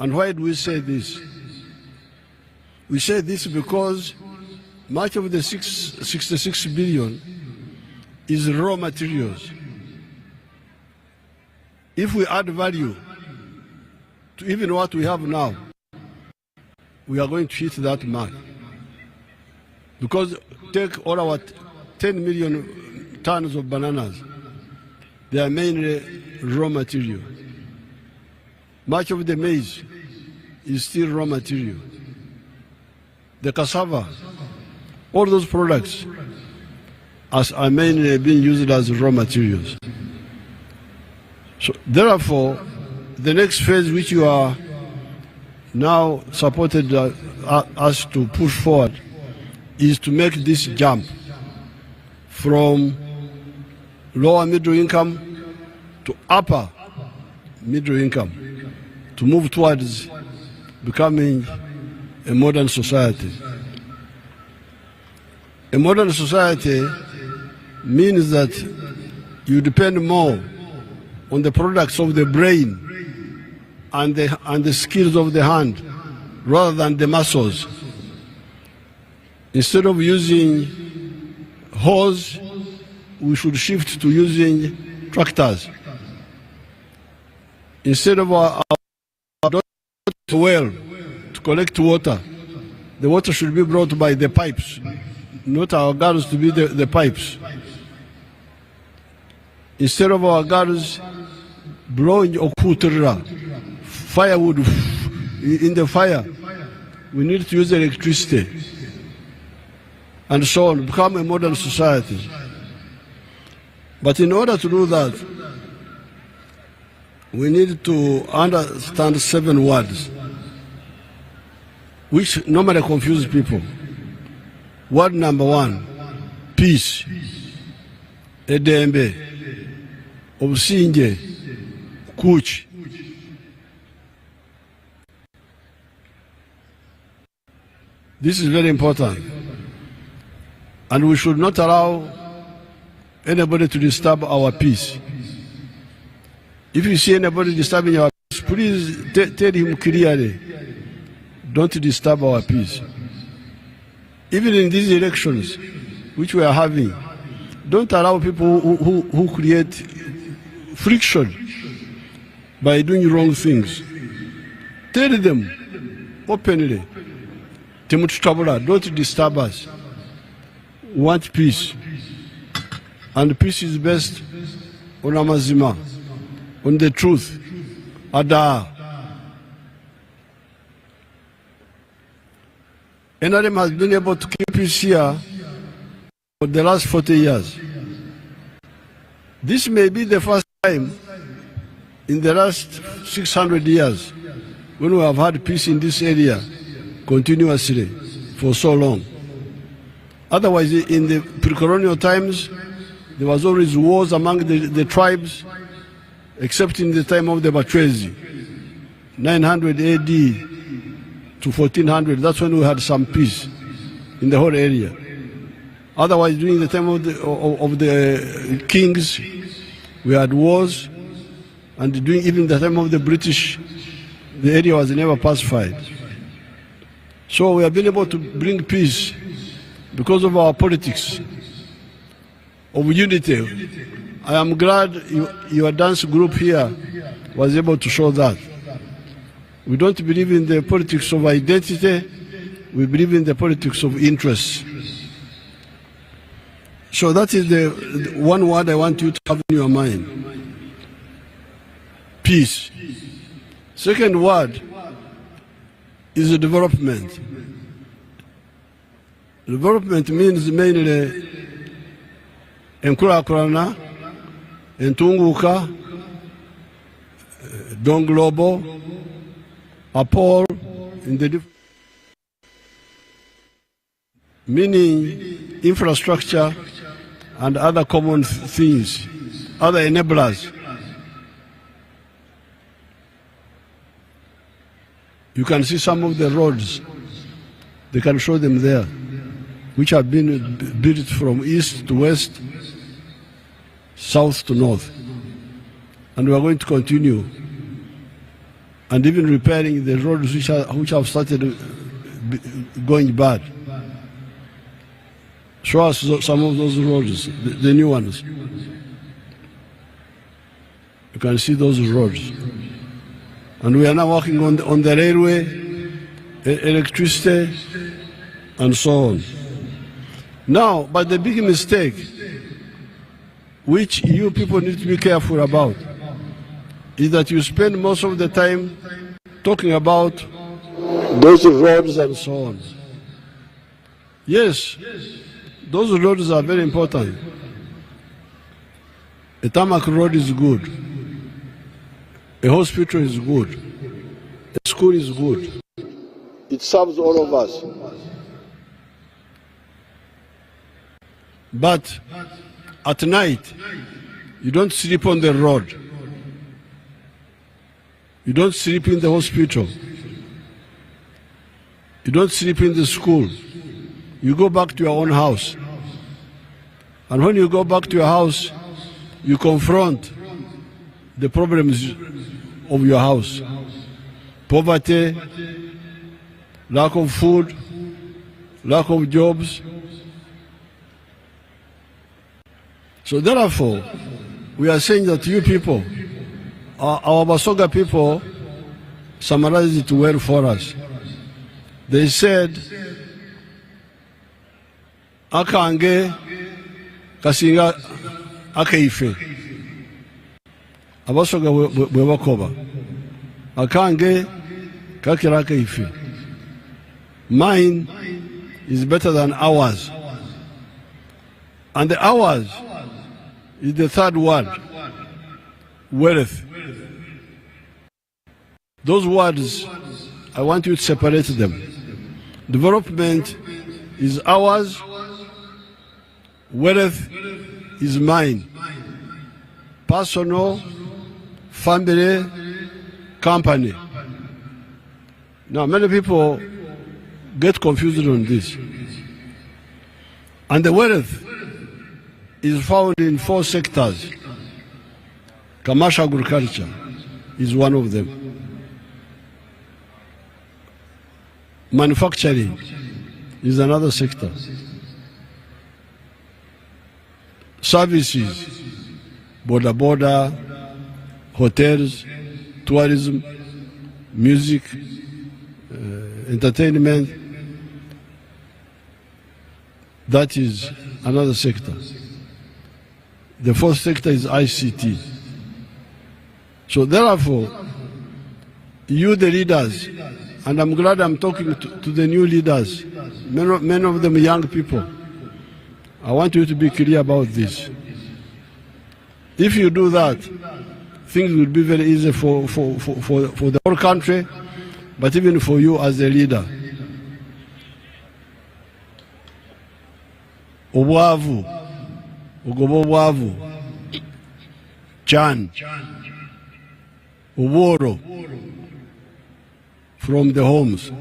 And why do we say this? We say this because much of the 66 billion is raw materials. If we add value to even what we have now, we are going to hit that mark. Because take all our 10 million tons of bananas, they are mainly raw material. Much of the maize is still raw material. The cassava, all those products are mainly being used as raw materials. So therefore, the next phase which you are now supported us to push forward is to make this jump from lower middle income to upper middle income, to move towards becoming a modern society. A modern society means that you depend more on the products of the brain and the skills of the hand rather than the muscles. Instead of using hose, we should shift to using tractors. Instead of our well to collect water, the water should be brought by the pipes, not our girls to be the pipes. Instead of our girls blowing firewood in the fire, we need to use electricity, and so on, become a modern society. But in order to do that, we need to understand 7 words, which normally confuse people. Word number 1, peace. Edembe, obusinge, kuch. This is very important. And we should not allow anybody to disturb our peace. If you see anybody disturbing our peace, please tell him clearly, don't disturb our peace. Even in these elections, which we are having, don't allow people who create friction by doing wrong things. Tell them openly, don't disturb us. We want peace. And peace is based on amazima, on the truth. Ada. Nrm has been able to keep peace here for the last 40 years. This may be the first time in the last 600 years when we have had peace in this area continuously for so long. Otherwise, in the pre-colonial times, there was always wars among the tribes, except in the time of the Bachwezi, 900 AD to 1400. That's when we had some peace in the whole area. Otherwise, during the time of the kings, we had wars, and during even the time of the British, the area was never pacified. So we have been able to bring peace because of our politics of unity. I am glad your dance group here was able to show that. We don't believe in the politics of identity, we believe in the politics of interest. So that is the one word I want you to have in your mind. Peace. Second word is development. Development means mainly enkulakulana, entunguka, don global, apol in the meaning infrastructure and other common things, other enablers. You can see some of the roads, they can show them there, which have been built from east to west, south to north. And we are going to continue. and even repairing the roads which have started going bad. Show us some of those roads, the new ones. You can see those roads. And we are now working on the railway, electricity, and so on. Now, but the big mistake, which you people need to be careful about, is that you spend most of the time talking about those roads and so on. Yes, those roads are very important. A tarmac road is good. A hospital is good. A school is good. It serves all of us. But at night, you don't sleep on the road. You don't sleep in the hospital. You don't sleep in the school. You go back to your own house. And when you go back to your house, you confront the problems of your house. Poverty, lack of food, lack of jobs. So therefore, we are saying that you people, our Basoga people, summarized it well for us. They said, Akange kasinga akeife. Abasoga bwebakoba. Akange kakira akeife. Mine is better than ours. And the ours is the third word, wealth. Those words, I want you to separate them. Development is ours, wealth is mine. Personal, family, company. Now, many people get confused on this. And the wealth is found in 4 sectors. Commercial agriculture is one of them. Manufacturing is another sector. Services, border, hotels, tourism, music, entertainment, that is another sector. The 4th sector is ICT. So therefore, you the leaders, and I'm glad I'm talking to the new leaders, many of them young people. I want you to be clear about this. If you do that, things will be very easy for the whole country, but even for you as a leader. Obwavu, Ogobobwavu, Chan, Uboro, from the homes.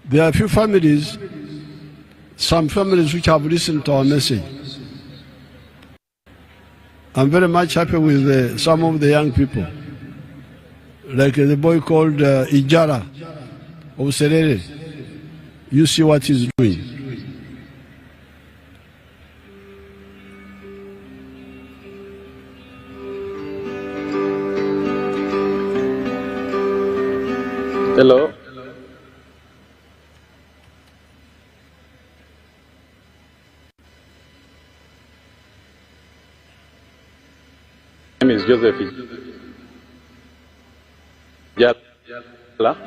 There are a few families, some families which have listened to our message. I'm very much happy with some of the young people, like the boy called Ijara of Serere. You see what he's doing. Hello. My name is Joseph Jala.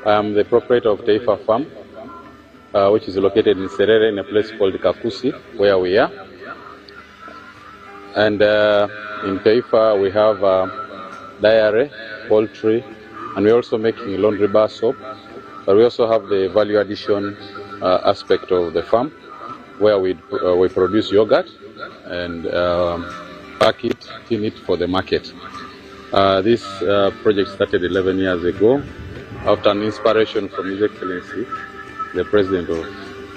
I am the proprietor of Taifa Farm, which is located in Serere in a place called Kakusi, where we are. And in Taifa we have dairy, poultry, and we're also making laundry bar soap. But we also have the value addition aspect of the farm, where we produce yogurt and pack it, tin it for the market. This project started 11 years ago after an inspiration from His Excellency, the President of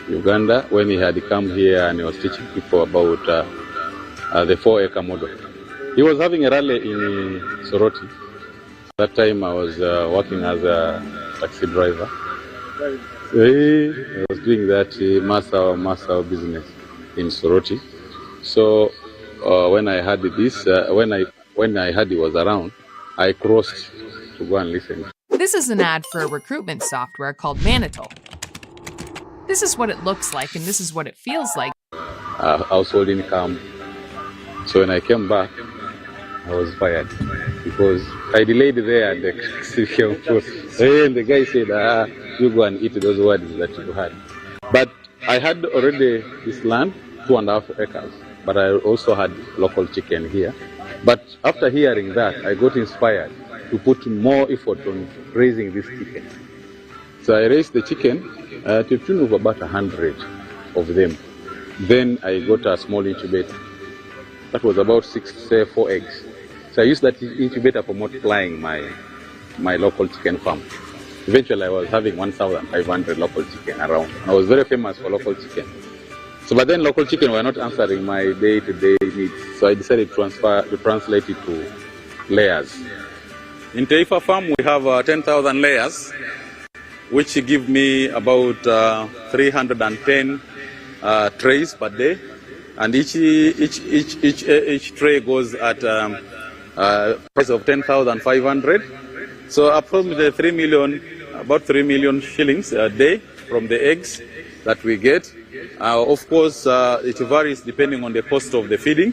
Uganda, when he had come here and he was teaching people about the 4-acre model. He was having a rally in Soroti. That time I was working as a taxi driver. I was doing that Masao business in Soroti. So when I heard this, when I heard he was around, I crossed to go and listen. This is an ad for a recruitment software called Manitou. This is what it looks like, and this is what it feels like. Household income. So when I came back, I was fired because I delayed there and the guy said, you go and eat those words that you had. But I had already this land, 2.5 acres, but I also had local chicken here. But after hearing that, I got inspired to put more effort on raising this chicken. So I raised the chicken to the tune of about 100 of them. Then I got a small incubator. That was about 4 eggs. So I used that incubator for multiplying my local chicken farm. Eventually I was having 1,500 local chicken around. I was very famous for local chicken. So but then local chicken were not answering my day-to-day needs. So I decided to translate it to layers. In Taifa farm we have 10,000 layers, which give me about 310 trays per day, and each tray goes at price of 10,500. So approximately about 3 million shillings a day from the eggs that we get. Of course, it varies depending on the cost of the feeding,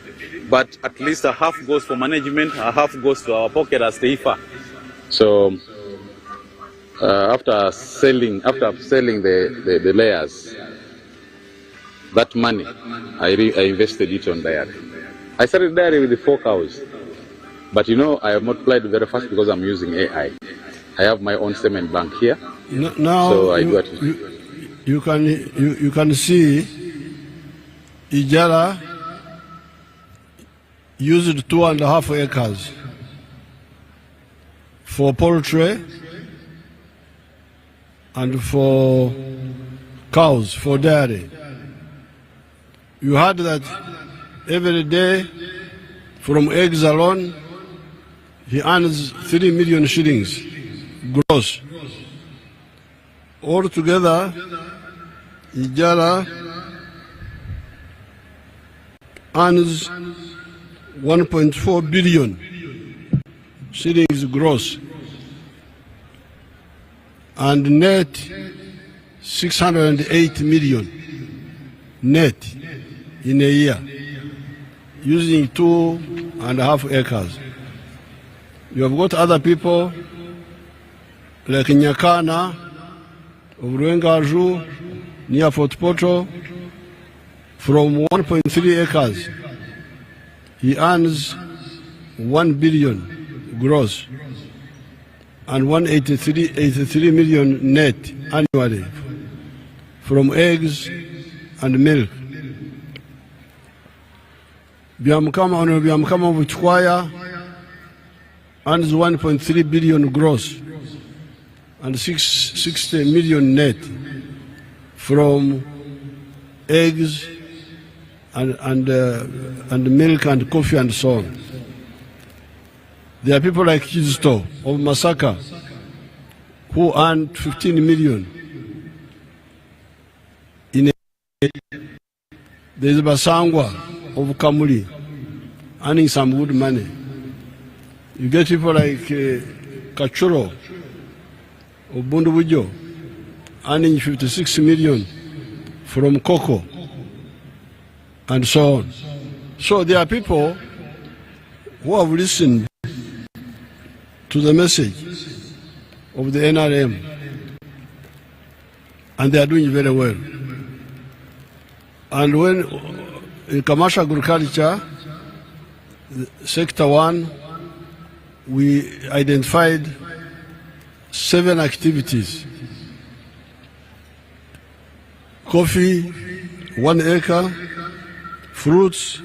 but at least a half goes for management, a half goes to our pocket as Taifa. So after selling the layers, that money I invested it on dairy. I started dairy with the 4 cows, but you know I have multiplied very fast because I'm using AI. I have my own semen bank here. Now so I do it. You can see Ijara used 2.5 acres for poultry and for cows, for dairy. You heard that every day from eggs alone he earns 3 million shillings gross. Altogether, Ijara earns 1.4 billion shillings gross, and net 608 million net in a year, using 2.5 acres. You have got other people like Nyakana of Ruengaju near Fort Portal. From 1.3 acres, he earns 1 billion gross and 183 million net annually from eggs and milk. Byamkama of Chwaya earns 1.3 billion gross and 60 million net from eggs and milk and coffee and so on. There are people like Kizito of Masaka who earn 15 million. There is Basangwa of Kamuli earning some good money. You get people like Kachuro of Bundubujo earning 56 million from cocoa and so on. So there are people who have listened to the message of the NRM and they are doing very well. And when in commercial agriculture, sector 1, we identified 7 activities. Coffee, 1 acre, fruits,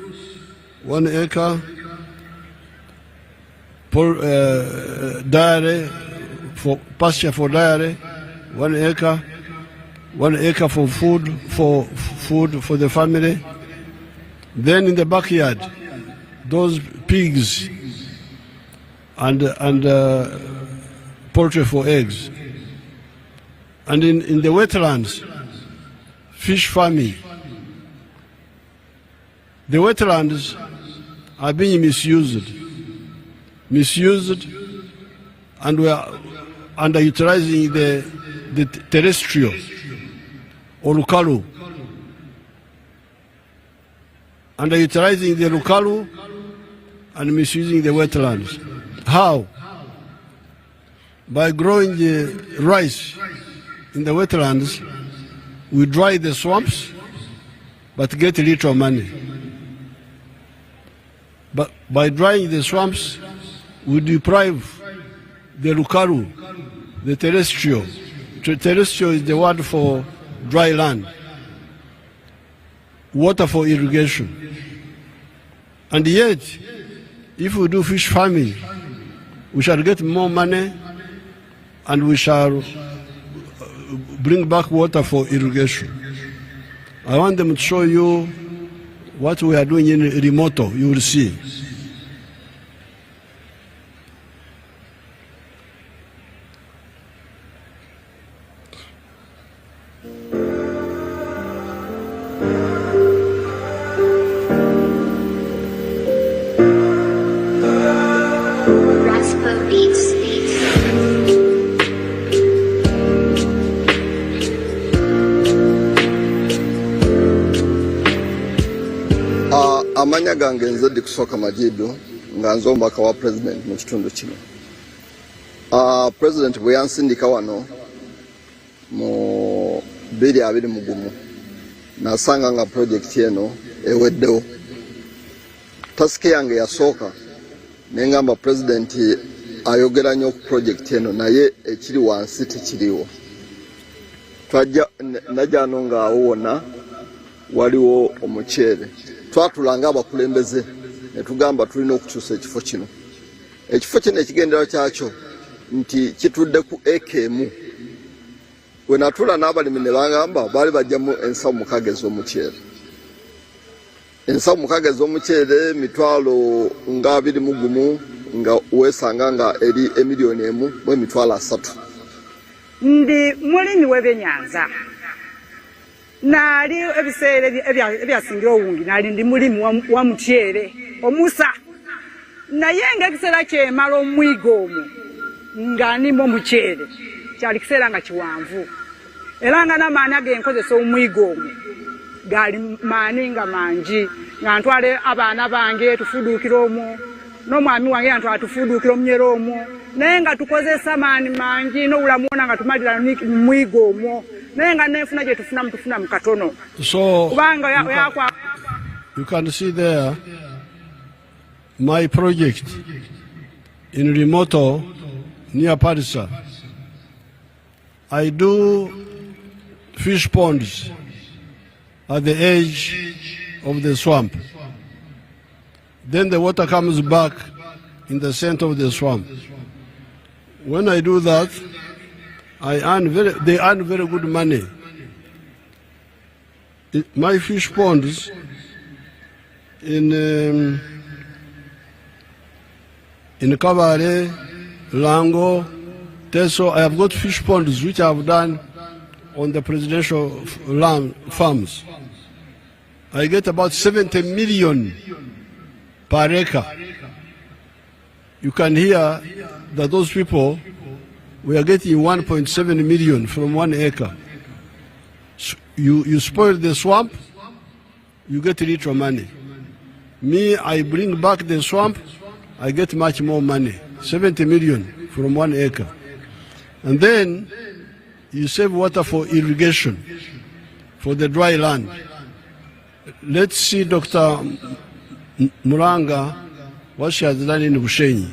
1 acre, dairy, for pasture for dairy, 1 acre, 1 acre for food for the family. Then in the backyard, those pigs poultry for eggs. And in the wetlands, fish farming. The wetlands are being misused, and we are underutilizing the terrestrial or lukalu. Underutilizing the lukalu and misusing the wetlands. How? By growing the rice in the wetlands, we dry the swamps, but get little money. But by drying the swamps, we deprive the lukalu, the terrestrial. Terrestrial is the word for dry land. Water for irrigation. And yet, if we do fish farming, we shall get more money and we shall bring back water for irrigation. I want them to show you what we are doing in Remoto, you will see. Amanya gange nzedi kusoka majidu nga nzo omubaka wa president mu kitundu kino. President bwe yansindika wano mu 2020 nasanga nga project eno eweddewo. Tasike yange yasooka nengamba president ayogera nnyo ku project eno naye ekiri wansi tekiriwo. Najjano ng'awo wonna waliwo omuceere. Twatulanga abakulembeze ne tugamba tulina okukyusa ekifo kino. Ekifo kino ekigendera kyakyo nti kitudde ku ekemu. We natula n'abalimi ne bangamba baali bajjamu ensawo mukaaga ez'omuceere. Ensawo mukaaga ez'omuceere mitwalo nga 21 nga weesanga nga eri emiliyoni 1.3. Ndi mulimi w'ebyenyanza. Nali ebiseera ebyasingira obungi nali ndi mulimu wa muceere omusa naye ng'ekiseera kyemala omwiga omwo nga nimo omuceere kyali kiseera nga kiwanvu era nga n'amaani agenkozesa omwiga omwo gali maani nga mangi nga ntwale abaana bange tufuduukira omwo n'omwami wange yantwala tufuduukira omunyera omwo naye nga tukozesa maani mangi n'obulamu wona nga tumalira mwiga omwo. So you can see there my project in Remoto near Parisa. I do fish ponds at the edge of the swamp. Then the water comes back in the center of the swamp. When I do that, they earn very good money. My fish ponds in Kavare, Lango, Teso, I have got fish ponds which I have done on the presidential land farms. I get about 70 million per acre. You can hear that those people, we are getting 1.7 million from 1 acre. You spoil the swamp, you get little money. Me, I bring back the swamp, I get much more money, 70 million from 1 acre. And then you save water for irrigation, for the dry land. Let's see Dr. Muranga, what she has done in Bushenyi.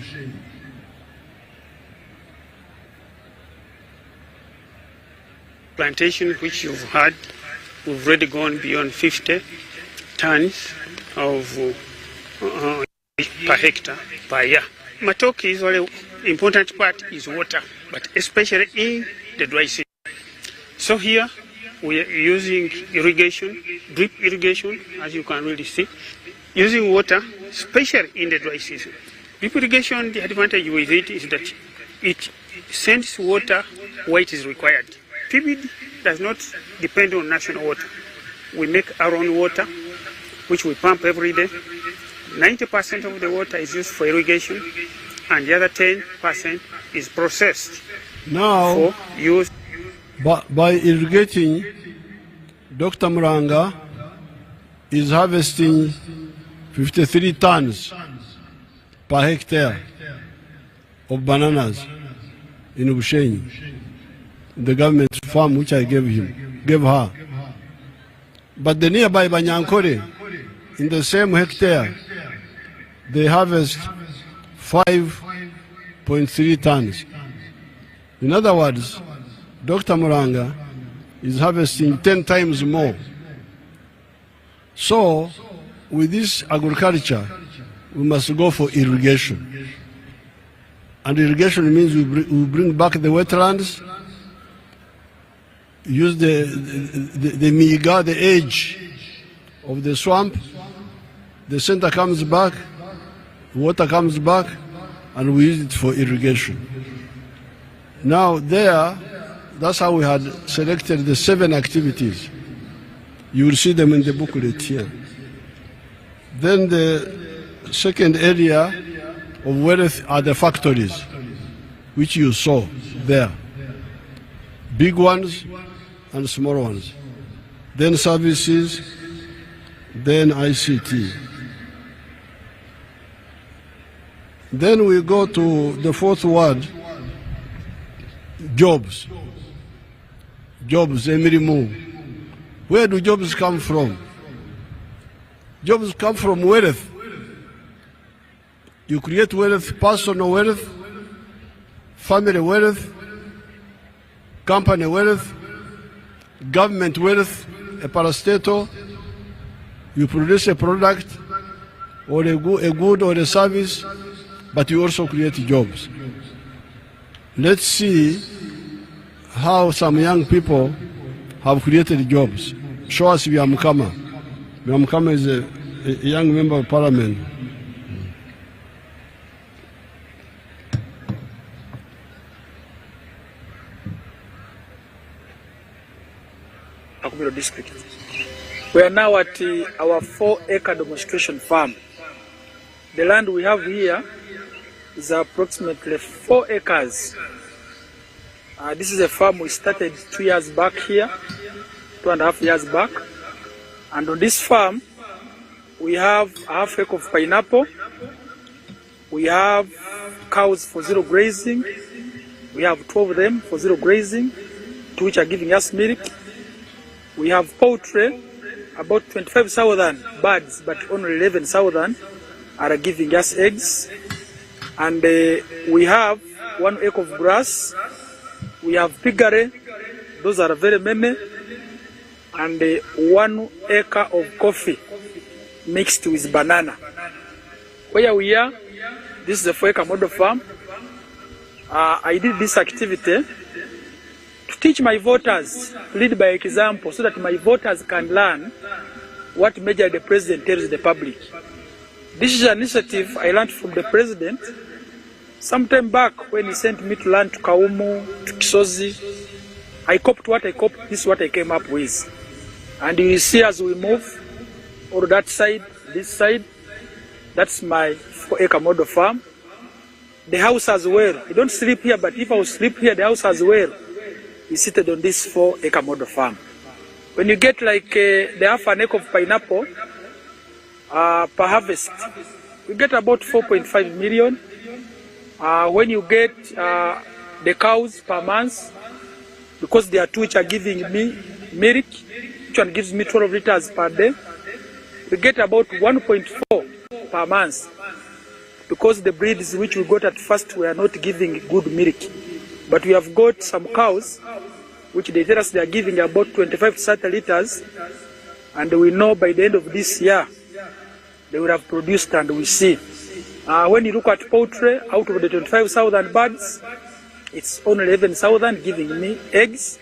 Plantation which you've had, we've already gone beyond 50 tons of per hectare per year. Matoke is very important part is water, but especially in the dry season. So here we are using irrigation, drip irrigation, as you can really see, using water, especially in the dry season. Drip irrigation, the advantage with it is that it sends water where it is required. PBD does not depend on national water. We make our own water, which we pump every day. 90% of the water is used for irrigation, and the other 10% is processed Now, for use. by irrigating, Dr. Muranga is harvesting 53 tons per hectare of bananas in Bushenyi, the government farm which I gave her. But the nearby Banyankore, in the same hectare, they harvest 5.3 tons. In other words, Dr. Muranga is harvesting 10 times more. So, with this agriculture, we must go for irrigation. And irrigation means we bring back the wetlands, use the miga, the edge of the swamp, the center comes back, water comes back, and we use it for irrigation. Now there, that's how we had selected the 7 activities. You will see them in the booklet here. Then the second area of wealth are the factories, which you saw there. Big ones and small ones. Then services, then ICT. Then we go to the 4th word, jobs. Jobs, Emirimu. Where do jobs come from? Jobs come from wealth. You create wealth, personal wealth, family wealth, company wealth, government wealth, a parastatal. You produce a product or a good or a service, but you also create jobs. Let's see how some young people have created jobs. Show us Byamukama. Byamukama is a young member of parliament. District. We are now at our 4-acre demonstration farm. The land we have here is approximately 4 acres. This is a farm we started 2 years back here, 2.5 years back. And on this farm, we have a half acre of pineapple. We have cows for zero grazing. We have 12 of them for zero grazing, 2 which are giving us milk. We have poultry, about 25,000 birds, but only 11,000 are giving us eggs. And we have 1 acre of grass. We have piggery, those are very many. And 1 acre of coffee mixed with banana. Where we are, this is a 4-acre model farm. I did this activity to teach my voters, lead by example, so that my voters can learn what measure the president tells the public. This is an initiative I learned from the president sometime back when he sent me to learn to Kaumu, to Kisozi. I copied what I copied, this is what I came up with. And you will see as we move, or that side, this side, that's my 4-acre model farm. The house as well. I don't sleep here, but if I will sleep here, the house as well is seated on this 4-acre model farm. When you get like the half an acre of pineapple per harvest, you get about 4.5 million. When you get the cows per month, because there are 2 which are giving me milk, each one gives me 12 liters per day, we get about 1.4 per month, because the breeds which we got at first were not giving good milk. But we have got some cows which they tell us they are giving about 25 to 30 liters, and we know by the end of this year they will have produced, and we see. When you look at poultry, out of the 25,000 birds, it's only 11,000 giving me eggs.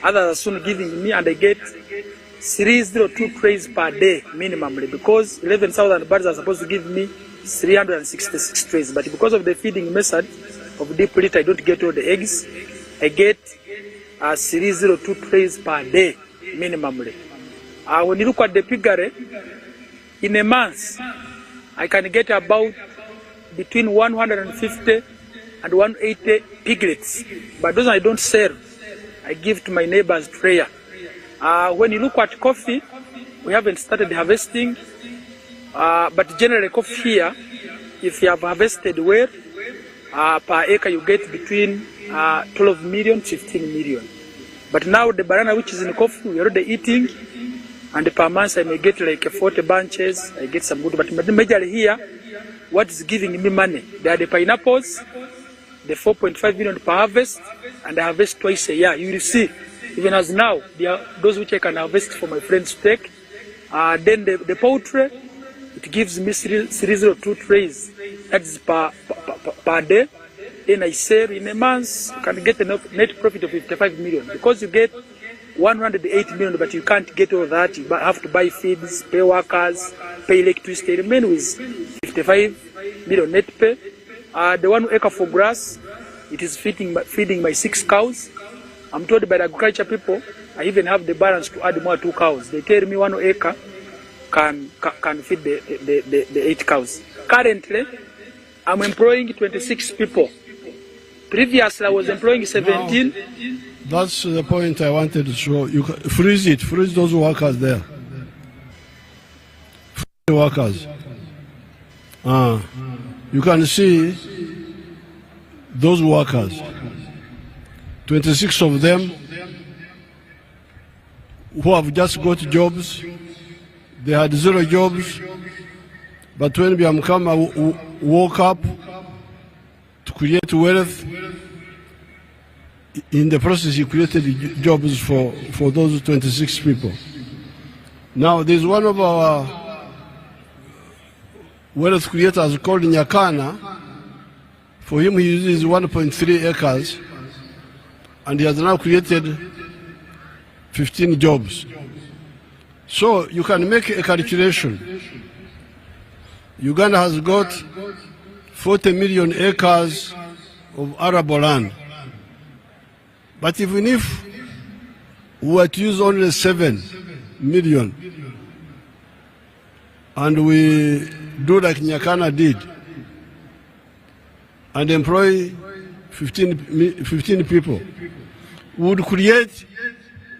Others are soon giving me, and I get 302 trays per day minimally, because 11,000 birds are supposed to give me 366 trays. But because of the feeding method of deep litter, I don't get all the eggs. I get 302 trays per day minimally. When you look at the piggery, in a month, I can get about between 150 and 180 piglets. But those I don't sell. I give to my neighbors prayer. When you look at coffee, we haven't started harvesting. But generally coffee here, if you have harvested well, per acre you get between 12 million, 15 million. But now the banana which is in coffee, we're already eating. And per month I may get like 40 bunches, I get some good. But majorly here, what is giving me money? They are the pineapples, the 4.5 million per harvest, and I harvest twice a year. You will see, even as now, there are those which I can harvest for my friends to take. Then the poultry, it gives me 302 trays. That's per day. Then I sell in a month, you can get a net profit of 55 million. Because you get 108 million, but you can't get all that. You have to buy feeds, pay workers, pay electricity. Remain with 55 million net pay. The 1 acre for grass, it is feeding my 6 cows. I'm told by the agriculture people, I even have the balance to add more 2 cows. They tell me 1 acre can feed the 8 cows. Currently, I'm employing 26 people. Previously, I was employing 17. That's the point I wanted to show. You freeze those workers there. Freeze the workers. You can see those workers. 26 of them who have just got jobs. They had 0 jobs. But when Biamkama woke up to create wealth, in the process he created jobs for those 26 people. Now there's one of our wealth creators called Nyakana. For him he uses 1.3 acres and he has now created 15 jobs. So you can make a calculation. Uganda has got 40 million acres of arable land. But even if we were to use only 7 million and we do like Nyakana did and employ 15 people, we would create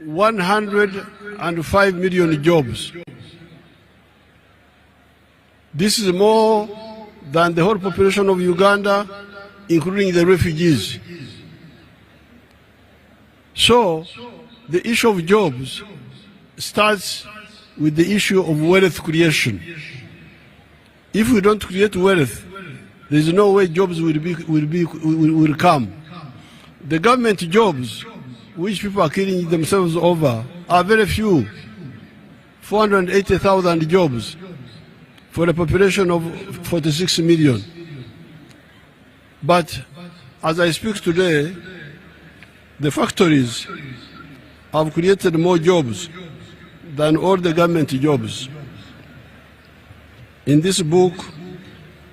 105 million jobs. This is more than the whole population of Uganda, including the refugees. So, the issue of jobs starts with the issue of wealth creation. If we don't create wealth, there is no way jobs will come. The government jobs, which people are killing themselves over, are very few. 480,000 jobs for a population of 46 million. But as I speak today, the factories have created more jobs than all the government jobs. In this book,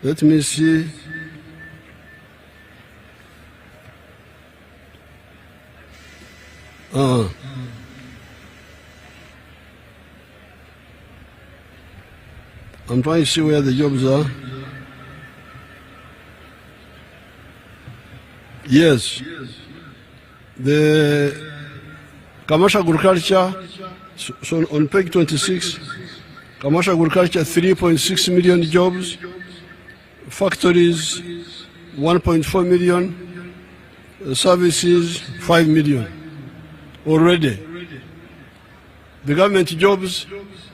let me see. I'm trying to see where the jobs are. Yes. The commercial agriculture, so on page 26, commercial agriculture 3.6 million jobs, factories 1.4 million, services 5 million already. The government jobs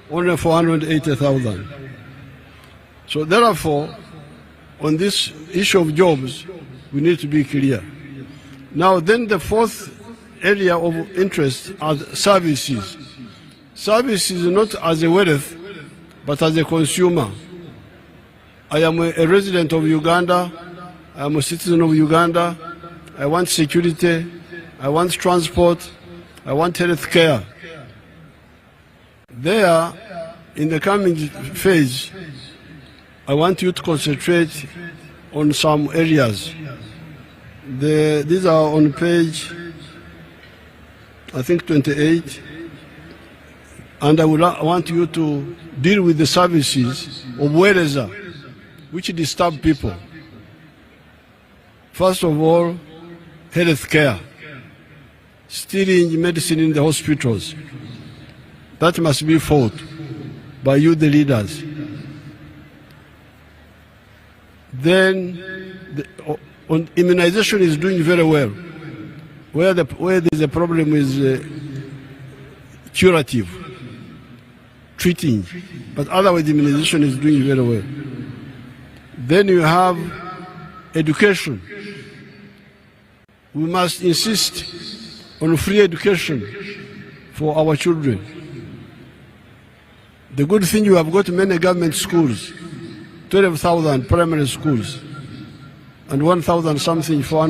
only 480,000. So therefore, on this issue of jobs, we need to be clear. Now then the fourth area of interest are services. Services not as a wealth, but as a consumer. I am a resident of Uganda, I am a citizen of Uganda, I want security, I want transport, I want health care. There, in the coming phase, I want you to concentrate on some areas. These are on page, I think, 28. And I want you to deal with the services of Wereza, which disturb people. First of all, health care, stealing medicine in the hospitals. That must be fought by you, the leaders. Then, on immunization is doing very well. Where there's a problem is curative, treating, but otherwise immunization is doing very well. Then you have education. We must insist on free education for our children. The good thing, you have got many government schools, 12,000 primary schools, and 1,000 something for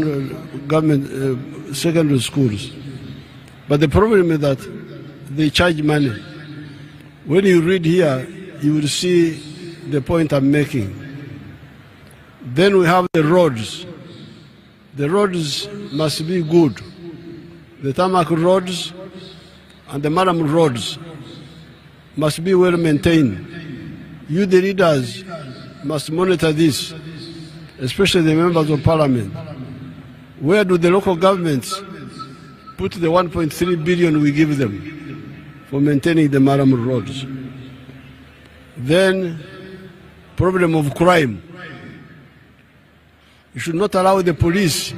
government secondary schools. But the problem is that they charge money. When you read here, you will see the point I'm making. Then we have the roads. The roads must be good. The tarmac roads and the Nrm roads must be well maintained. You, the leaders, must monitor this, especially the members of parliament. Where do the local governments put the 1.3 billion we give them for maintaining the Nrm roads? Then, problem of crime. You should not allow the police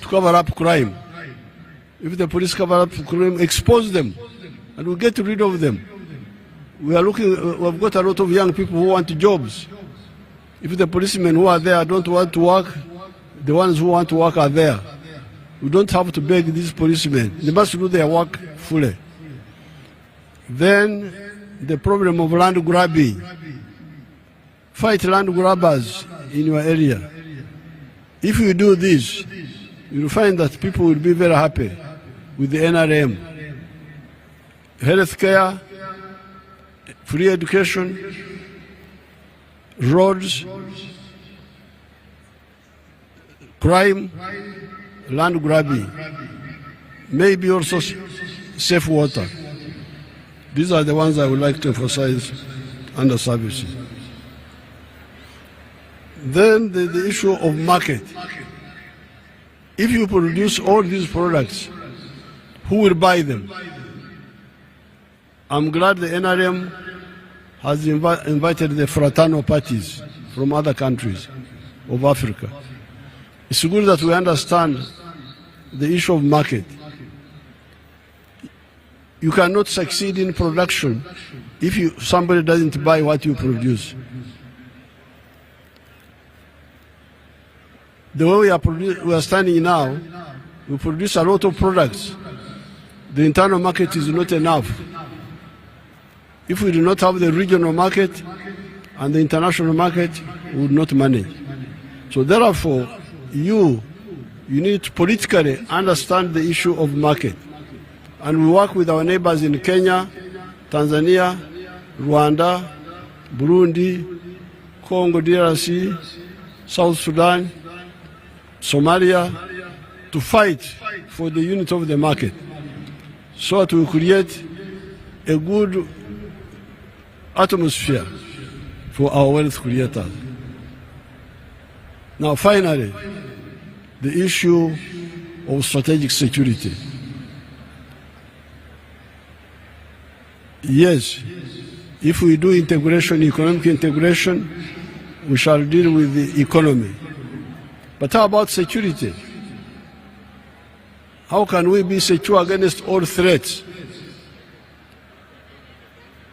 to cover up crime. If the police cover up crime, expose them, and we'll get rid of them. We've got a lot of young people who want jobs. If the policemen who are there don't want to work, the ones who want to work are there. We don't have to beg these policemen. They must do their work fully. Then the problem of land grabbing. Fight land grabbers in your area. If you do this, you'll find that people will be very happy with the NRM. Health care, free education, roads, crime, land grabbing, maybe also safe water. These are the ones I would like to emphasize under services. Then the issue of market. If you produce all these products, who will buy them? I'm glad the NRM has invited the fraternal parties from other countries of Africa. It's good that we understand the issue of market. You cannot succeed in production if somebody doesn't buy what you produce. The way we are standing now, we produce a lot of products. The internal market is not enough. If we do not have the regional market and the international market, we would not manage. So therefore, you need to politically understand the issue of market. And we work with our neighbors in Kenya, Tanzania, Rwanda, Burundi, Congo DRC, South Sudan, Somalia, to fight for the unity of the market, so that we create a good atmosphere for our wealth creators. Now finally, the issue of strategic security. Yes, if we do integration, economic integration, we shall deal with the economy. But how about security? How can we be secure against all threats?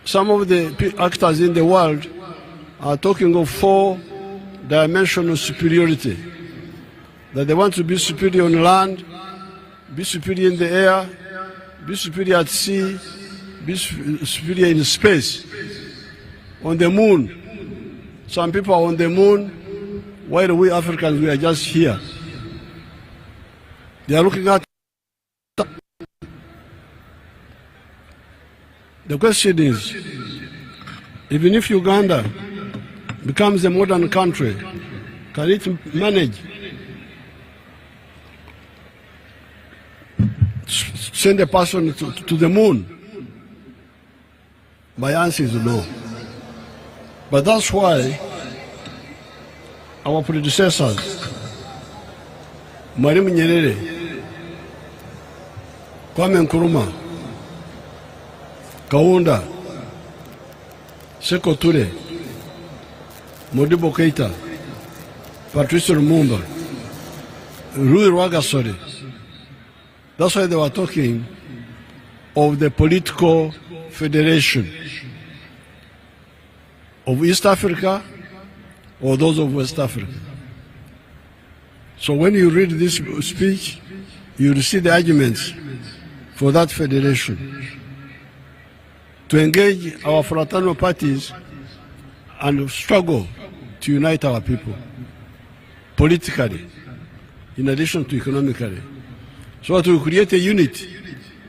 Some of the actors in the world are talking of 4-dimensional superiority. That they want to be superior on land, be superior in the air, be superior at sea, be superior in space. On the moon, some people are on the moon, while we Africans, we are just here. They are looking at. The question is, even if Uganda becomes a modern country, can it manage send a person to the moon? My answer is no. But that's why our predecessors, Mwalimu Nyerere, Kwame Nkrumah, Kaunda, Sekou Toure, Modibo Keita, Patrice Lumumba, Louis Rwagasore. That's why they were talking of the political federation of East Africa or those of West Africa. So when you read this speech, you will see the arguments for that federation, to engage our fraternal parties and struggle to unite our people politically, in addition to economically, so that we create a unit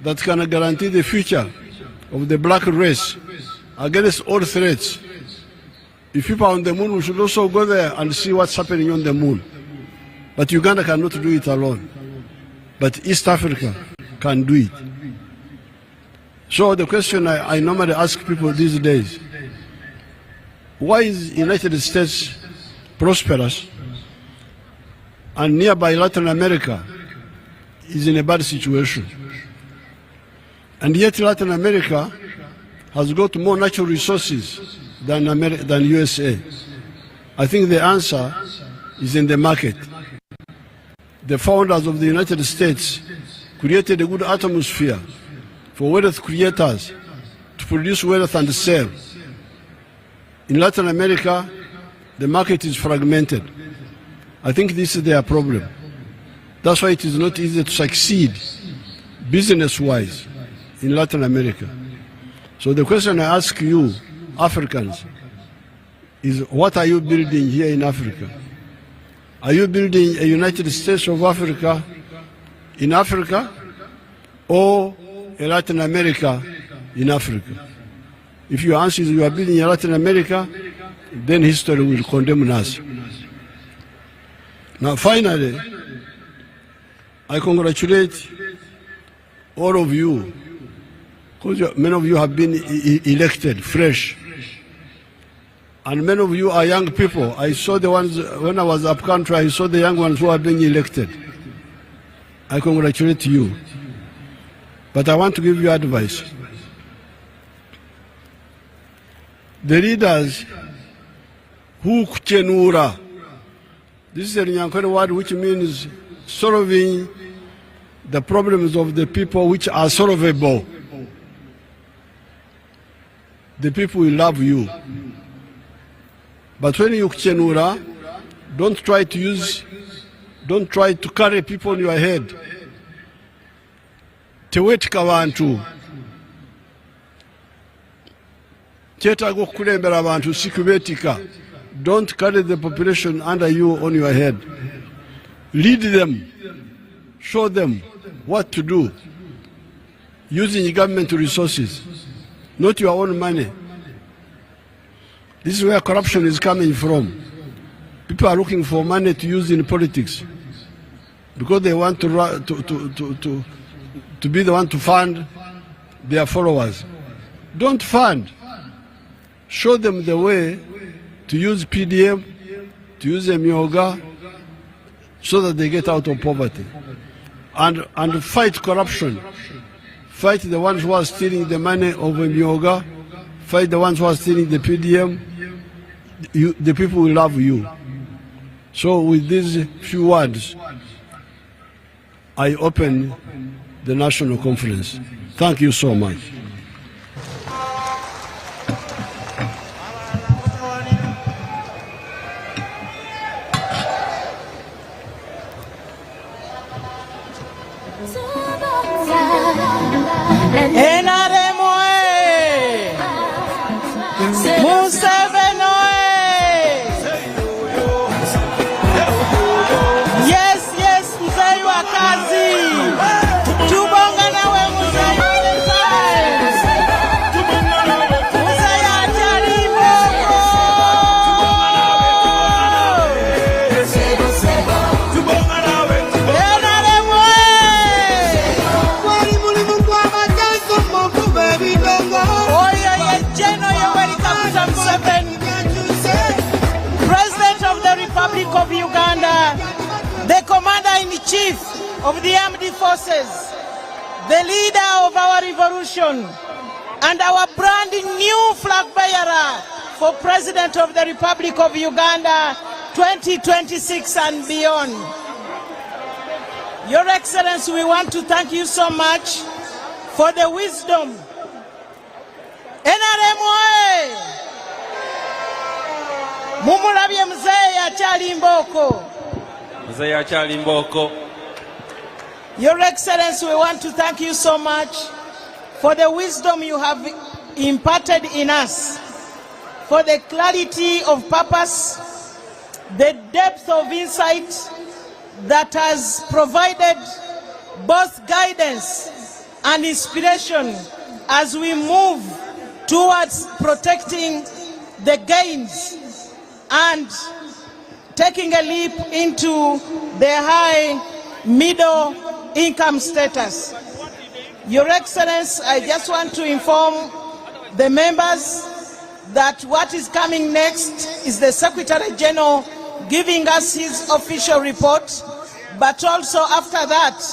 that can guarantee the future of the black race against all threats. If people are on the moon, we should also go there and see what's happening on the moon. But Uganda cannot do it alone. But East Africa can do it. So the question I normally ask people these days, why is United States prosperous and nearby Latin America is in a bad situation? And yet Latin America has got more natural resources than USA. I think the answer is in the market. The founders of the United States created a good atmosphere for wealth creators to produce wealth and sell. In Latin America, the market is fragmented. I think this is their problem. That's why it is not easy to succeed business-wise in Latin America. So the question I ask you, Africans, is what are you building here in Africa? Are you building a United States of Africa in Africa, or a Latin America in Africa? If your answer is you are building a Latin America, then history will condemn us. Now finally, I congratulate all of you, because many of you have been elected fresh. And many of you are young people. I saw the ones, when I was up country, I saw the young ones who are being elected. I congratulate you. But I want to give you advice. The leaders who kuchenura, this is a Nyankore word which means solving the problems of the people which are solvable. The people will love you. But when you kuchenura, don't try to carry people on your head. Tewetika abantu. Kyetaaga okukulembera abantu si kubeetika. Don't carry the population under you on your head. Lead them. Show them what to do. Using government resources, not your own money. This is where corruption is coming from. People are looking for money to use in politics because they want to be the one to fund their followers. Don't fund. Show them the way to use PDM, to use Myoga, so that they get out of poverty. And fight corruption. Fight the ones who are stealing the money of Myoga. Fight the ones who are stealing the PDM. The people will love you. So with these few words, I open the national conference. Thank you so much. Nrm Museveni. Yes, yes, mzee wa kazi. Tubonga nawe mzee wa kazi. Mzee ya jaribu. the armed forces, the leader of our revolution, and our brand new flag bearer for President of the Republic of Uganda 2026 and beyond. Your Excellency, we want to thank you so much for the wisdom. NRM oye! Mumulabye mzee akyali mboko. Mzee akyali mboko. Your Excellency, we want to thank you so much for the wisdom you have imparted in us, for the clarity of purpose, the depth of insight that has provided both guidance and inspiration as we move towards protecting the gains and taking a leap into the high middle income status. Your Excellency, I just want to inform the members that what is coming next is the Secretary General giving us his official report, but also after that,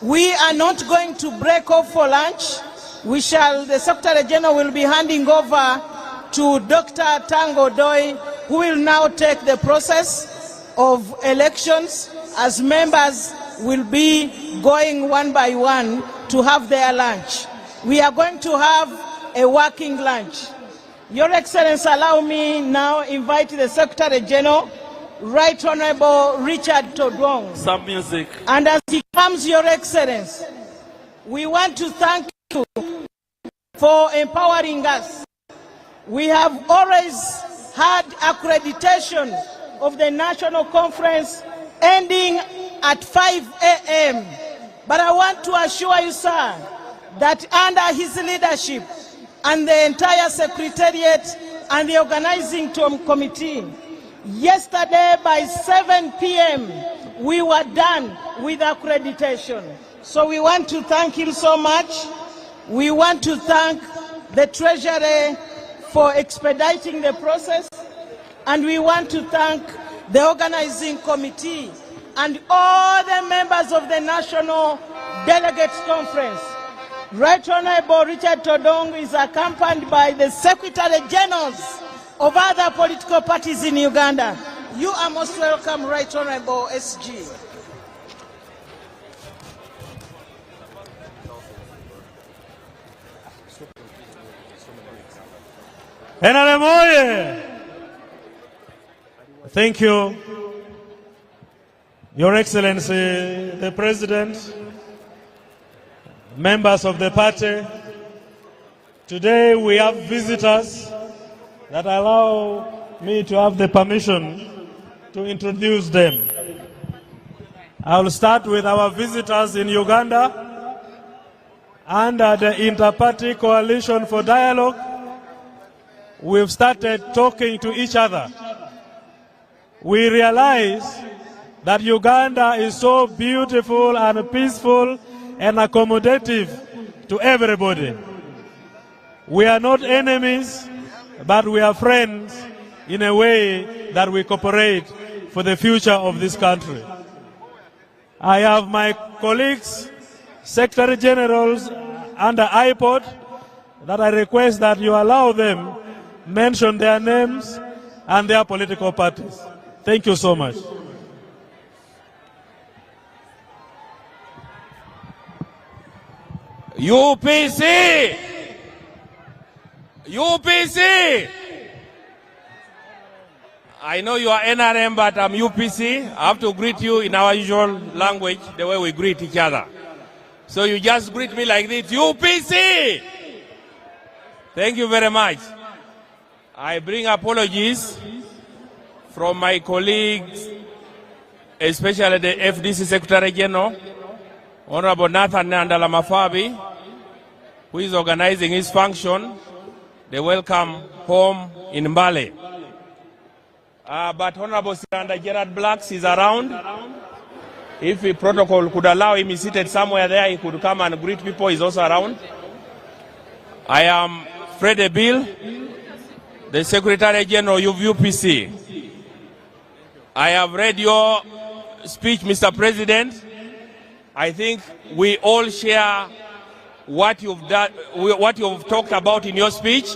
we are not going to break off for lunch. The Secretary General will be handing over to Dr. Tango Doi, who will now take the process of elections as members will be going one by one to have their lunch. We are going to have a working lunch. Your Excellency, allow me now invite the Secretary General, Right Honorable Richard Todwong. Some music. And as he comes, Your Excellency, we want to thank you for empowering us. We have always had accreditation of the National Conference ending at 5 a.m. But I want to assure you, sir, that under his leadership and the entire Secretariat and the organizing committee, yesterday by 7 p.m. we were done with accreditation. So we want to thank him so much. We want to thank the Treasury for expediting the process, and we want to thank the organizing committee and all the members of the National Delegates Conference. Right Honorable Richard Todong is accompanied by the Secretary Generals of other political parties in Uganda. You are most welcome, Right Honorable SG. NRM oye! Thank you, Your Excellency, the President, members of the party. Today we have visitors that allow me to have the permission to introduce them. I will start with our visitors in Uganda under the Inter-Party Coalition for Dialogue. We've started talking to each other. We realize that Uganda is so beautiful and peaceful and accommodative to everybody. We are not enemies, but we are friends in a way that we cooperate for the future of this country. I have my colleagues, Secretary Generals under IPOD, that I request that you allow them mention their names and their political parties. Thank you so much. UPC! UPC! I know you are NRM, but I'm UPC. I have to greet you in our usual language, the way we greet each other. So you just greet me like this, UPC! Thank you very much. I bring apologies from my colleagues, especially the FDC Secretary General, Honorable Nathan Nandala Mafabi, who is organizing his function, the welcome home in Mbale. But Honorable Siranda Gerard Blacks is around. If the protocol could allow him, he's seated somewhere there, he could come and greet people, he's also around. I am Fred Bill, the Secretary General of UPC. I have read your speech, Mr. President, I think we all share what you've done, what you've talked about in your speech.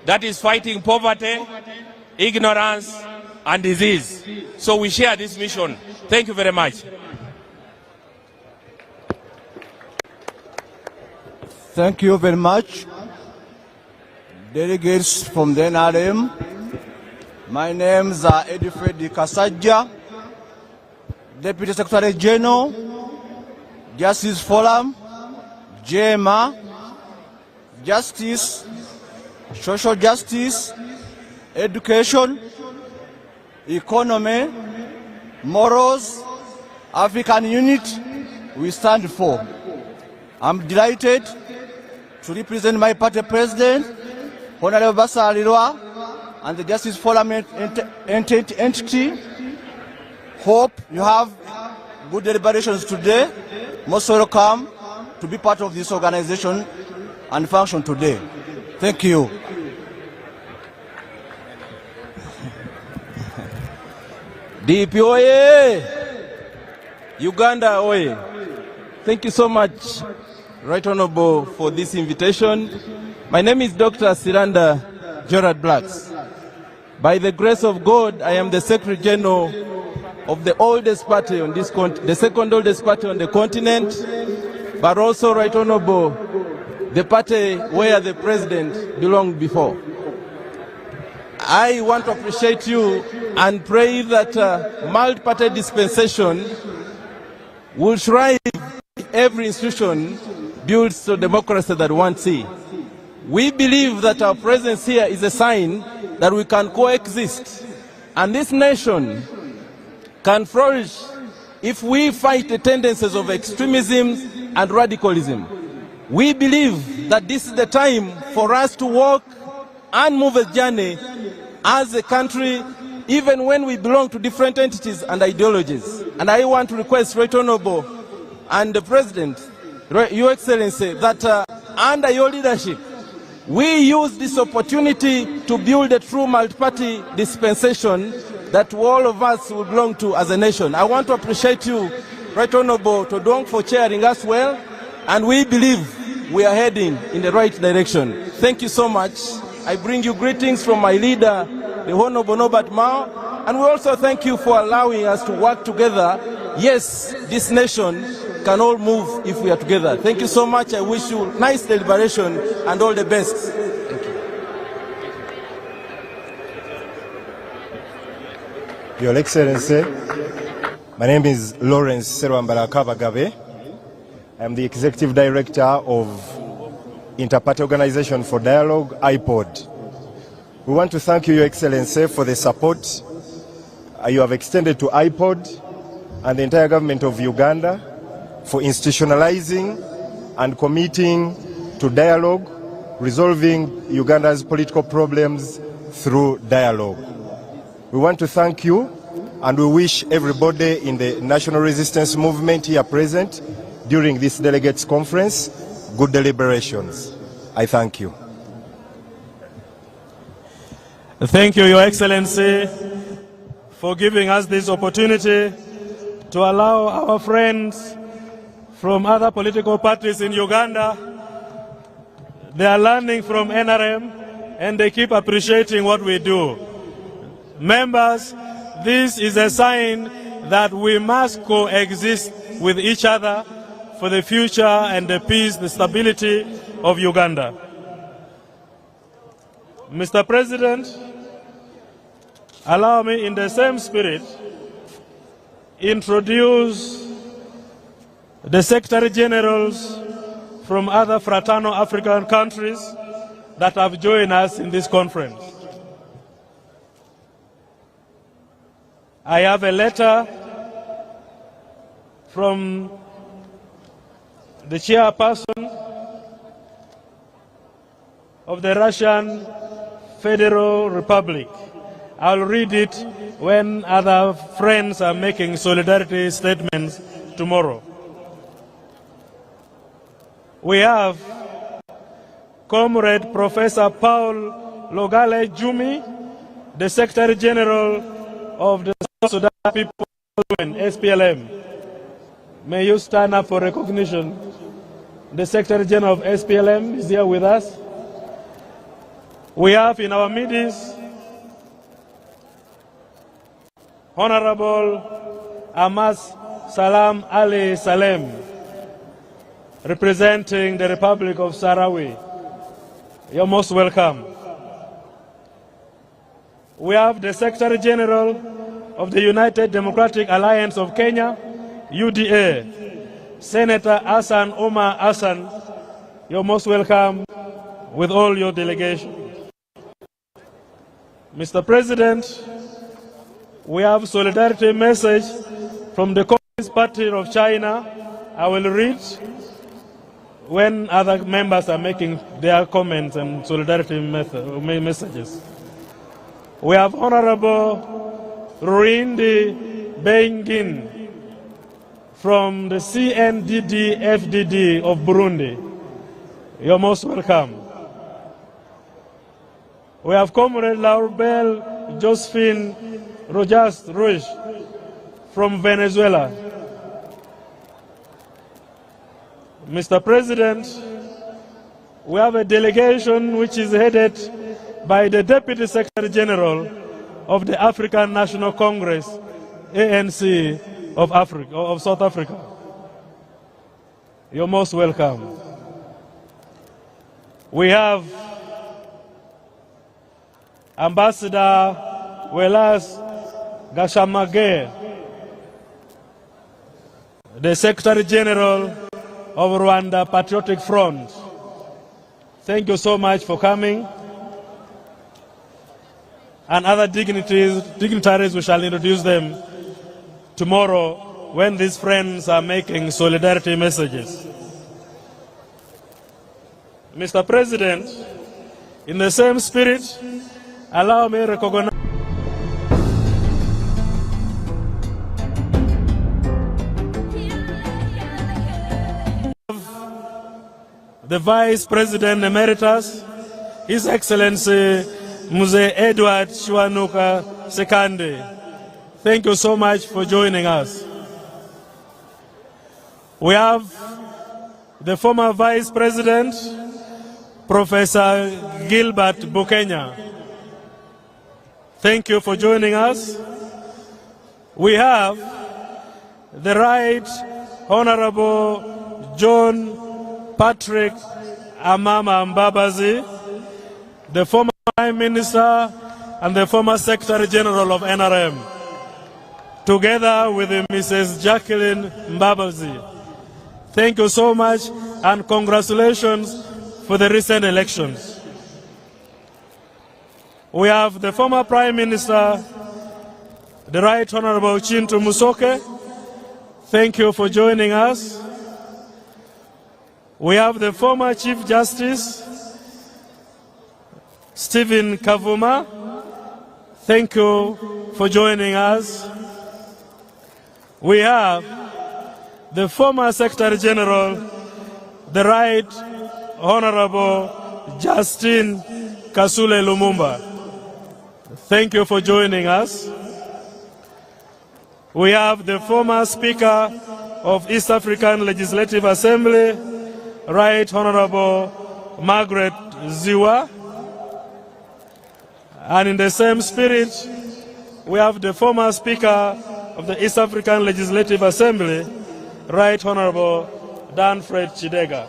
That is fighting poverty, ignorance, and disease. So we share this mission. Thank you very much. Thank you very much. Delegates from the NRM. My name is Edifred Kasaja, Deputy Secretary General, Justice Forum, JMA, Justice, Social Justice, Education, Economy, Morals, African Unity, we stand for. I'm delighted to represent my party president, Honorable Bassa Alirwa, and the Justice Forum entity. Hope you have good deliberations today. Most welcome to be part of this organization and function today. Thank you. DP oye! Uganda oye! Thank you so much, Right Honorable, for this invitation. My name is Dr. Siranda Gerard Blacks. By the grace of God, I am the Secretary General of the oldest party on this continent, the second oldest party on the continent, but also, Right Honorable, the party where the president belonged before. I want to appreciate you and pray that multi-party dispensation will thrive every institution builds the democracy that we want to see. We believe that our presence here is a sign that we can coexist, and this nation can flourish if we fight the tendencies of extremism and radicalism. We believe that this is the time for us to walk and move a journey as a country, even when we belong to different entities and ideologies. And I want to request Right Honorable and the President, Your Excellency, that under your leadership, we use this opportunity to build a true multi-party dispensation that all of us will belong to as a nation. I want to appreciate you, Right Honorable Todong, for chairing us well, and we believe we are heading in the right direction. Thank you so much. I bring you greetings from my leader, the Honorable Norbert Mao, and we also thank you for allowing us to work together. Yes, this nation can all move if we are together. Thank you so much. I wish you nice deliberation and all the best. Thank you. Your Excellency, my name is Lawrence Serwambalakabagabe. I am the Executive Director of Interparty Organization for Dialogue, IPOD. We want to thank you, Your Excellency, for the support you have extended to IPOD and the entire government of Uganda for institutionalizing and committing to dialogue, resolving Uganda's political problems through dialogue. We want to thank you, and we wish everybody in the National Resistance Movement here present during this delegates conference good deliberations. I thank you. Thank you, Your Excellency, for giving us this opportunity to allow our friends from other political parties in Uganda. They are learning from NRM and they keep appreciating what we do. Members, this is a sign that we must coexist with each other for the future and the peace, the stability of Uganda. Mr. President, allow me in the same spirit introduce the Secretary Generals from other fraternal African countries that have joined us in this conference. I have a letter from the chairperson of the Russian Federal Republic. I'll read it when other friends are making solidarity statements tomorrow. We have Comrade Professor Paul Logale Jumi, the Secretary General of the South Sudan People's Movement, SPLM. May you stand up for recognition. The Secretary General of SPLM is here with us. We have in our midst Honorable Amas Salam Ali Salem, representing the Republic of Sahrawi. You're most welcome. We have the Secretary General of the United Democratic Alliance of Kenya, UDA, Senator Hassan Omar Hassan. You're most welcome with all your delegation. Mr. President, we have a solidarity message from the Communist Party of China. I will read when other members are making their comments and solidarity messages. We have Honorable Ruindi Bengin from the CNDD-FDD of Burundi. You're most welcome. We have Comrade Laurel Josephine Rojas Ruiz from Venezuela. Mr. President, we have a delegation which is headed by the Deputy Secretary General of the African National Congress, ANC of South Africa. You're most welcome. We have Ambassador Welas Gashamage, the Secretary General of Rwanda Patriotic Front. Thank you so much for coming. And other dignitaries, we shall introduce them tomorrow when these friends are making solidarity messages. Mr. President, in the same spirit, allow me to recognize the Vice President Emeritus, His Excellency Muse Edward Shwanuka Sekande. Thank you so much for joining us. We have the former Vice President, Professor Gilbert Bukenya. Thank you for joining us. We have the Right Honorable John Patrick Amama Mbabazi, the former Prime Minister and the former Secretary General of NRM, together with Mrs. Jacqueline Mbabazi. Thank you so much and congratulations for the recent elections. We have the former Prime Minister, the Right Honorable Chintu Musoke. Thank you for joining us. We have the former Chief Justice, Stephen Kavuma. Thank you for joining us. We have the former Secretary General, the Right Honorable Justin Kasule Lumumba. Thank you for joining us. We have the former Speaker of East African Legislative Assembly, Right Honorable Margaret Ziwa. And in the same spirit, we have the former Speaker of the East African Legislative Assembly, Right Honorable Danfred Chidega.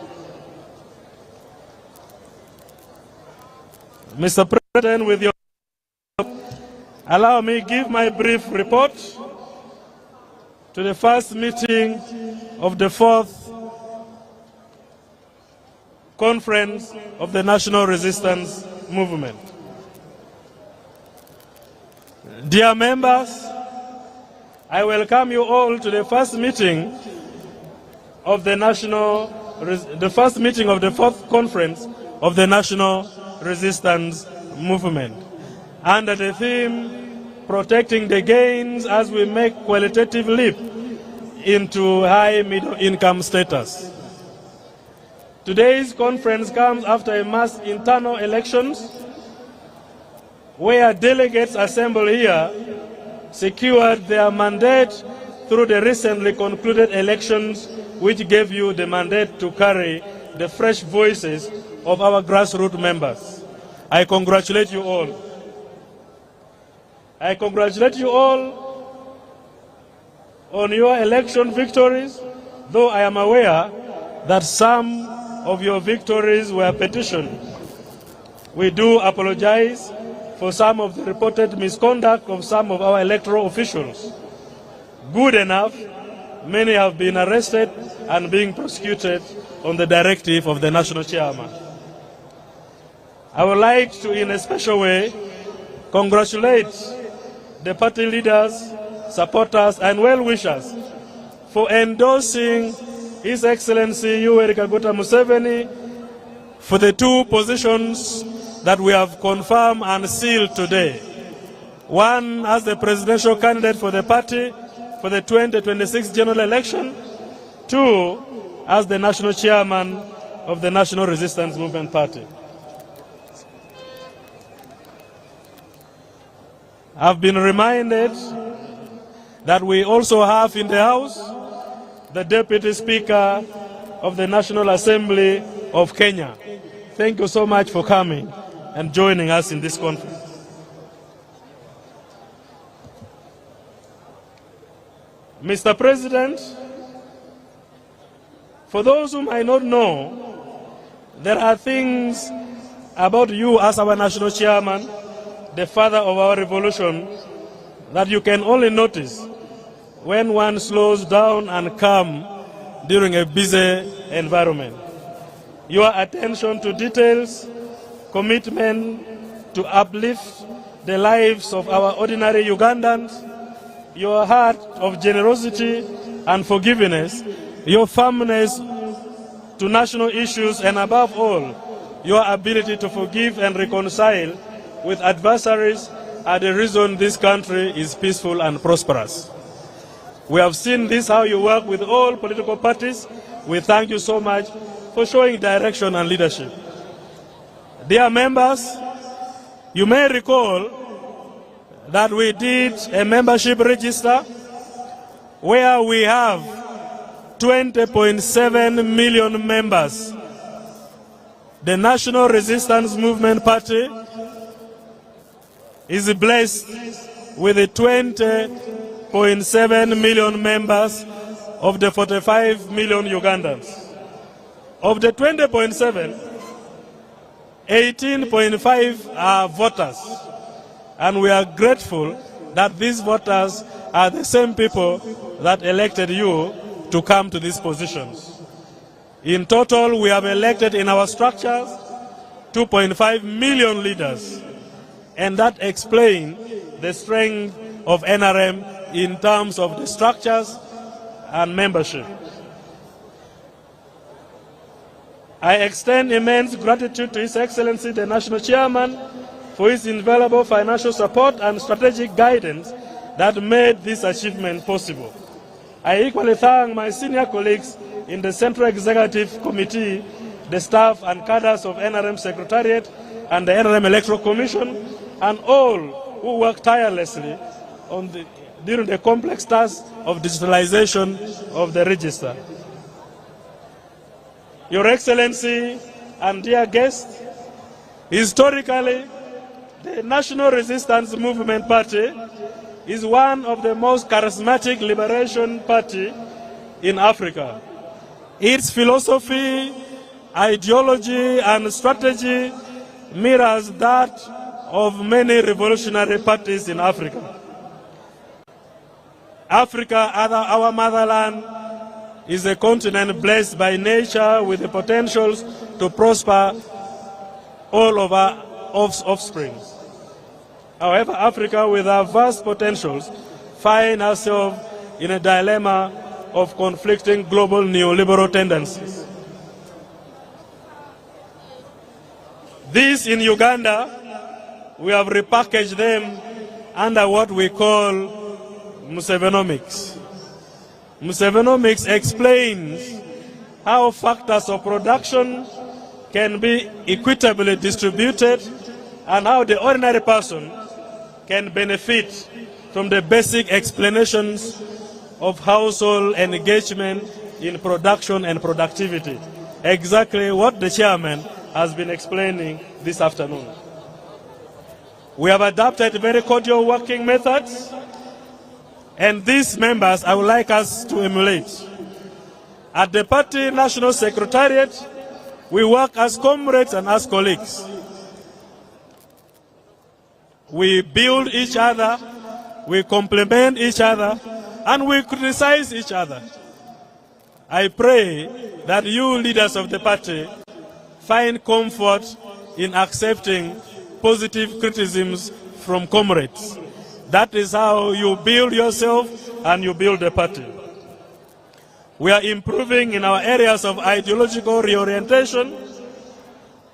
Mr. President, with your allow me to give my brief report to the first meeting of the 4th Conference of the National Resistance Movement. Dear members, I welcome you all to the first meeting of the first meeting of the 4th Conference of the National Resistance Movement, under the theme, Protecting the Gains as we make qualitative leap into high middle income status. Today's conference comes after a mass internal elections where delegates assembled here secured their mandate through the recently concluded elections, which gave you the mandate to carry the fresh voices of our grassroots members. I congratulate you all. I congratulate you all on your election victories, though I am aware that some of your victories were petitioned. We do apologize for some of the reported misconduct of some of our electoral officials. Good enough, many have been arrested and being prosecuted on the directive of the national chairman. I would like to, in a special way, congratulate the party leaders, supporters, and well-wishers for endorsing His Excellency Yoweri Kaguta Museveni for the 2 positions that we have confirmed and sealed today. One as the presidential candidate for the party for the 2026 general election, 2 as the national chairman of the National Resistance Movement Party. I've been reminded that we also have in the House the Deputy Speaker of the National Assembly of Kenya. Thank you so much for coming and joining us in this conference. Mr. President, for those who might not know, there are things about you as our national chairman, the father of our revolution, that you can only notice when one slows down and calm during a busy environment. Your attention to details, commitment to uplift the lives of our ordinary Ugandans, your heart of generosity and forgiveness, your firmness to national issues, and above all, your ability to forgive and reconcile with adversaries are the reason this country is peaceful and prosperous. We have seen this, how you work with all political parties. We thank you so much for showing direction and leadership. Dear members, you may recall that we did a membership register where we have 20.7 million members. The National Resistance Movement Party is blessed with 20.7 million members of the 45 million Ugandans. Of the 20.7, 18.5 are voters. And we are grateful that these voters are the same people that elected you to come to these positions. In total, we have elected in our structures 2.5 million leaders. And that explains the strength of NRM in terms of the structures and membership. I extend immense gratitude to His Excellency the National Chairman for his invaluable financial support and strategic guidance that made this achievement possible. I equally thank my senior colleagues in the Central Executive Committee, the staff and cadres of NRM Secretariat and the NRM Electoral Commission, and all who worked tirelessly during the complex task of digitalization of the register. Your Excellency and dear guests, historically, the National Resistance Movement Party is one of the most charismatic liberation parties in Africa. Its philosophy, ideology, and strategy mirrors that of many revolutionary parties in Africa. Africa, our motherland, is a continent blessed by nature with the potentials to prosper all of our offspring. However, Africa, with our vast potentials, finds herself in a dilemma of conflicting global neoliberal tendencies. This in Uganda, we have repackaged them under what we call Musevenomics. Musevenomics explains how factors of production can be equitably distributed and how the ordinary person can benefit from the basic explanations of household engagement in production and productivity. Exactly what the chairman has been explaining this afternoon. We have adopted very cordial working methods, and these members I would like us to emulate. At the party national secretariat, we work as comrades and as colleagues. We build each other, we complement each other, and we criticize each other. I pray that you leaders of the party find comfort in accepting positive criticisms from comrades. That is how you build yourself and you build the party. We are improving in our areas of ideological reorientation.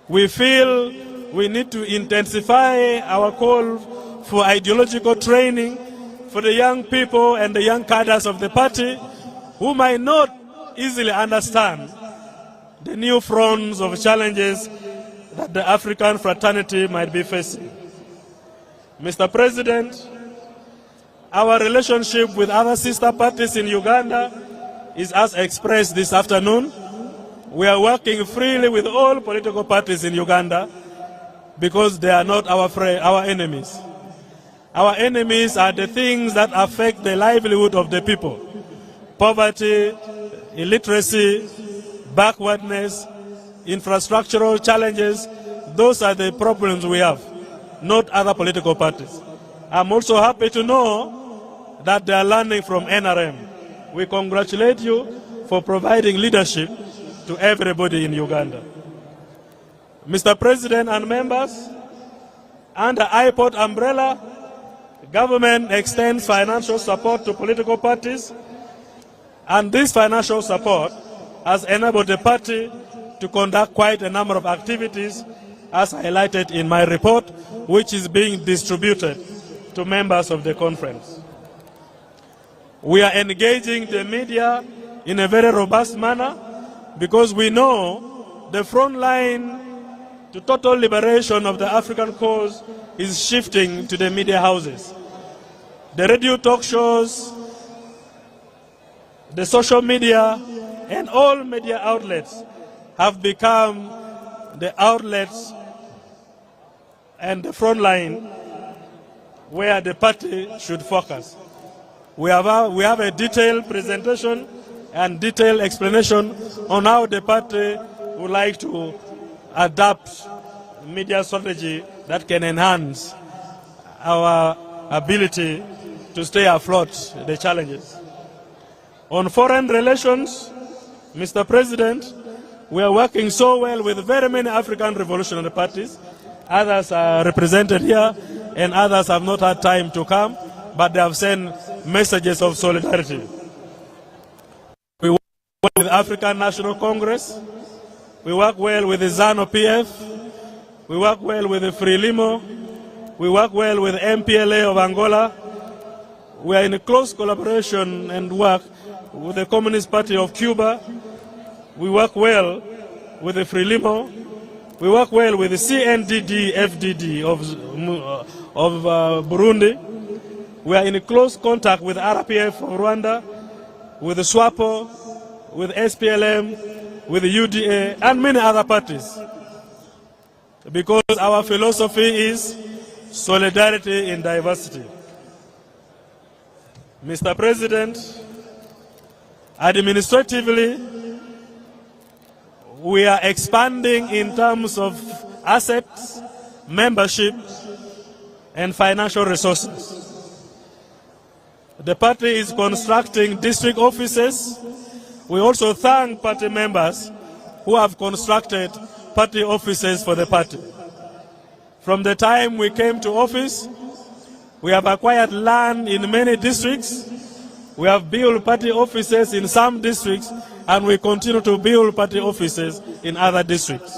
We feel we need to intensify our call for ideological training for the young people and the young cadres of the party who might not easily understand the new fronts of challenges that the African fraternity might be facing. Mr. President, our relationship with other sister parties in Uganda is as expressed this afternoon. We are working freely with all political parties in Uganda because they are not our enemies. Our enemies are the things that affect the livelihood of the people. Poverty, illiteracy, backwardness, infrastructural challenges, those are the problems we have, not other political parties. I'm also happy to know that they are learning from NRM. We congratulate you for providing leadership to everybody in Uganda. Mr. President and members, under IPOD umbrella, government extends financial support to political parties, and this financial support has enabled the party to conduct quite a number of activities as highlighted in my report, which is being distributed to members of the conference. We are engaging the media in a very robust manner because we know the front line to total liberation of the African cause is shifting to the media houses. The radio talk shows, the social media, and all media outlets have become the outlets and the front line where the party should focus. We have a detailed presentation and detailed explanation on how the party would like to adapt media strategy that can enhance our ability to stay afloat the challenges. On foreign relations, Mr. President, we are working so well with very many African revolutionary parties. Others are represented here and others have not had time to come, but they have sent messages of solidarity. We work with African National Congress. We work well with the ZANU-PF. We work well with the Frelimo. We work well with MPLA of Angola. We are in a close collaboration and work with the Communist Party of Cuba. We work well with the Frelimo. We work well with the CNDD-FDD of Burundi. We are in close contact with RPF of Rwanda, with the SWAPO, with SPLM, with the UDA, and many other parties. Because our philosophy is solidarity in diversity. Mr. President, administratively, we are expanding in terms of assets, membership, and financial resources. The party is constructing district offices. We also thank party members who have constructed party offices for the party. From the time we came to office, we have acquired land in many districts. We have built party offices in some districts, and we continue to build party offices in other districts.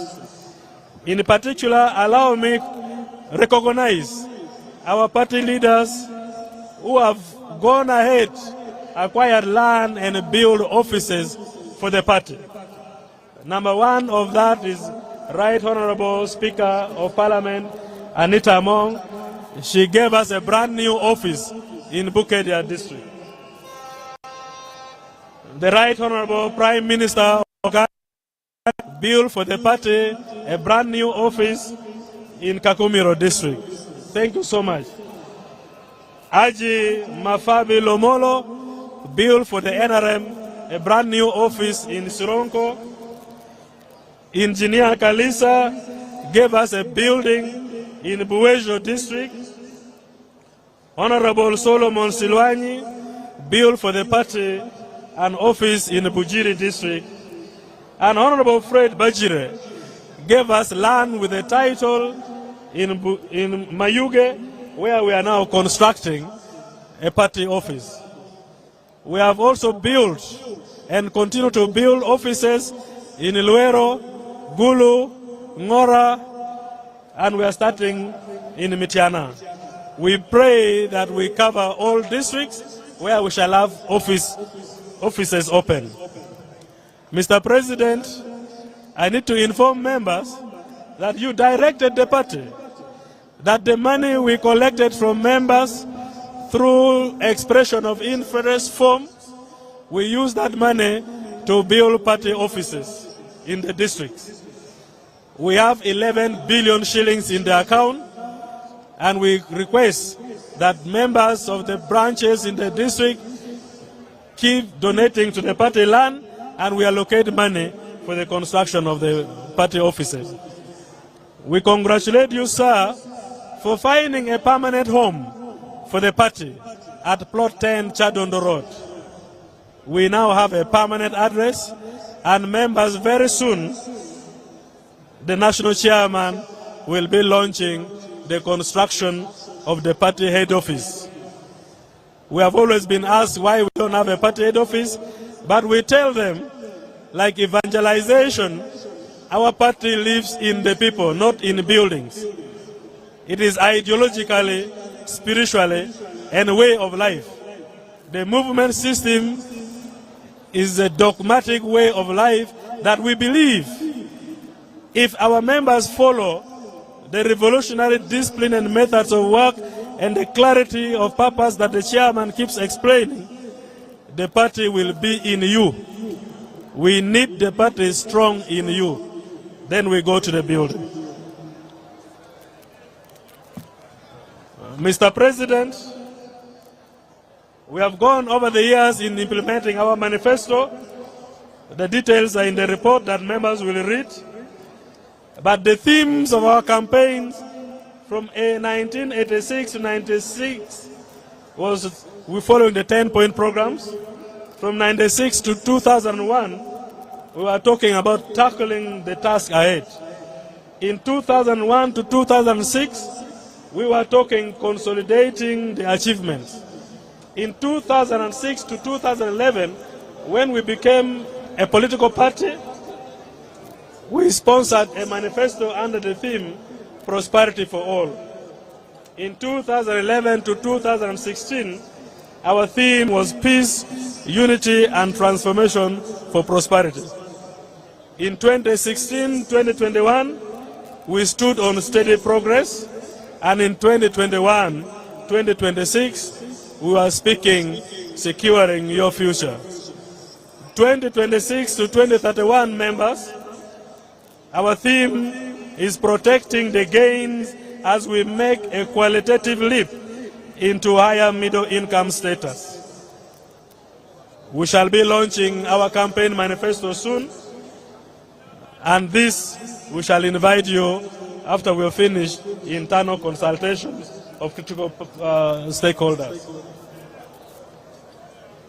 In particular, allow me to recognize our party leaders who have gone ahead, acquired land, and built offices for the party. Number one of that is Right Honorable Speaker of Parliament, Anita Among. She gave us a brand new office in Bukedia district. the Right Honorable Prime Minister of Uganda built for the party a brand new office in Kakumiro district. Thank you so much. Haji Mafabi Lomolo built for the NRM a brand new office in Sironko. Engineer Kalisa gave us a building in Buwejo district. Honorable Solomon Silwanyi built for the party an office in Bujiri district. And Honorable Fred Bajire gave us land with a title in Mayuge, where we are now constructing a party office. We have also built and continue to build offices in Luero, Gulu, Ngora, and we are starting in Mitiana. We pray that we cover all districts where we shall have offices open. Mr. President, I need to inform members that you directed the party that the money we collected from members through expression of interest form, we use that money to build party offices in the districts. We have 11 billion shillings in the account, and we request that members of the branches in the district keep donating to the party land, and we allocate money for the construction of the party offices. We congratulate you, sir, for finding a permanent home for the party at Plot 10 Chadondo Road. We now have a permanent address, and members very soon, the national chairman will be launching the construction of the party head office. We have always been asked why we don't have a party head office, but we tell them, like evangelization, our party lives in the people, not in buildings. It is ideologically, spiritually, and a way of life. The movement system is a dogmatic way of life that we believe if our members follow the revolutionary discipline and methods of work and the clarity of purpose that the chairman keeps explaining, the party will be in you. We need the party strong in you. Then we go to the building. Mr. President, we have gone over the years in implementing our manifesto. The details are in the report that members will read. But the themes of our campaigns from 1986 to 96 was we following the 10-point programs. From 96 to 2001, we were talking about tackling the task ahead. In 2001 to 2006, we were talking consolidating the achievements. In 2006 to 2011, when we became a political party, we sponsored a manifesto under the theme Prosperity for All. In 2011 to 2016, our theme was Peace, Unity and Transformation for Prosperity. In 2016-2021, we stood on steady progress, and in 2021-2026, we are speaking securing your future. 2026 to 2031 members, our theme is protecting the gains as we make a qualitative leap into higher middle income status. We shall be launching our campaign manifesto soon, and this we shall invite you after we have finished internal consultations of critical stakeholders.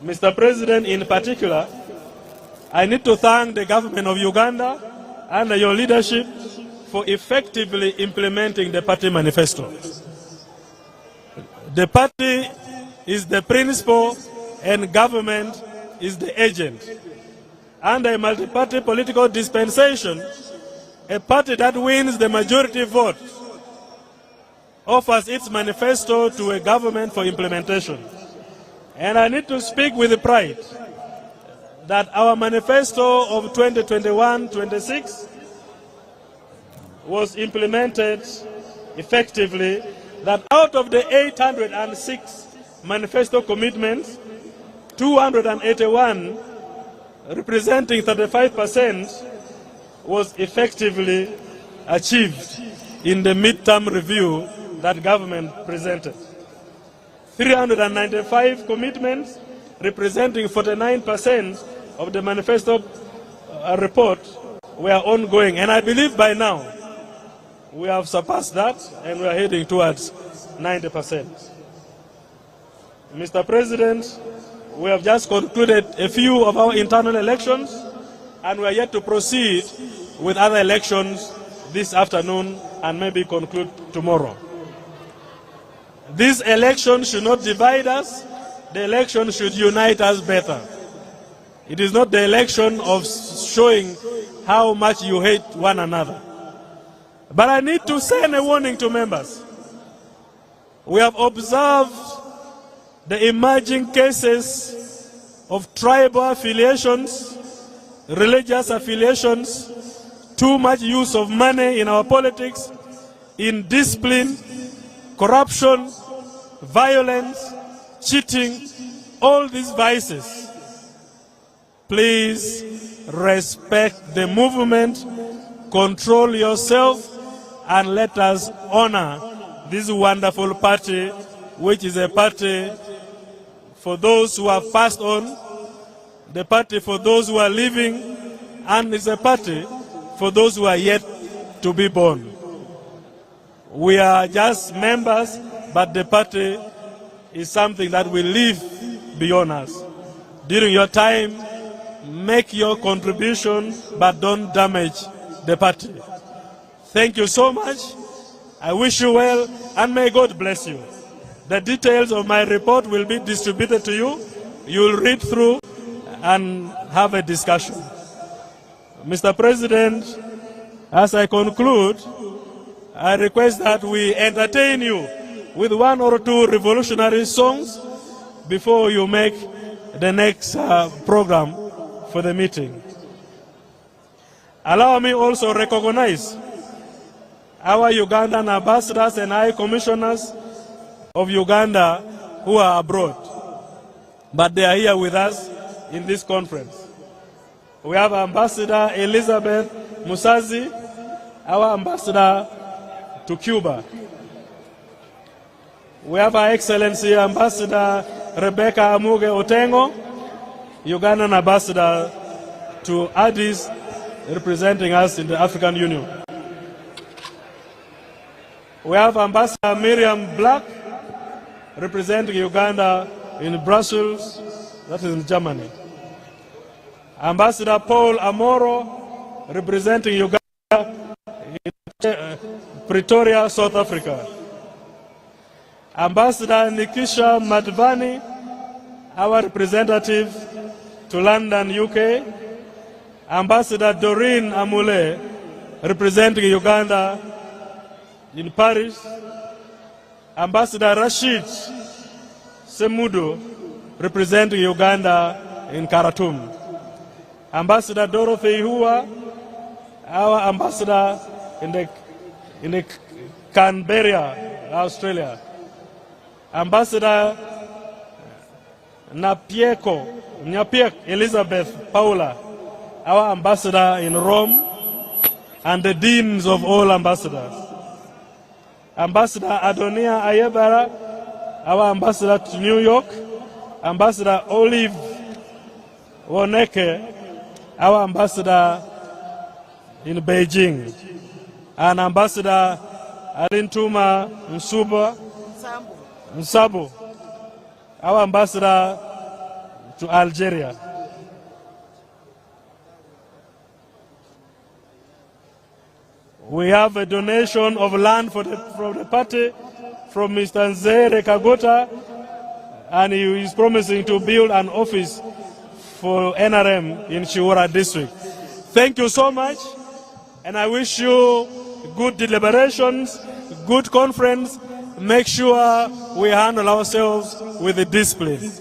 Mr. President, in particular, I need to thank the government of Uganda under your leadership for effectively implementing the party manifesto. The party is the principal and government is the agent. Under a multi-party political dispensation, a party that wins the majority vote offers its manifesto to a government for implementation. And I need to speak with pride that our manifesto of 2021-26 was implemented effectively, that out of the 806 manifesto commitments, 281 representing 35%, was effectively achieved in the midterm review that government presented. 395 commitments representing 49% of the manifesto report were ongoing, and I believe by now we have surpassed that and we are heading towards 90%. Mr. President, we have just concluded a few of our internal elections and we are yet to proceed with other elections this afternoon and maybe conclude tomorrow. This election should not divide us. The election should unite us better. It is not the election of showing how much you hate one another. But I need to send a warning to members. We have observed the emerging cases of tribal affiliations, religious affiliations, too much use of money in our politics, indiscipline, corruption, violence, cheating, all these vices. Please respect the movement, control yourself, and let us honor this wonderful party, which is a party for those who have passed on, the party for those who are living, and it's a party for those who are yet to be born. We are just members, but the party is something that will live beyond us. During your time, make your contribution, but don't damage the party. Thank you so much. I wish you well, and may God bless you. The details of my report will be distributed to you. You will read through and have a discussion. Mr. President, as I conclude, I request that we entertain you with one or two revolutionary songs before you make the next program for the meeting. Allow me also recognize our Ugandan ambassadors and high commissioners of Uganda who are abroad, but they are here with us in this conference. We have Ambassador Elizabeth Musazi, our ambassador to Cuba. We have Her Excellency Ambassador Rebecca Amuge Otengo, Ugandan ambassador to Addis, representing us in the African Union. We have Ambassador Miriam Black, representing Uganda in Brussels, that is in Germany. Ambassador Paul Amoro, representing Uganda in Pretoria, South Africa. Ambassador Nikisha Madvani, our representative to London, UK. Ambassador Doreen Amule, representing Uganda in Paris. Ambassador Rashid Semudo, representing Uganda in Khartoum. Ambassador Dorothy Hua, our ambassador in the Canberra, Australia. Ambassador Napiek Elizabeth Paula, our ambassador in Rome, and the deans of all ambassadors. Ambassador Adonia Ayebara, our ambassador to New York. Ambassador Olive Woneke, our ambassador in Beijing. And Ambassador Alintuma Nsabo, our ambassador to Algeria. We have a donation of land from the party from Mr. Nzere Kagota, and he is promising to build an office for NRM in Chiwara district. Thank you so much, and I wish you good deliberations, good conference. Make sure we handle ourselves with discipline.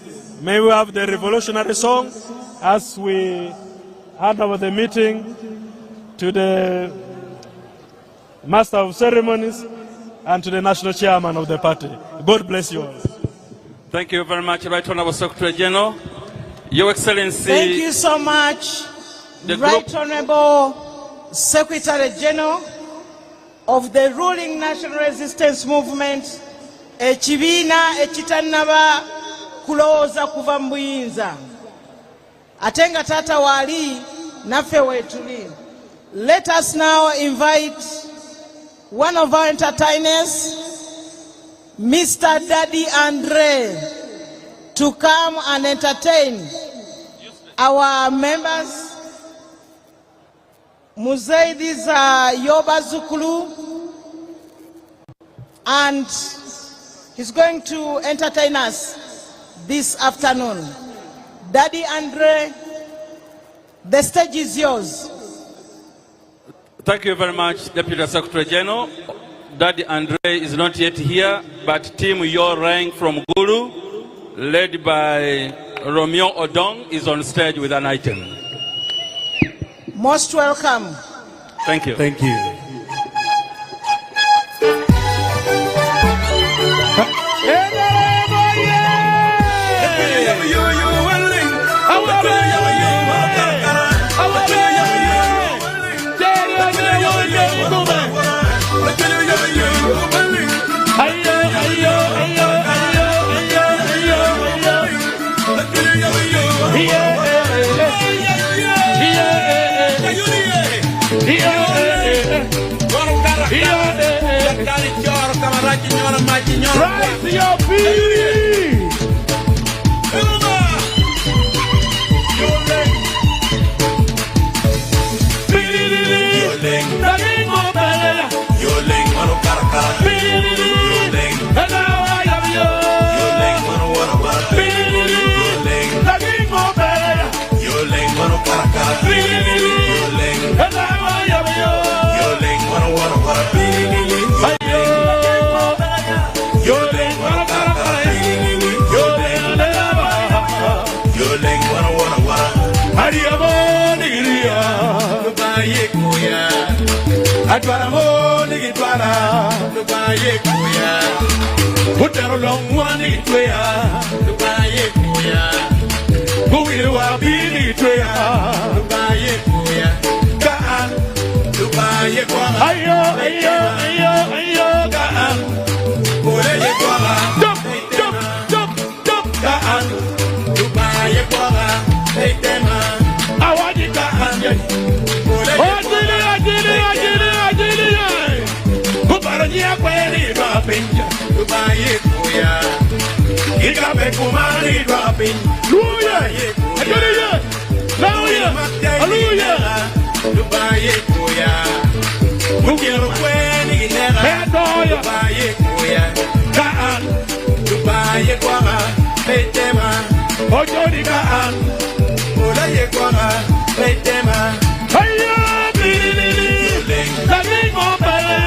May we have the revolutionary song as we hand over the meeting to the Master of Ceremonies and to the National Chairman of the party. God bless you all. Thank you very much, Right Honorable Secretary General. Your Excellency. Thank you so much, Right Honorable Secretary General of the ruling National Resistance Movement, ekibiina ekitannaba kulowooza kuva mu buyinza. Ate nga taata waali naffe weetuli. Let us now invite one of our entertainers, Mr. Daddy Andre, to come and entertain our members. Muzei, these are Yoba Zukulu, and he's going to entertain us this afternoon. Daddy Andre, the stage is yours. Thank you very much, Deputy Secretary General. Daddy Andre is not yet here, but Team Yoreng from Gulu, led by Romeo Odong, is on stage with an item. Most welcome. Thank you. Thank you. Rise your feet! Atwara mo nigi twara Dubaye kuya Utero long wani twea Dubaye kuya Kuwiru wa bini twea Dubaye kuya Kaan Dubaye kwa Ayo ayo ayo ayo Kaan Kuleye kwa Dop dop dop dop Kaan Dubaye kwa Heitema Awadi kaan Kuleye kwa Kuparanya kweli dropping Dubaye kuya Ikabe kumari dropping Luya Hallelujah Hallelujah Dubaye kuya Mukiro kweni nera Dubaye kuya Kaan Dubaye kwa Petema Ojodi kaan Ulaye kwa Petema Hiya Bilili Lagingo Bala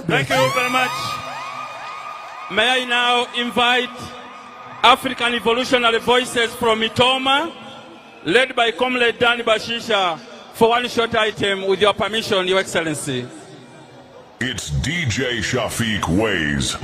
Thank you very much. May I now invite African Evolutionary Voices from Itoma, led by Comrade Danny Bashisha, for one short item, with your permission, Your Excellency. It's DJ Shafiq Ways.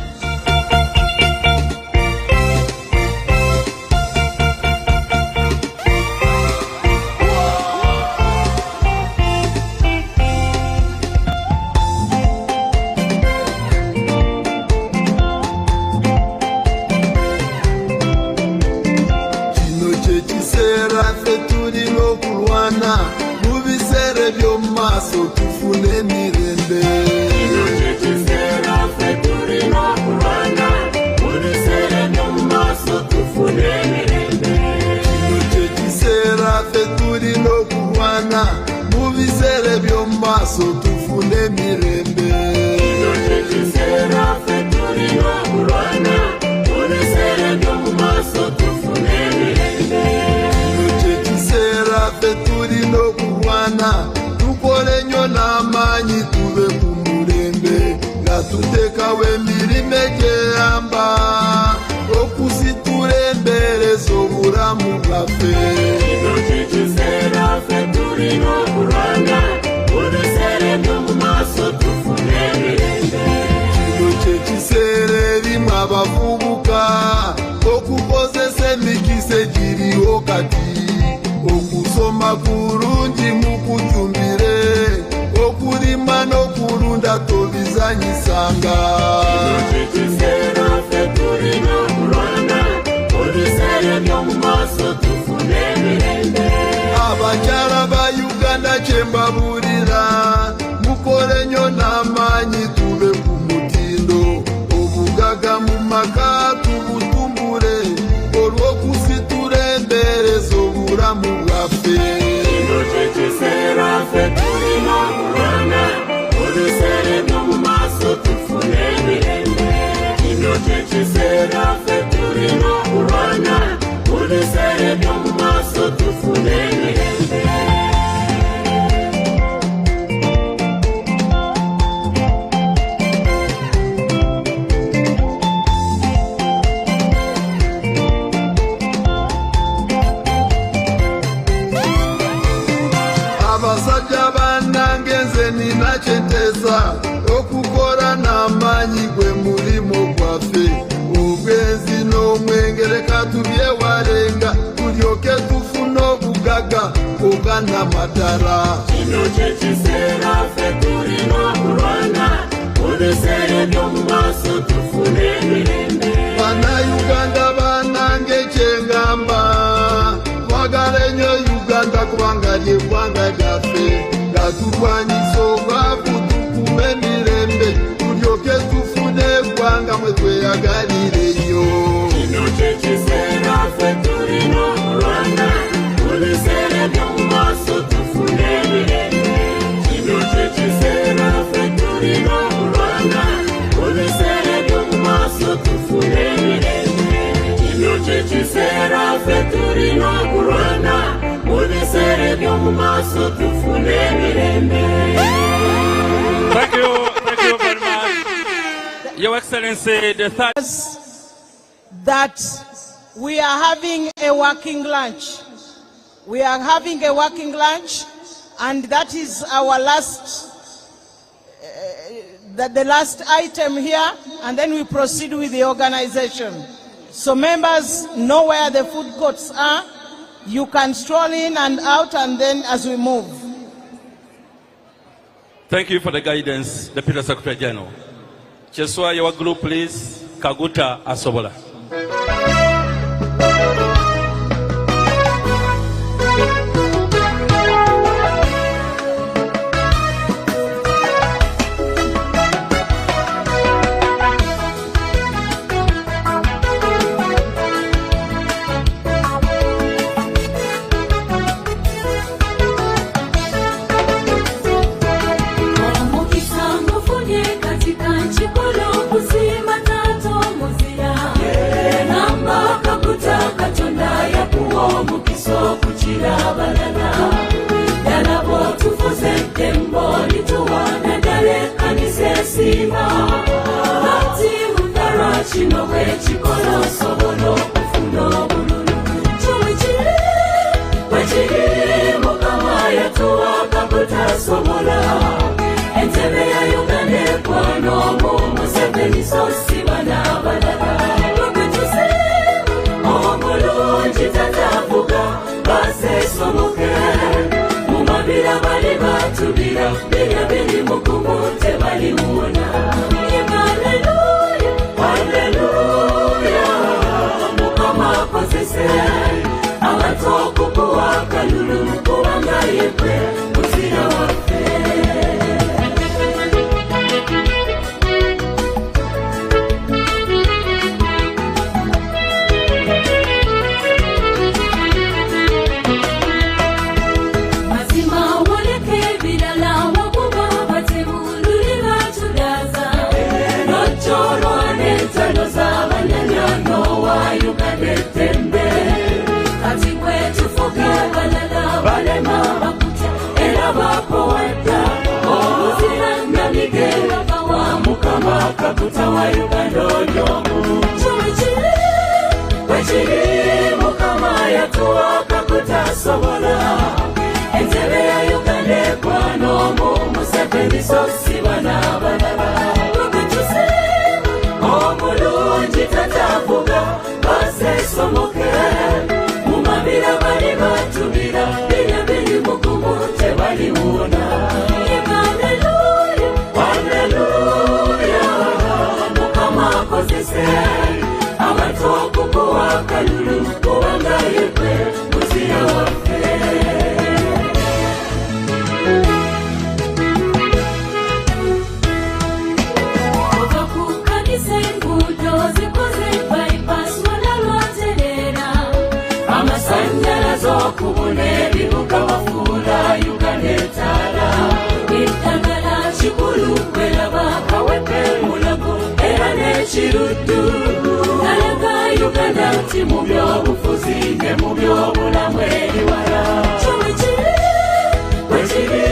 Kurunji mukujumbire okulima nokulunda tobizanyisanga abakyala ba Uganda kyembabuulira mukole nnyo n'amaanyi tube ku mutindo obugaga mu maka tubutumbule olw'okusitula embeera z'obulamu bwaffe. Abasajja bannange nze nina kyenteza okukora n'amaanyi gwe mulimo gwaffe obwenzi n'omwengereka tubyewalenga tulyoke tufune obugaga ogana madala kino kyekiseera ffe tulina okulwana mubiseera by'omu maaso tufune emirembe bannayuganda bannange kyengamba twagala ennyo Uganda kubanga ly'eggwanga lyaffe nga tulwanyisa obwavu tukume emirembe tulyoke tufune eggwanga mwe tweyagalireyo kino kyekiseera ffe tulina okulwana mu biseera by'omu maaso tufune emirembe kino kyekiseera ffe tulina okulwana mu biseera by'omu maaso tufune emirembe kino kyekiseera ffe tulina okulwana Thank you very much. Your Excellency, the third that we are having a working lunch. We are having a working lunch, and that is our last, the last item here, and then we proceed with the organization. So members know where the food courts are. You can stroll in and out, and then as we move. Thank you for the guidance, Deputy Secretary General. Cheswa, your group, please. Kaguta Asobola. kutasobola entebe ya Uganda ekwonomu Museveni sosibana balala lukutuse omulungi tatavuga basesomoke mumabira bali batubira bira biri mukumu tebaliwona haleluya haleluya mukama akozese abantu okukuwa kalulu kubanga yekwe muzira waffe kakuta wa Uganda ojomu wechiri mukama yatuwa kakuta sobola entebe ya Uganda ekwanomu Museveni sosibana balala lukutuse omulungi tatavuga basesomoke mumabira bali batubira bira biri mukumu tebaliwona abantu okukuwa kalulu kubanga yekwe muzira waffe ova ku kanisa enguudo zikoze bypass wala lwaterera amasanyalaze okubuna ebibuga wafuula Uganda etaala eddagala kikulu kweraba kawepe mulago era n'ekiruddu nalaga Uganda nti mu byobufuzi ne mu byobulamu eriwala wekiri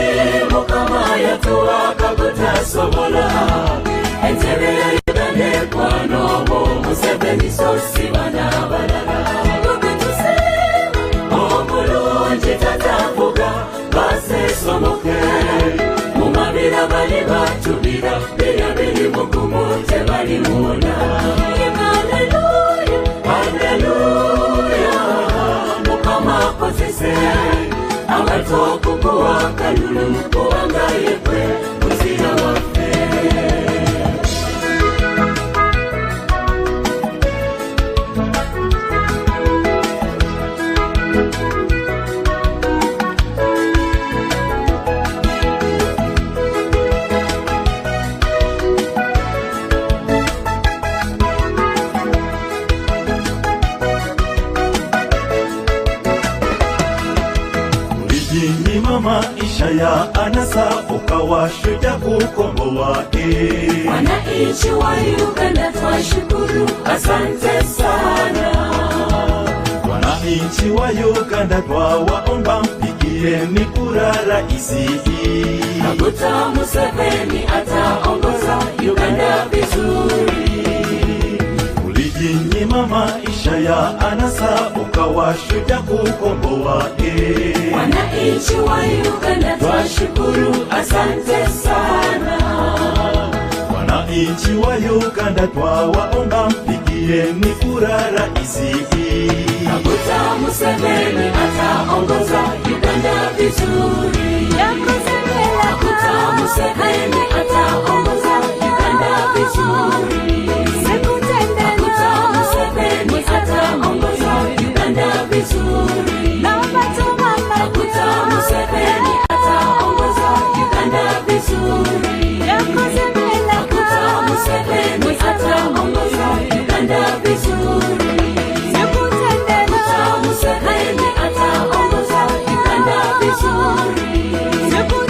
mukama yatuwa kakutasobola entebe ya Uganda ekwanomu Museveni sosibana balala lukutuse omulungi tatavuga basesomoke mumabira bali batubira bira biri mukumu tebaliwona haleluya haleluya mukama akozese abantu okukuwa kalulu kubanga yekwe muzira waffe maisha ya anasa ukawashuja kukomboa wananchi wa Uganda twashukuru asante sana wananchi wa Uganda twawaomba mpigieni kura raisi Kaguta Museveni ataongoza Uganda vizuri ulijinyima maisha ya anasa ukawashuja kukomboa wananchi wa Uganda twashukuru asante sana wananchi wa Uganda twawaomba mpigieni kura raisi Kaguta Museveni ataongoza Uganda vizuri Kaguta Museveni ataongoza Uganda vizuri Kaguta Museveni ataongoza Uganda vizuri Kaguta Museveni ataongoza Uganda vizuri Kaguta Museveni ataongoza Uganda vizuri Kaguta Museveni ataongoza Uganda vizuri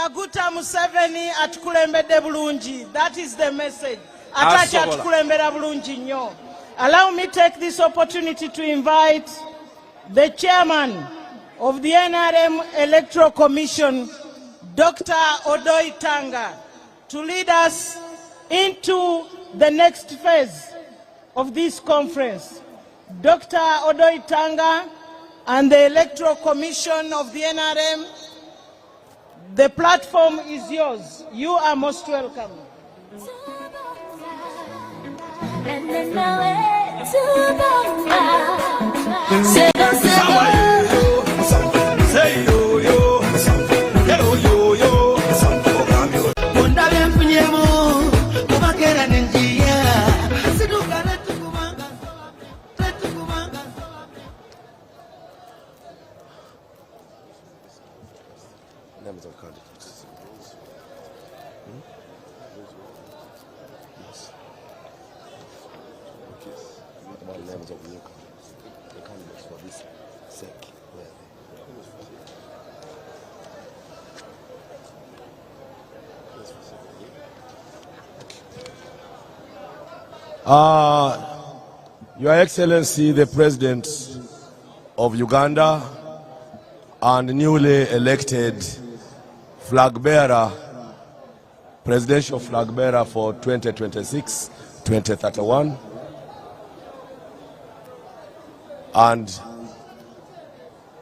Kaguta Museveni atukulembedde bulungi. That is the message. Atachi atukulembera bulungi nnyo. Allow me take this opportunity to invite the chairman of the NRM Electoral Commission, Dr. Odoi Tanga, to lead us into the next phase of this conference. Dr. Odoi Tanga and the Electoral Commission of the NRM, the platform is yours. You are most welcome. Names of candidates. Okay. What about names of new candidates? The candidates for this sake. Where are they? Your Excellency, the President of Uganda and newly elected flag bearer, presidential flag bearer for 2026-2031, and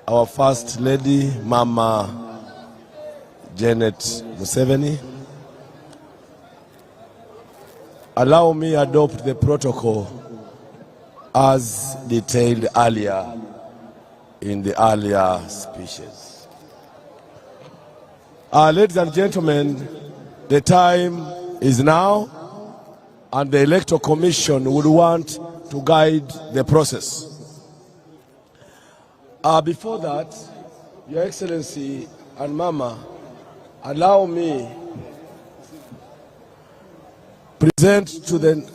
our First Lady, Mama Janet Museveni. Allow me adopt the protocol as detailed earlier in the earlier speeches. Ladies and gentlemen, the time is now, and the Electoral Commission would want to guide the process. Before that, Your Excellency and Mama, allow me present to the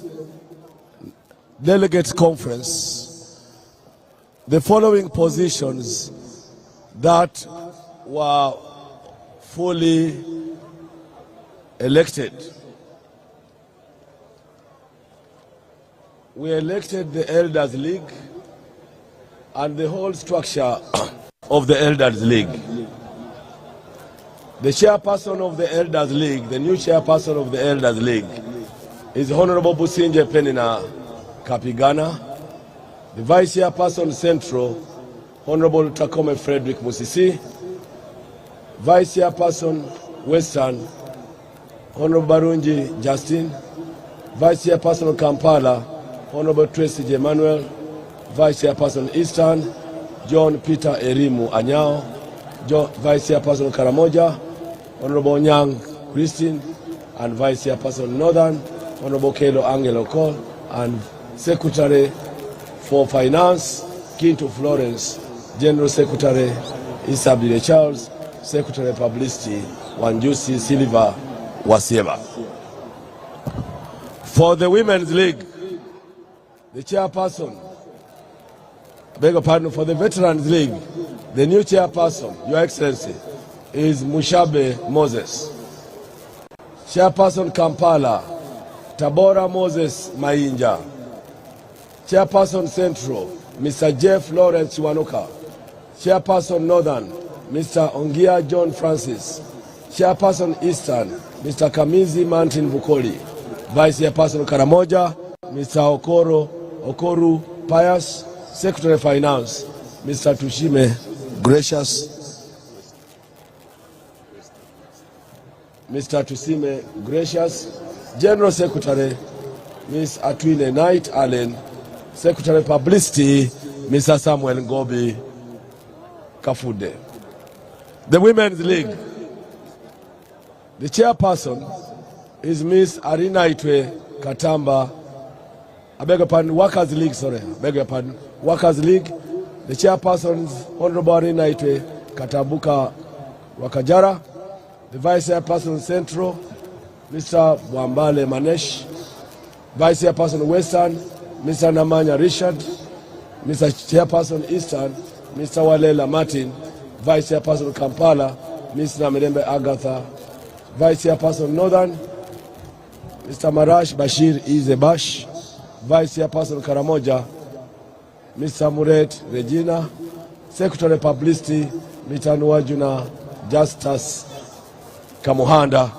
Delegates Conference the following positions that were fully elected. We elected the Elders League and the whole structure of the Elders League. The chairperson of the Elders League, the new chairperson of the Elders League, is Honorable Businje Penina Kapigana. The vice chairperson Central, Honorable Takome Frederick Musisi. Vice chairperson Western, Honorable Barunji Justin. Vice chairperson Kampala, Honorable Tracy J. Manuel. Vice chairperson Eastern, John Peter Erimu Anyao. Vice chairperson Karamoja, Honorable Nyang Christine. And vice chairperson Northern, Honorable Kelo Angelo Cole. And Secretary for Finance, Kinto Florence. General Secretary Isabelle Charles. Secretary of Publicity Wanjusi Silva Wasieba. For the Women's League, the chairperson, beg your pardon, for the Veterans League, the new chairperson, Your Excellency, is Mushabe Moses. Chairperson Kampala, Tabora Moses Mainja. Chairperson Central, Mr. Jeff Lawrence Wanuka. Chairperson Northern, Mr. Ongia John Francis. Chairperson Eastern, Mr. Kamizi Martin Bukoli. Vice Chairperson Karamoja, Mr. Okoru Pius. Secretary of Finance, Mr. Tushime Gracious. Mr. Tusime Gracious. General Secretary, Ms. Atwine Knight Allen. Secretary of Publicity, Mr. Samuel Ngobi Kafude. The Women's League, the chairperson is Ms. Arina Itwe Katamba. I beg your pardon, Workers League, sorry. I beg your pardon. Workers League, the chairperson is Honorable Arina Itwe Katabuka Wakajara. The vice chairperson Central, Mr. Wambale Manesh. Vice chairperson Western, Mr. Namanya Richard. Mr. Chairperson Eastern, Mr. Walela Martin. Vice chairperson Kampala, Ms. Namirembe Agatha Vice Chairperson Northern, Mr. Marash Bashir Izebash. Vice Chairperson Karamoja, Mr. Muret Regina. Secretary Publicity, Mr. Nuwajuna Justus Kamuhanda.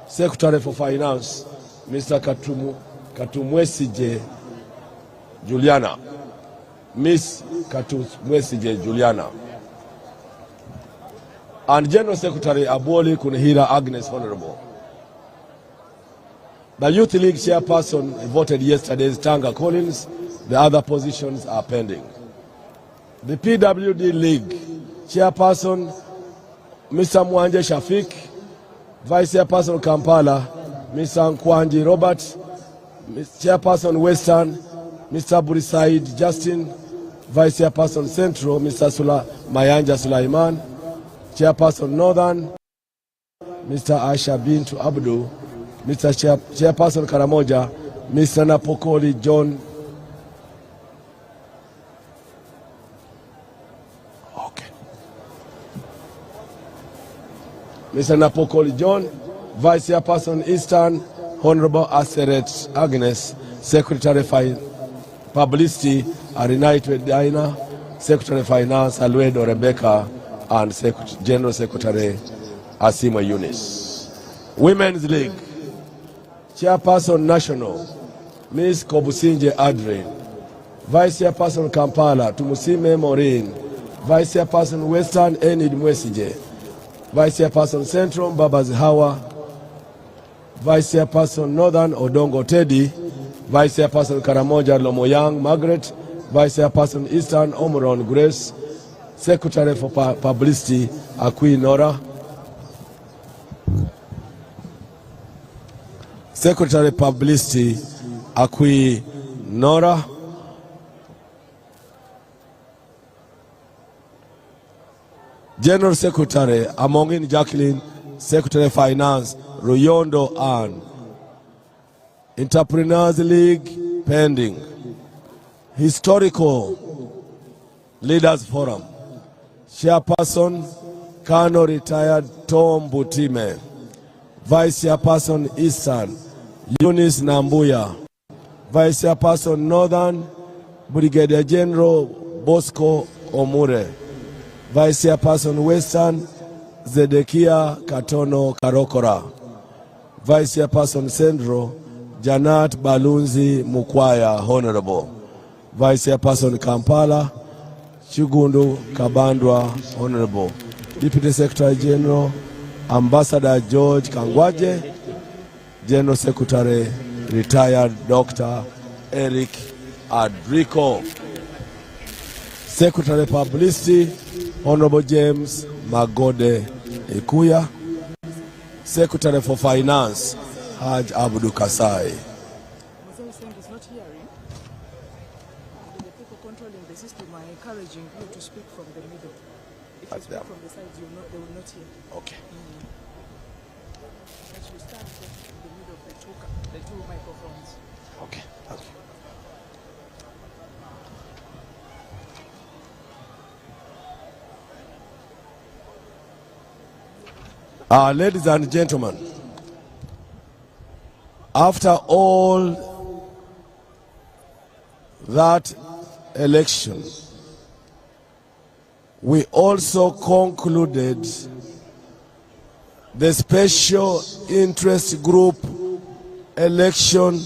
Secretary for Finance, Mr. Katumwesije Juliana. Miss Katumwesije Juliana. And General Secretary Aboli Kunihira Agnes Honorable. The Youth League Chairperson voted yesterday, Tanga Collins. The other positions are pending. The PWD League Chairperson, Mr. Mwanje Shafik. Vice Chairperson Kampala, Mr. Nkwanji Robert. Chairperson Western, Mr. Burisaid Justin. Vice Chairperson Central, Mr. Mayanja Sulaiman. Chairperson Northern, Mr. Asha Bintu Abdu. Mr. Chairperson Karamoja, Mr. Napokoli John. Okay. Mr. Napokoli John. Vice Chairperson Eastern, Honorable Aseret Agnes. Secretary for Publicity, Arinaitwe Daina. Secretary Finance, Alwedo Rebecca. And General Secretary Asima Yunis. Women's League Chairperson National, Ms. Kobusinje Adrian. Vice Chairperson Kampala, Tumusime Maureen. Vice Chairperson Western, Enid Mwesije. Vice Chairperson Central, Babaz Hawa. Vice Chairperson Northern, Odongo Teddy. Vice Chairperson Karamoja, Lomoyang Margaret. Vice Chairperson Eastern, Omoron Grace. Secretary for Publicity, Akwi Nora. Secretary Publicity, Akwi Nora. General Secretary, Amongin Jacqueline. Secretary Finance, Ruyondo Ann. Entrepreneurs League, pending. Historical Leaders Forum. Chairperson, Kano retired Tom Butime. Vice Chairperson Eastern, Eunice Nambuya. Vice Chairperson Northern, Brigadier General Bosco Omure. Vice Chairperson Western, Zedekia Katono Karokora. Vice Chairperson Central, Janat Balunzi Mukwaya, Honorable. Vice Chairperson Kampala, Chigundu Kabandwa, Honorable. Deputy Secretary General, Ambassador George Kangwaje. General Secretary, retired Dr. Eric Adrico. Secretary Publicity, Honorable James Magode Ekuya. Secretary for Finance, Haj Abdu Kasai. Encouraging you to speak from the middle. If you speak from the side, they will not hear. Okay. But you stand in the middle of the two microphones. Okay, thank you. Ladies and gentlemen, after all that election, we also concluded the special interest group election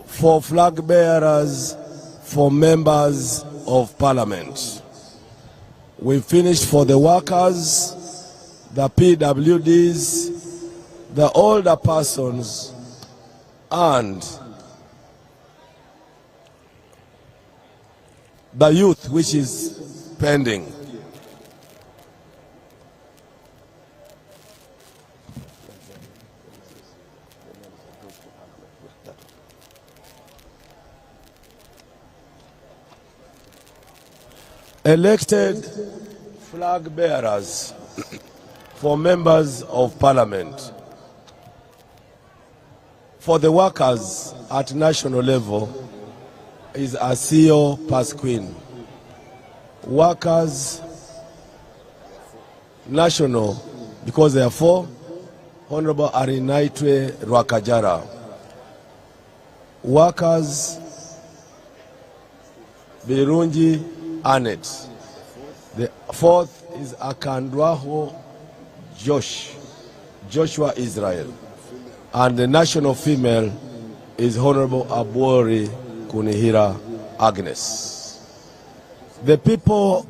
for flag bearers for members of parliament. We finished for the workers, the PWDs, the older persons, and the youth, which is pending. Elected flag bearers for members of parliament. For the workers at national level is Asio Pasquin. Workers national, because there are 4, Honorable Arinaitwe Rwakajara. Workers, Birungi Anet. The fourth is Akandwaho Joshua Israel. And the national female is Honorable Abori Kunihira Agnes. The people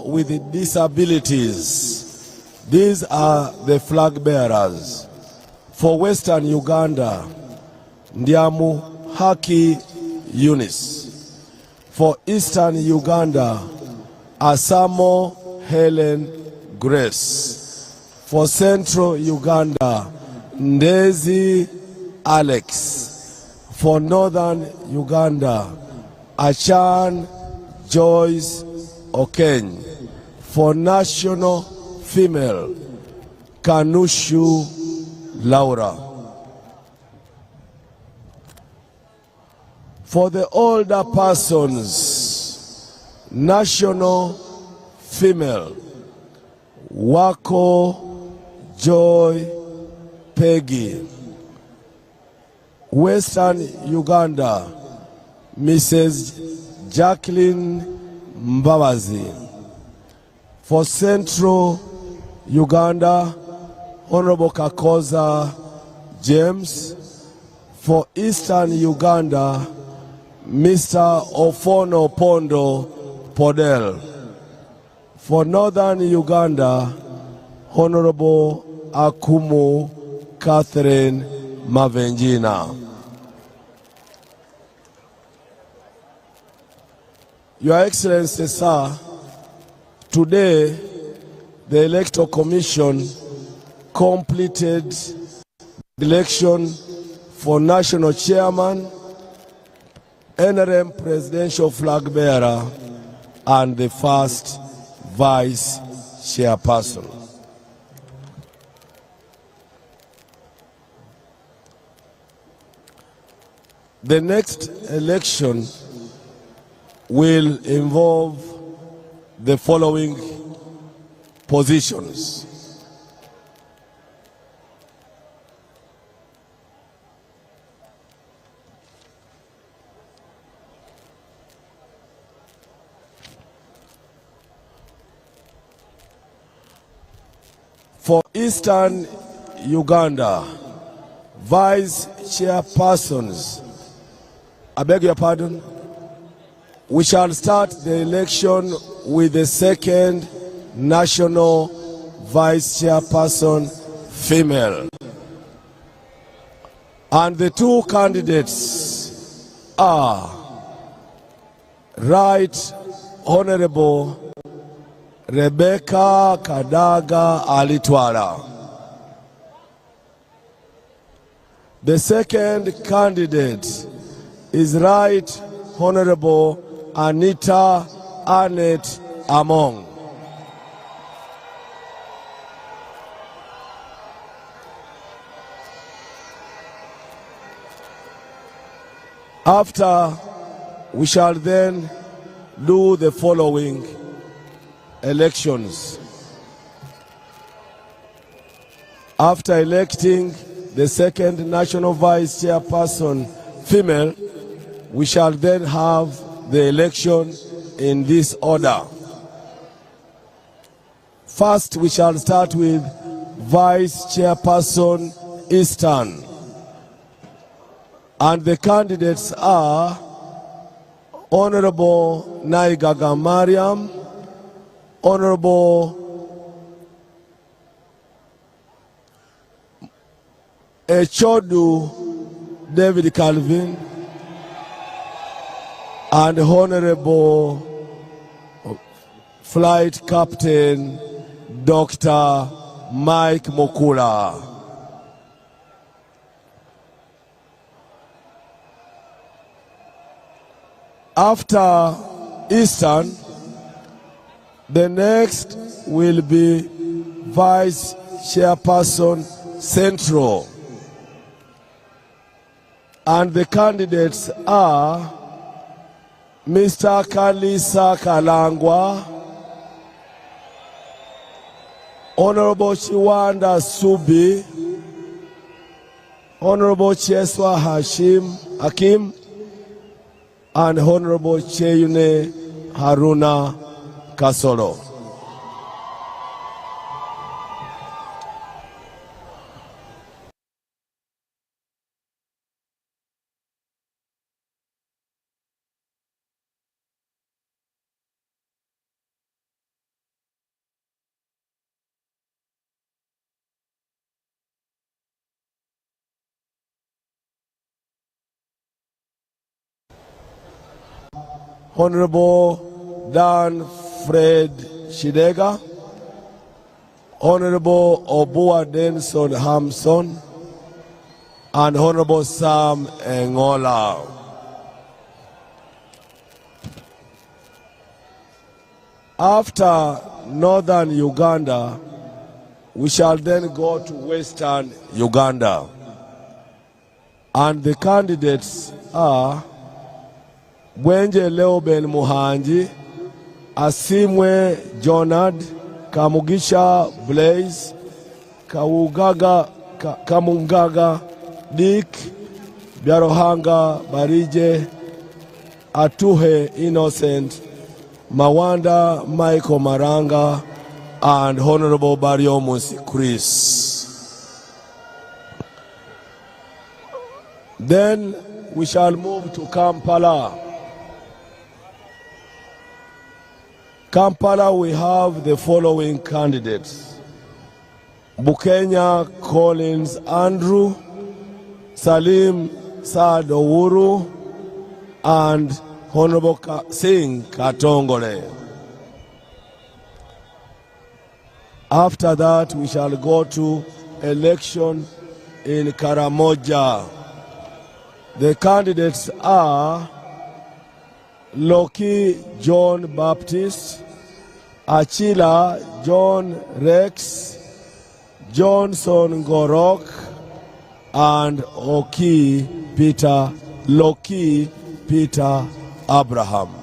with disabilities, these are the flag bearers. For Western Uganda, Ndiamu Haki Eunice. For Eastern Uganda, Asamo Helen Grace. For Central Uganda, Ndezi Alex. For Northern Uganda, Achan Joyce Okeny. For National Female, Kanushu Laura. For the older persons, National Female, Wako Joy Peggy. Western Uganda, Mrs. Jacqueline Mbabazi. For Central Uganda, Honorable Kakoza James. For Eastern Uganda, Mr. Ofono Pondo Podel. For Northern Uganda, Honorable Akumu Catherine Mavenjina. Your Excellency, sir, today the Electoral Commission completed the election for National Chairman, NRM Presidential Flag Bearer, and the first Vice Chairperson. The next election will involve the following positions. For Eastern Uganda, Vice Chairpersons, I beg your pardon, we shall start the election with the second National Vice Chairperson female. And the two candidates are Right Honorable Rebecca Kadaga Alitwala. The second candidate is Right Honorable Anita Annette Among. After, we shall then do the following elections. After electing the second National Vice Chairperson female, we shall then have the election in this order. First, we shall start with Vice Chairperson Eastern. And the candidates are Honorable Naigaga Mariam, Honorable Echodu David Calvin, and Honorable Flight Captain Dr. Mike Mokula. After Eastern, The next will be Vice Chairperson Central. And the candidates are Mr. Kalisa Kalangwa, Honorable Chiwanda Subi, Honorable Cheswa Hakim, and Honorable Cheyune Haruna Kasolo. Honorable Dan Fred Shidega, Honorable Obua Denson Hamson, and Honorable Sam Engola. After northern Uganda, we shall then go to western Uganda. And the candidates are Bwenje Leoben Muhanji, Asimwe Jonad, Kamugisha Blaze, Kamungaga Dick, Byarohanga Barije, Atuhe Innocent, Mawanda Michael Maranga, and Honorable Bariomus Chris. Then we shall move to Kampala. Kampala, we have the following candidates: Bukenya Collins Andrew, Salim Saad Owuru, and Honorable Singh Katongole. After that, we shall go to election in Karamoja. The candidates are Loki John Baptist, Achila John Rex, Johnson Gorok, and Loki Peter Abraham.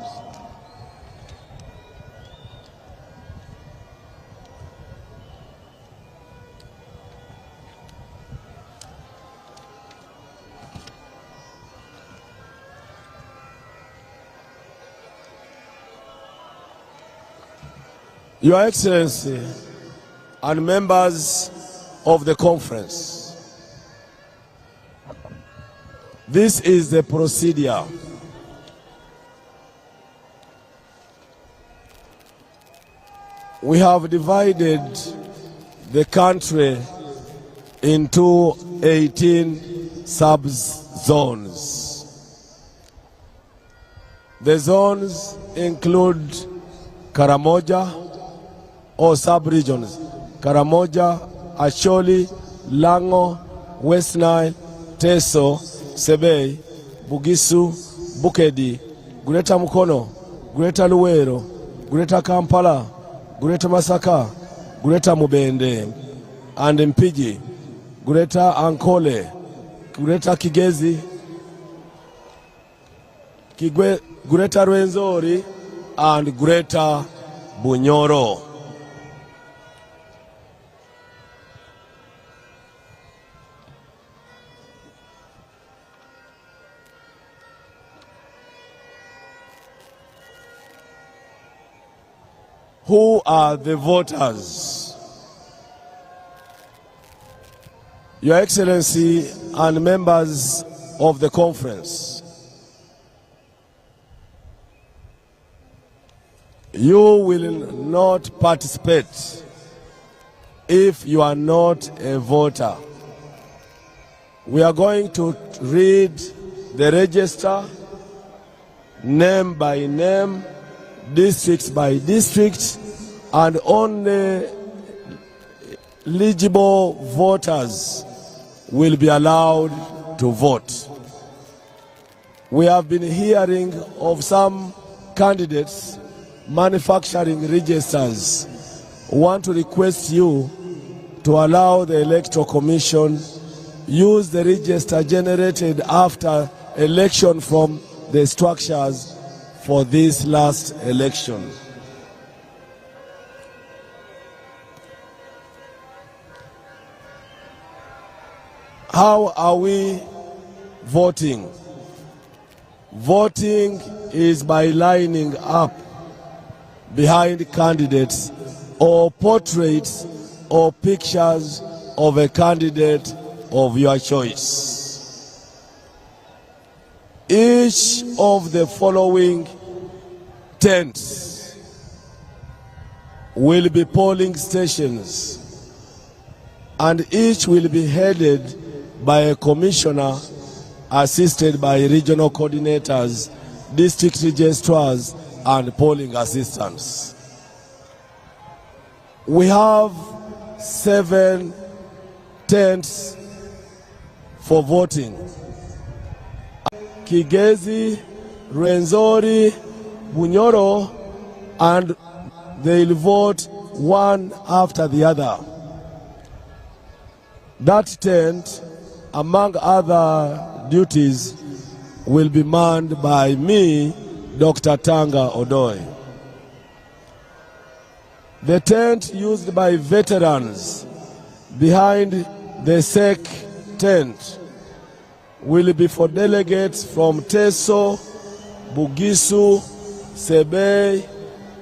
Your Excellency and members of the conference, this is the procedure. We have divided the country into 18 sub-zones. The zones include Karamoja, or sub-regions: Karamoja, Asholi, Lango, West Nile, Teso, Sebei, Bugisu, Bukedi, Greater Mukono, Greater Luwero, Greater Kampala, Greater Masaka, Greater Mubende, and Mpigi, Greater Ankole, Greater Kigezi, Greater Rwenzori, and Greater Bunyoro. Who are the voters? Your Excellency and members of the conference, you will not participate if you are not a voter. We are going to read the register name by name, district by district, and only eligible voters will be allowed to vote. We have been hearing of some candidates manufacturing registers, want to request you to allow the Electoral Commission use the register generated after election from the structures for this last election. How are we voting? Voting is by lining up behind candidates or portraits or pictures of a candidate of your choice. Each of the following tents will be polling stations, and each will be headed by a commissioner assisted by regional coordinators, district registrars, and polling assistants. We have 7 tents for voting. Kigezi, Rwenzori, Bunyoro, and they'll vote one after the other. That tent, among other duties, will be manned by me, Dr. Tanga Odoi. The tent used by veterans behind the SEC tent will be for delegates from Teso, Bugisu, Sebei,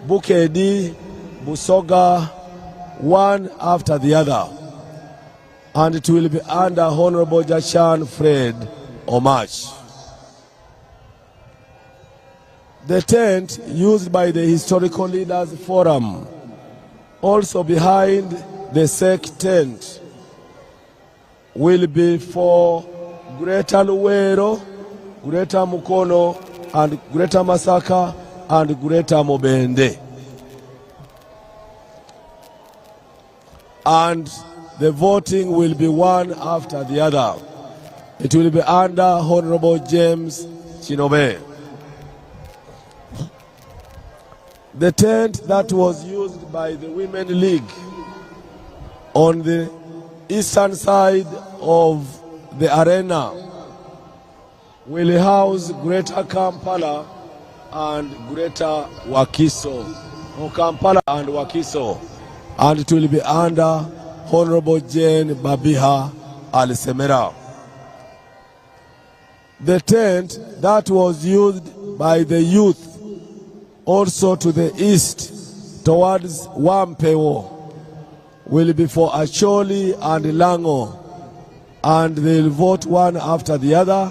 Bukedi, Busoga, one after the other. And it will be under Honorable Jachan Fred Omach. The tent used by the Historical Leaders Forum, also behind the SEC tent, will be for Greater Luwero, Greater Mukono, and Greater Masaka, and Greater Mobende. And the voting will be one after the other. It will be under Honorable James Chinobe. The tent that was used by the Women League on the eastern side of the arena will house Greater Kampala and Greater Wakiso, or Kampala and Wakiso, and it will be under Honorable Jane Babiha Al-Semera. The tent that was used by the youth also to the east towards Wampewo will be for Acholi and Lango, and they'll vote one after the other.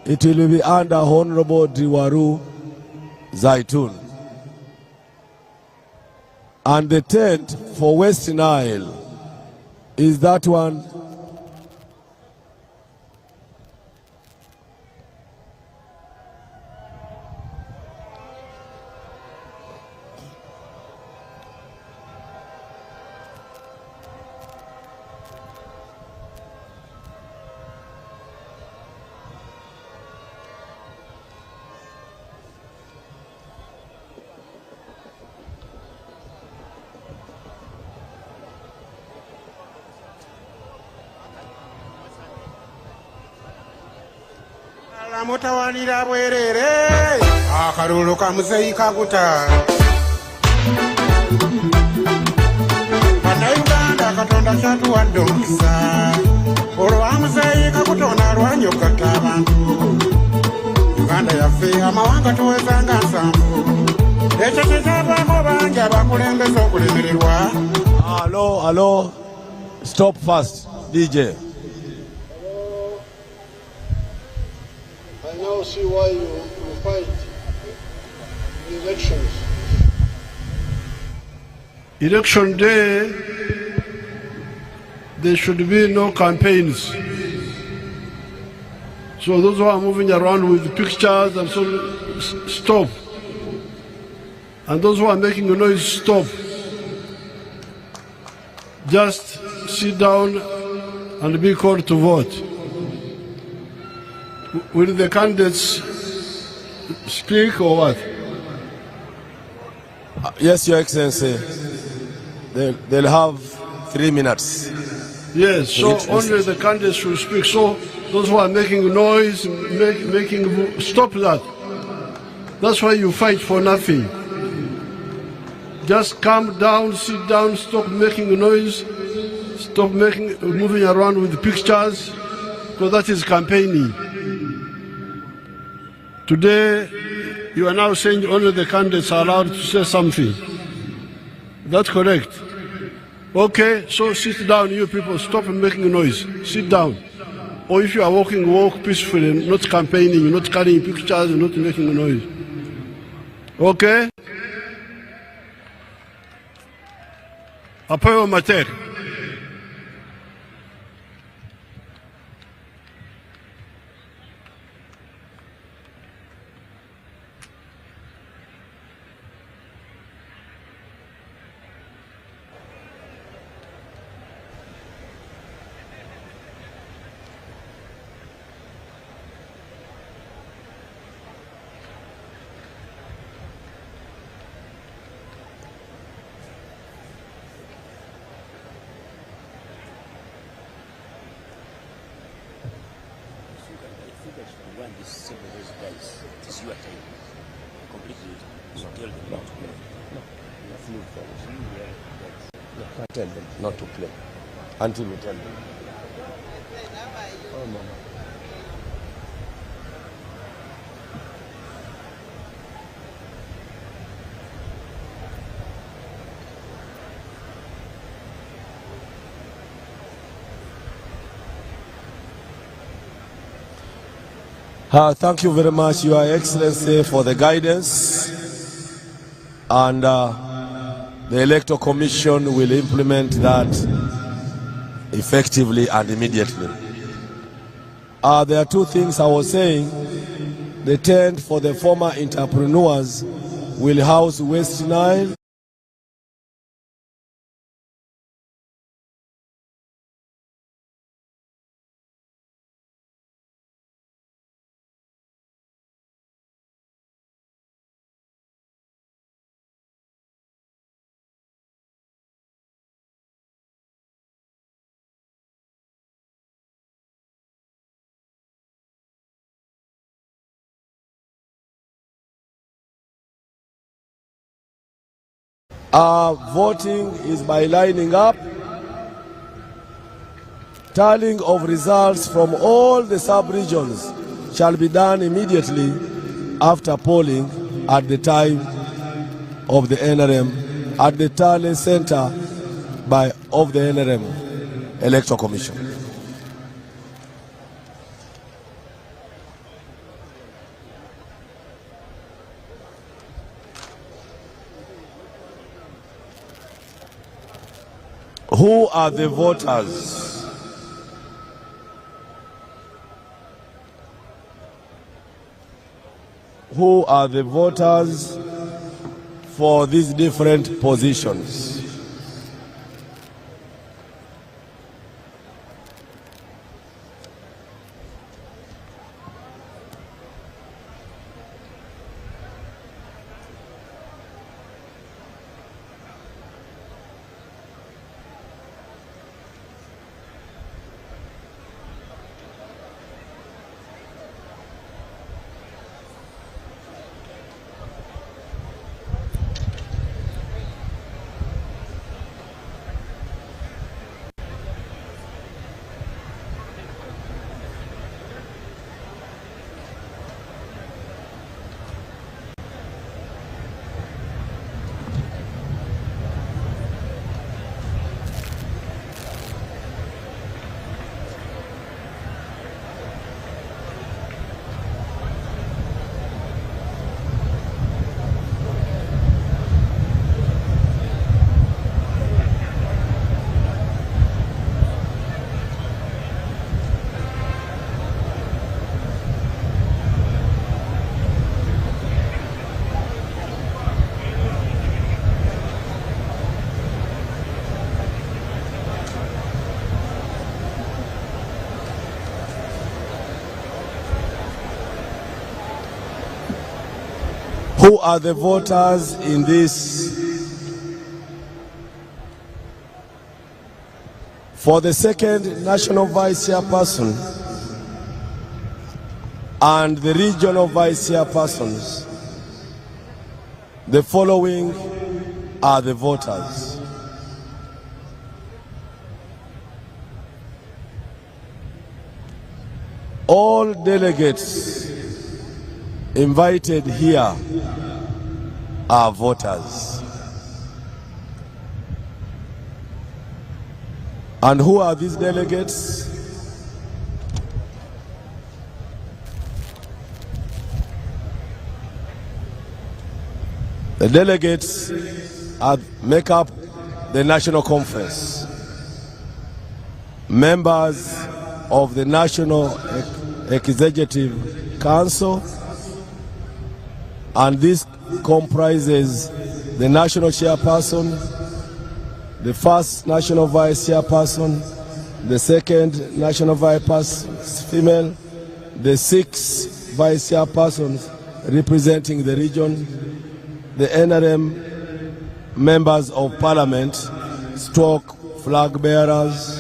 It will be under Honorable Diwaru Zaitun. And the tent for West Nile is that one mutawanira bwerere akarulu ka muzeyi kaguta Bannayuganda Katonda kyatuwadde omukisa olwa muzeyi kagutonda lwanyokata abantu Uganda yaffe amawanga tuwezanga nsanvu ekyo kizavaako bangi abakulembeza okulemererwa. Hello, stop fast, DJ. I now see why you fight the elections. Election day, there should be no campaigns. So those who are moving around with pictures and so, stop. And those who are making a noise, stop. Just sit down and be called to vote. Will the candidates speak or what? Yes, Your Excellency. They'll have 3 minutes. Yes, so only the candidates will speak. So those who are making noise, stop that. That's why you fight for nothing. Just calm down, sit down, stop making noise, stop moving around with pictures, because that is campaigning. Today, you are now saying only the candidates are allowed to say something. That's correct. Okay, so sit down, you people, stop making noise. Sit down. Or if you are walking, walk peacefully, not campaigning, not carrying pictures, not making noise. Okay? Apoyo mater. Tell them not to play until we tell them. Oh, Mama. Thank you very much, Your Excellency, for the guidance, and the Electoral Commission will implement that effectively and immediately. There are 2 things I was saying. The tent for the former entrepreneurs will house West Nile. Voting is by lining up. Tallying of results from all the sub-regions shall be done immediately after polling at the time of the NRM at the tally center of the NRM Electoral Commission. Who are the voters? Who are the voters for these different positions? Who are the voters in this? For the second national vice chairperson and the regional vice chairpersons, the following are the voters. All delegates invited here are voters. And who are these delegates? The delegates make up the National Conference, members of the National Executive Council, and this comprises the National Chairperson, the first National Vice Chairperson, the second National Vice female, the 6 Vice Chairpersons representing the region, the NRM members of Parliament, stroke flag bearers,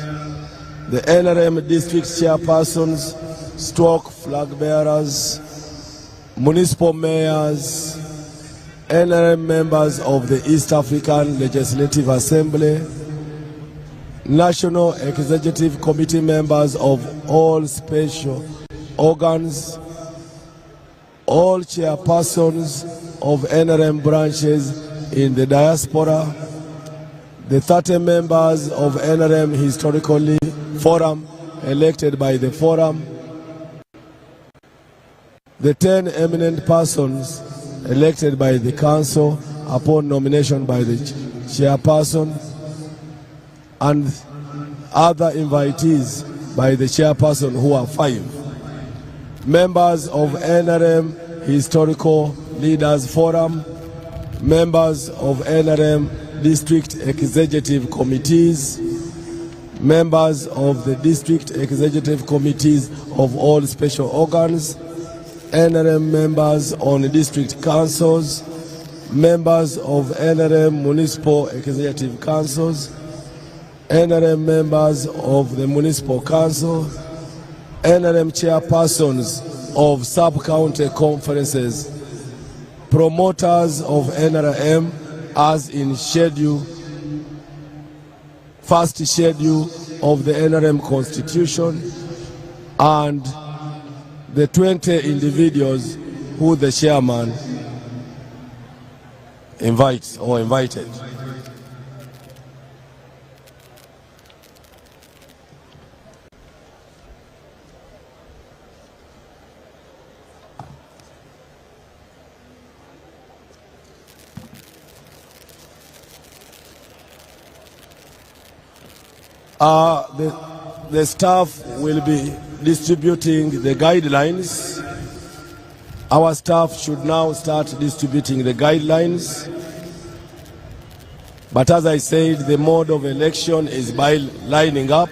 the NRM district chairpersons, stroke flag bearers, municipal mayors, NRM members of the East African Legislative Assembly, National Executive Committee members of all special organs, all chairpersons of NRM branches in the diaspora, the 30 members of NRM Historical Forum elected by the Forum, the 10 eminent persons elected by the Council upon nomination by the Chairperson, and other invitees by the Chairperson, who are 5. Members of NRM Historical Leaders Forum, members of NRM District Executive Committees, members of the District Executive Committees of all special organs, NRM members on district councils, members of NRM municipal executive councils, NRM members of the municipal council, NRM chairpersons of sub-county conferences, promoters of NRM as in first schedule of the NRM Constitution, and the 20 individuals who the chairman invites or invited. The staff will be distributing the guidelines. Our staff should now start distributing the guidelines. But as I said, the mode of election is by lining up.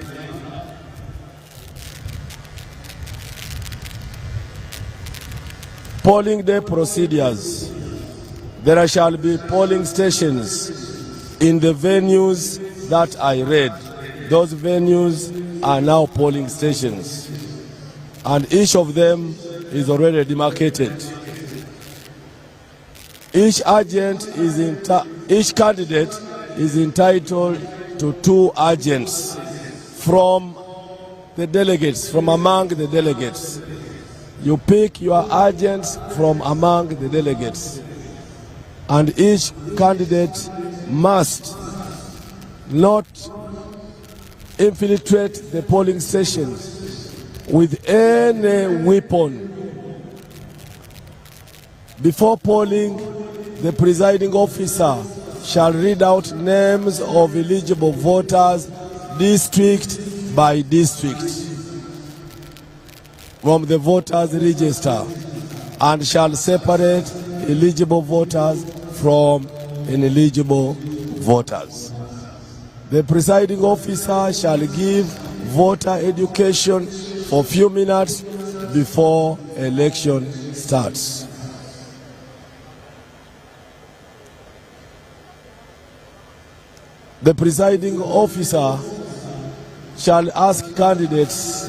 Polling day procedures. There shall be polling stations in the venues that I read. Those venues are now polling stations, and each of them is already demarcated. Each candidate is entitled to 2 agents from the delegates, from among the delegates. You pick your agents from among the delegates, and each candidate must not infiltrate the polling stations with any weapon. Before polling, the presiding officer shall read out names of eligible voters district by district from the voters register, and shall separate eligible voters from ineligible voters. The presiding officer shall give voter education for a few minutes before election starts. The presiding officer shall ask candidates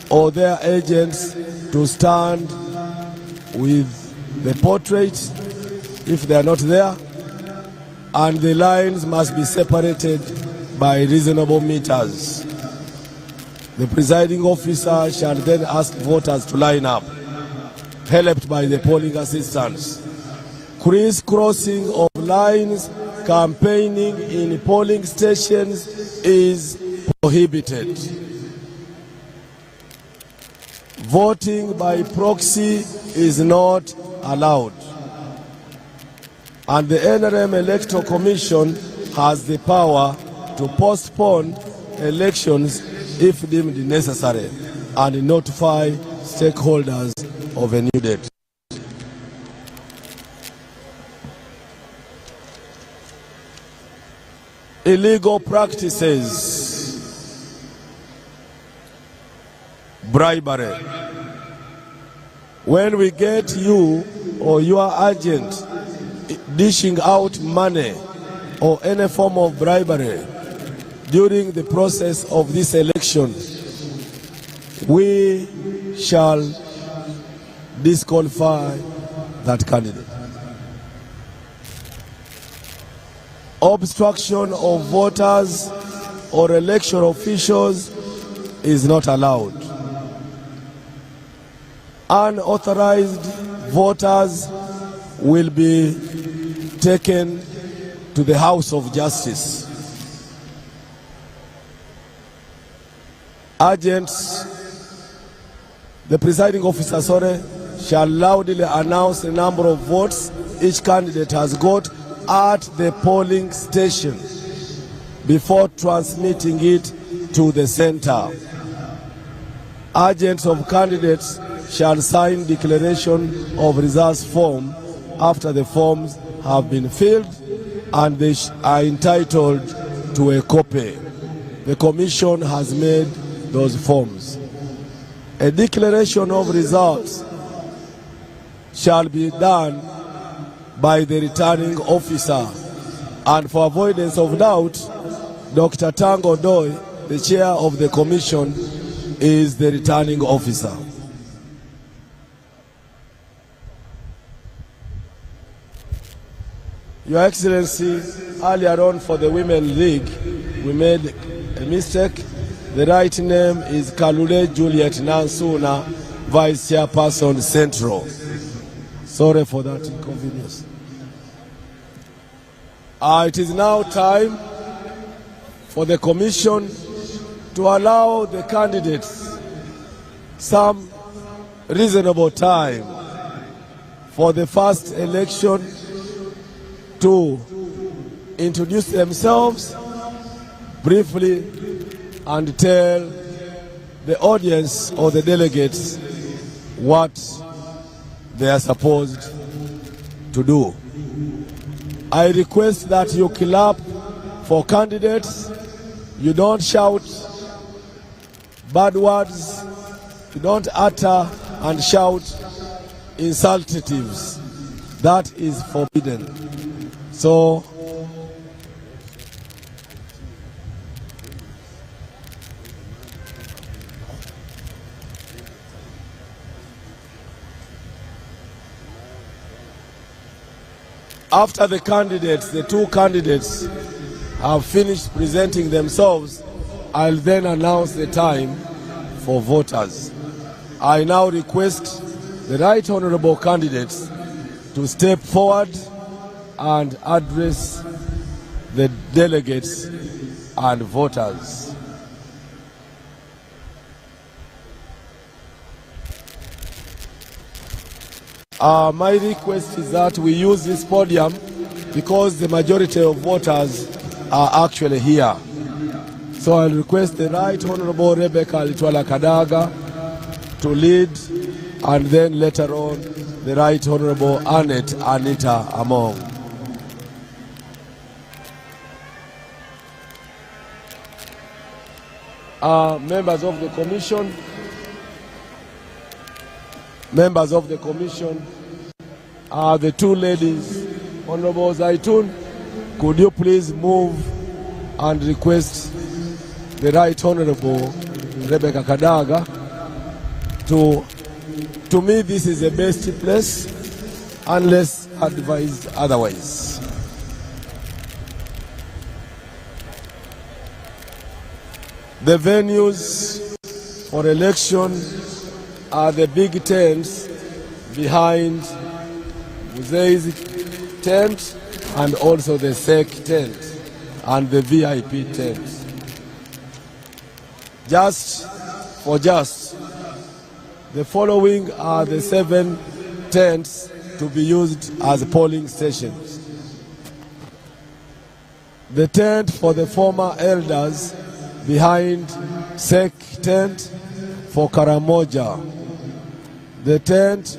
or their agents to stand with the portrait if they are not there, and the lines must be separated by reasonable meters. The presiding officer shall then ask voters to line up, helped by the polling assistants. Crisscrossing of lines campaigning in polling stations is prohibited. Voting by proxy is not allowed. And the NRM Electoral Commission has the power to postpone elections if deemed necessary and notify stakeholders of a new date. Illegal practices, bribery. When we get you or your agent dishing out money or any form of bribery during the process of this election, we shall disqualify that candidate. Obstruction of voters or election officials is not allowed. Unauthorized voters will be taken to the House of Justice. Agents, the presiding officer, shall loudly announce the number of votes each candidate has got at the polling station before transmitting it to the center. Agents of candidates shall sign declaration of results form after the forms have been filled, and they are entitled to a copy. The Commission has made those forms. A declaration of results shall be done by the returning officer, and for avoidance of doubt, Dr. Tango Doi, the chair of the Commission, is the returning officer. Your Excellency, earlier on for the Women League, we made a mistake. The right name is Kalule Juliet Nansuna, Vice Chairperson Central. Sorry for that inconvenience. It is now time for the Commission to allow the candidates some reasonable time for the first election to introduce themselves briefly and tell the audience or the delegates what they are supposed to do. I request that you clap for candidates. You don't shout bad words. You don't utter and shout insultatives. That is forbidden. So, after the candidates, the two candidates, have finished presenting themselves, I'll then announce the time for voters. I now request the right honorable candidates to step forward and address the delegates and voters. My request is that we use this podium because the majority of voters are actually here. So I request the Right Honorable Rebecca Litwala Kadaga to lead, and then later on the Right Honorable Annette Anita Among. Members of the Commission, the two ladies, Honorable Zaitun, could you please move and request the Right Honorable Rebecca Kadaga to me this is the best place unless advised otherwise. The venues for election are the big tents behind Museveni's tent and also the SEC tent and the VIP tent. The following are the 7 tents to be used as polling stations. The tent for the former elders behind SEC tent for Karamoja. The tent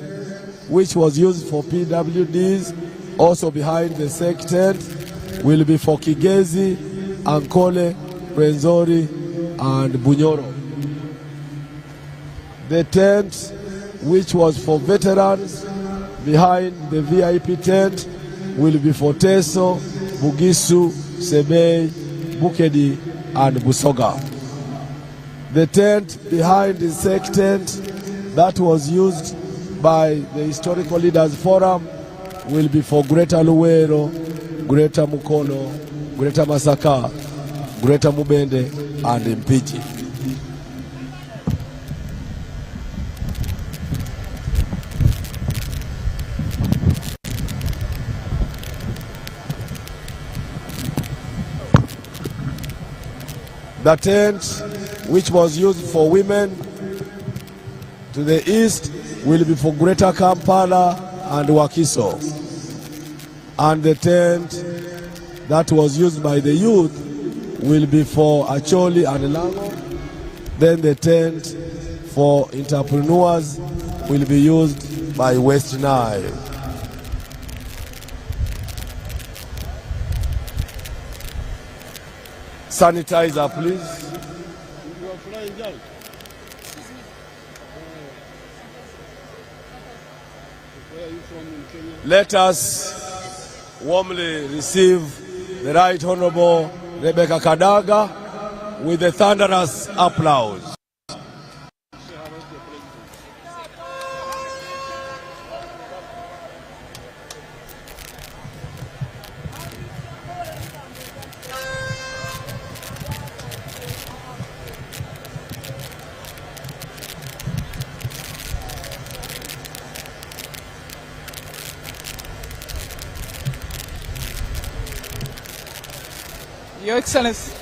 which was used for PWDs also behind the SEC tent will be for Kigezi, Ankole, Rwenzori and Bunyoro. The tent which was for veterans behind the VIP tent will be for Teso, Bugisu, Sebei, Bukedi and Busoga. The tent behind the SEC tent that was used by the Historical Leaders Forum will be for Greater Luwero, Greater Mukono, Greater Masaka, Greater Mubende and Mpiji. The tent which was used for women to the east will be for Greater Kampala and Wakiso. And the tent that was used by the youth will be for Acholi and Lango. Then the tent for entrepreneurs will be used by West Nile. Sanitizer, please. Let us warmly receive the Right Honorable Rebecca Kadaga with a thunderous applause. Your Excellency,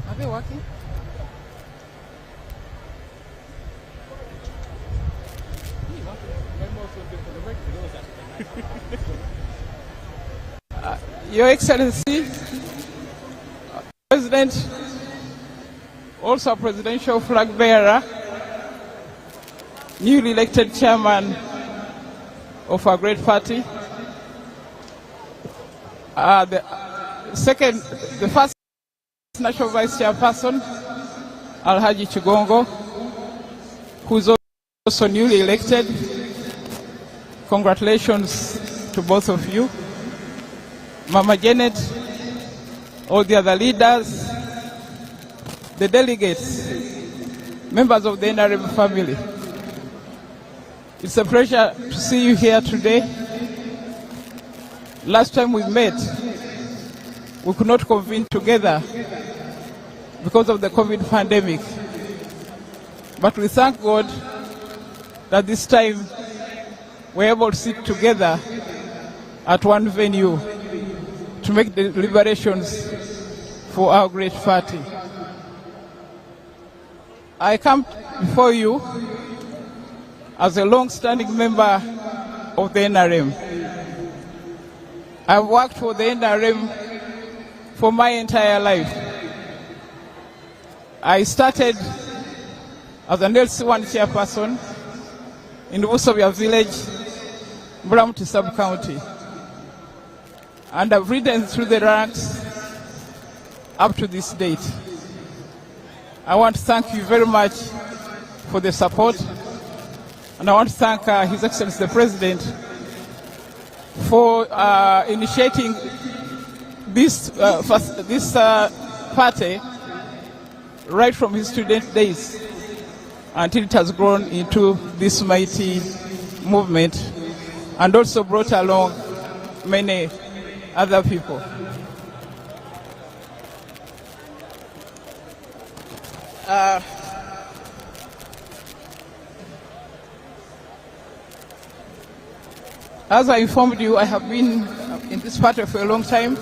are they working? Your Excellency, President, also Presidential Flag Bearer, newly elected Chairman of our great party, the first National Vice Chairperson, Alhaji Chigongo, who is also newly elected. Congratulations to both of you. Mama Janet, all the other leaders, the delegates, members of the Nrm family. It's a pleasure to see you here today. Last time we met, we could not convene together because of the COVID pandemic. But we thank God that this time we're able to sit together at one venue to make the deliberations for our great party. I come before you as a long-standing member of the NRM. I've worked for the NRM for my entire life. I started as an LC1 chairperson in Busovia village, Mbulamti sub-county. And I've ridden through the ranks up to this date. I want to thank you very much for the support. And I want to thank His Excellency the President for initiating this party right from his student days until it has grown into this mighty movement and also brought along many other people. As I informed you, I have been in this party for a long time.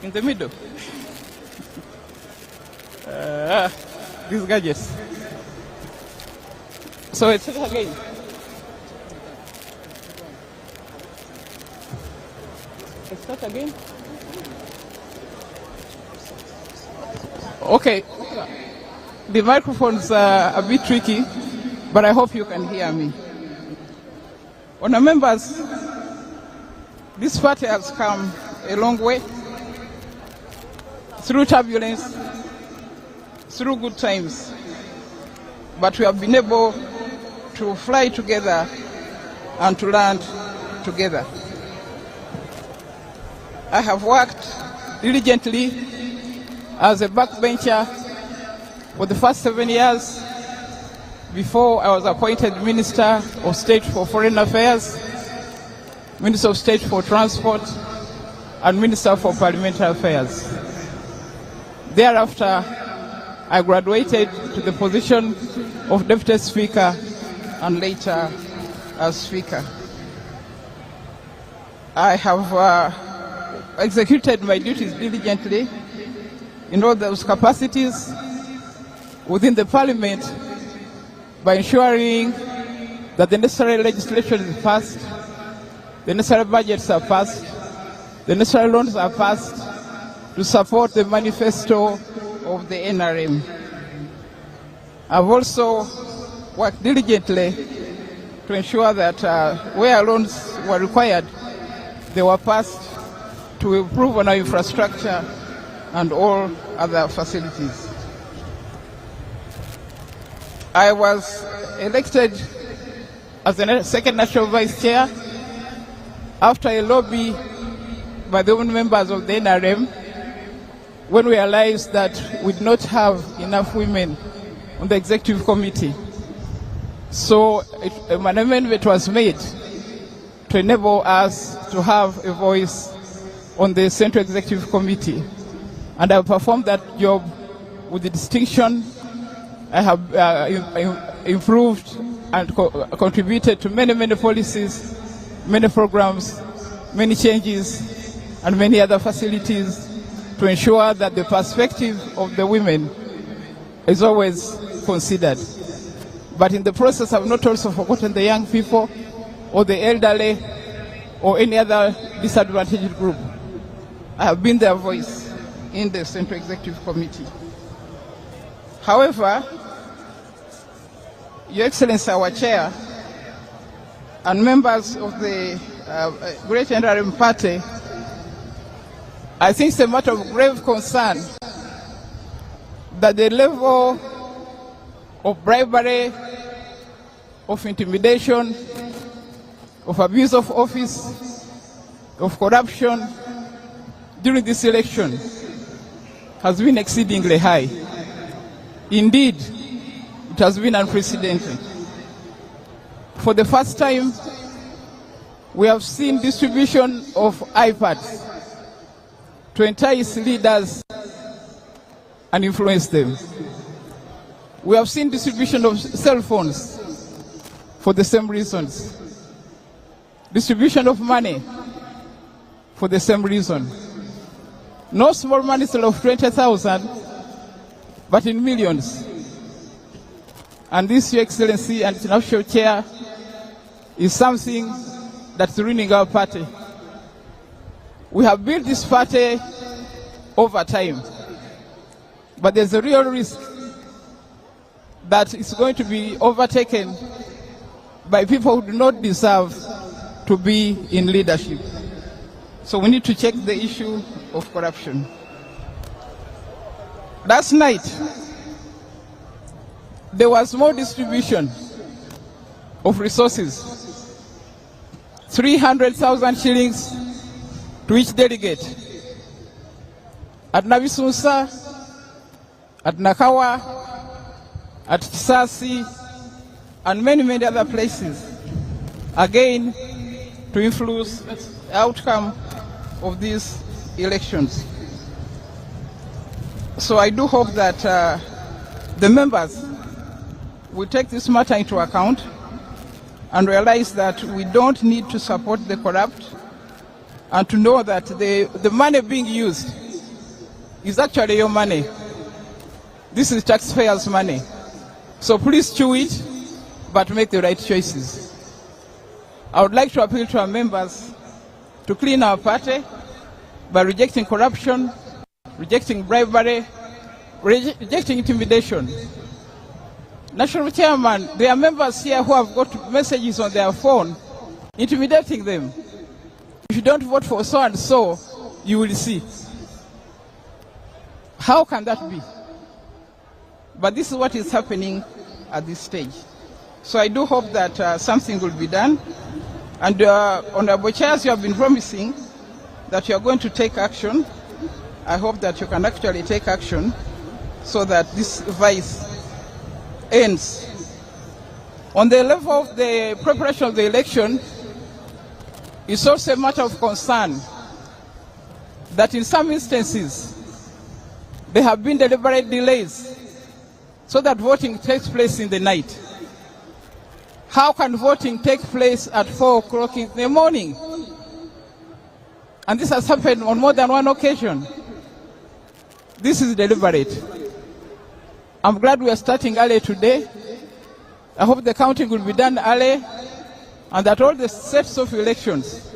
In the middle. These gadgets. So it's again. Let's start again. Okay. The microphones are a bit tricky, but I hope you can hear me. Honourable members, this party has come a long way through turbulence, through good times, but we have been able to fly together and to land together. I have worked diligently as a backbencher for the first 7 years before I was appointed Minister of State for Foreign Affairs, Minister of State for Transport, and Minister for Parliamentary Affairs. Thereafter, I graduated to the position of Deputy Speaker and later as Speaker. I have executed my duties diligently in all those capacities within the Parliament by ensuring that the necessary legislation is passed, the necessary budgets are passed, the necessary loans are passed to support the manifesto of the NRM. I've also worked diligently to ensure that where loans were required, they were passed to improve on our infrastructure and all other facilities. I was elected as the second National Vice Chair after a lobby by the women members of the NRM when we realized that we did not have enough women on the Executive Committee. So an amendment was made to enable us to have a voice on the Central Executive Committee. And I performed that job with the distinction. I have improved and contributed to many policies, many programs, many changes, and many other facilities to ensure that the perspective of the women is always considered. But in the process, I've not also forgotten the young people or the elderly or any other disadvantaged group. I have been their voice in the Central Executive Committee. However, Your Excellency, our Chair, and members of the Great Nrm Party, I think it's a matter of grave concern that the level of bribery, of intimidation, of abuse of office, of corruption during this election has been exceedingly high. Indeed, it has been unprecedented. For the first time, we have seen distribution of iPads to entice leaders and influence them. We have seen distribution of cell phones for the same reasons. Distribution of money for the same reason. No small money of 20,000, but in millions. And this, Your Excellency and International Chair, is something that's ruining our party. We have built this party over time, but there's a real risk that it's going to be overtaken by people who do not deserve to be in leadership. So we need to check the issue of corruption. Last night, there was more distribution of resources. 300,000 shillings to each delegate. At Nabisunsa, at Nakawa, at Kisasi, and many, many other places, again, to influence the outcome of these elections. So I do hope that the members will take this matter into account and realize that we don't need to support the corrupt, and to know that the money being used is actually your money. This is taxpayers' money. So please chew it, but make the right choices. I would like to appeal to our members to clean our party by rejecting corruption, rejecting bribery, rejecting intimidation. National Chairman, there are members here who have got messages on their phone intimidating them. If you don't vote for so and so, you will see. How can that be? But this is what is happening at this stage. So I do hope that something will be done. And Honorable Chairs, you have been promising that you are going to take action. I hope that you can actually take action so that this vice ends. On the level of the preparation of the election, it's also a matter of concern that in some instances there have been deliberate delays so that voting takes place in the night. How can voting take place at 4 o'clock in the morning? And this has happened on more than one occasion. This is deliberate. I'm glad we are starting early today. I hope the counting will be done early and that all the sets of elections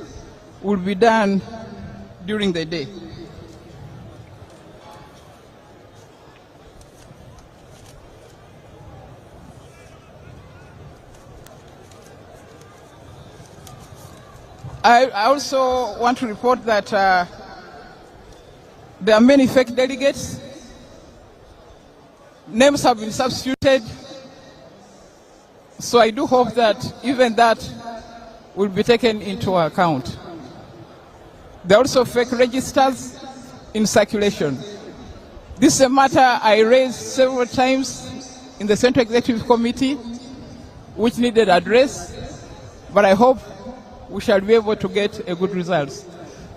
will be done during the day. I also want to report that there are many fake delegates. Names have been substituted. So I do hope that even that will be taken into account. There are also fake registers in circulation. This is a matter I raised several times in the Central Executive Committee, which needed address, but I hope we shall be able to get a good result.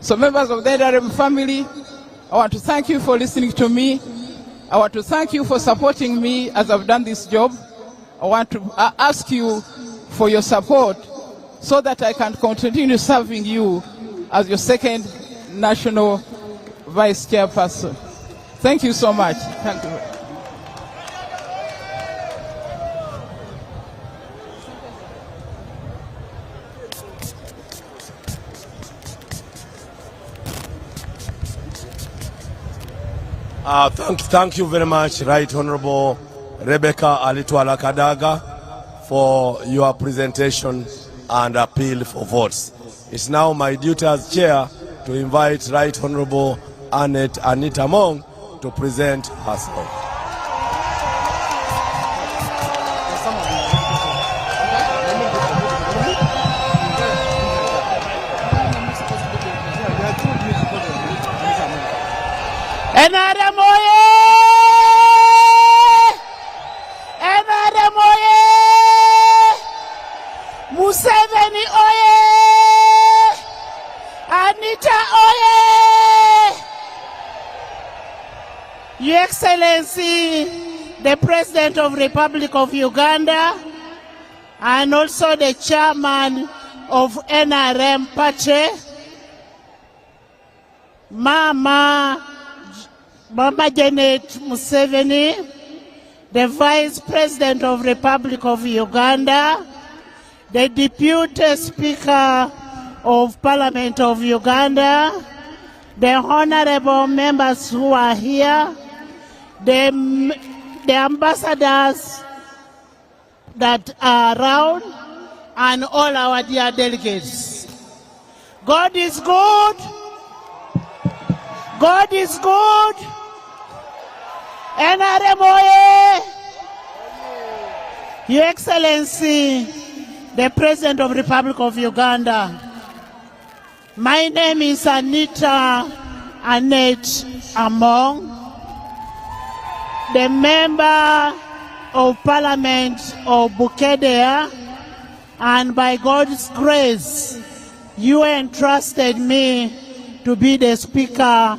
So members of the Nrm family, I want to thank you for listening to me. I want to thank you for supporting me as I've done this job. I want to ask you for your support so that I can continue serving you as your second national vice chairperson. Thank you so much. Thank you. Thank you very much, Right Honorable Rebecca Alitwala Kadaga, for your presentation and appeal for votes. It's now my duty as chair to invite Right Honorable Anita Mong to present herself. Nrm oye! Nrm oye! Museveni oye! Anita oye! Your Excellency, the President of the Republic of Uganda, and also the Chairman of NRM Party, Mama Janet Museveni, the Vice President of the Republic of Uganda, the Deputy Speaker of Parliament of Uganda, the honorable members who are here, the ambassadors that are around, and all our dear delegates. God is good. God is good. Nrm oye! Your Excellency, the President of the Republic of Uganda, My name is Anita Annette Among, the Member of Parliament of Bukedea, and by God's grace, you entrusted me to be the Speaker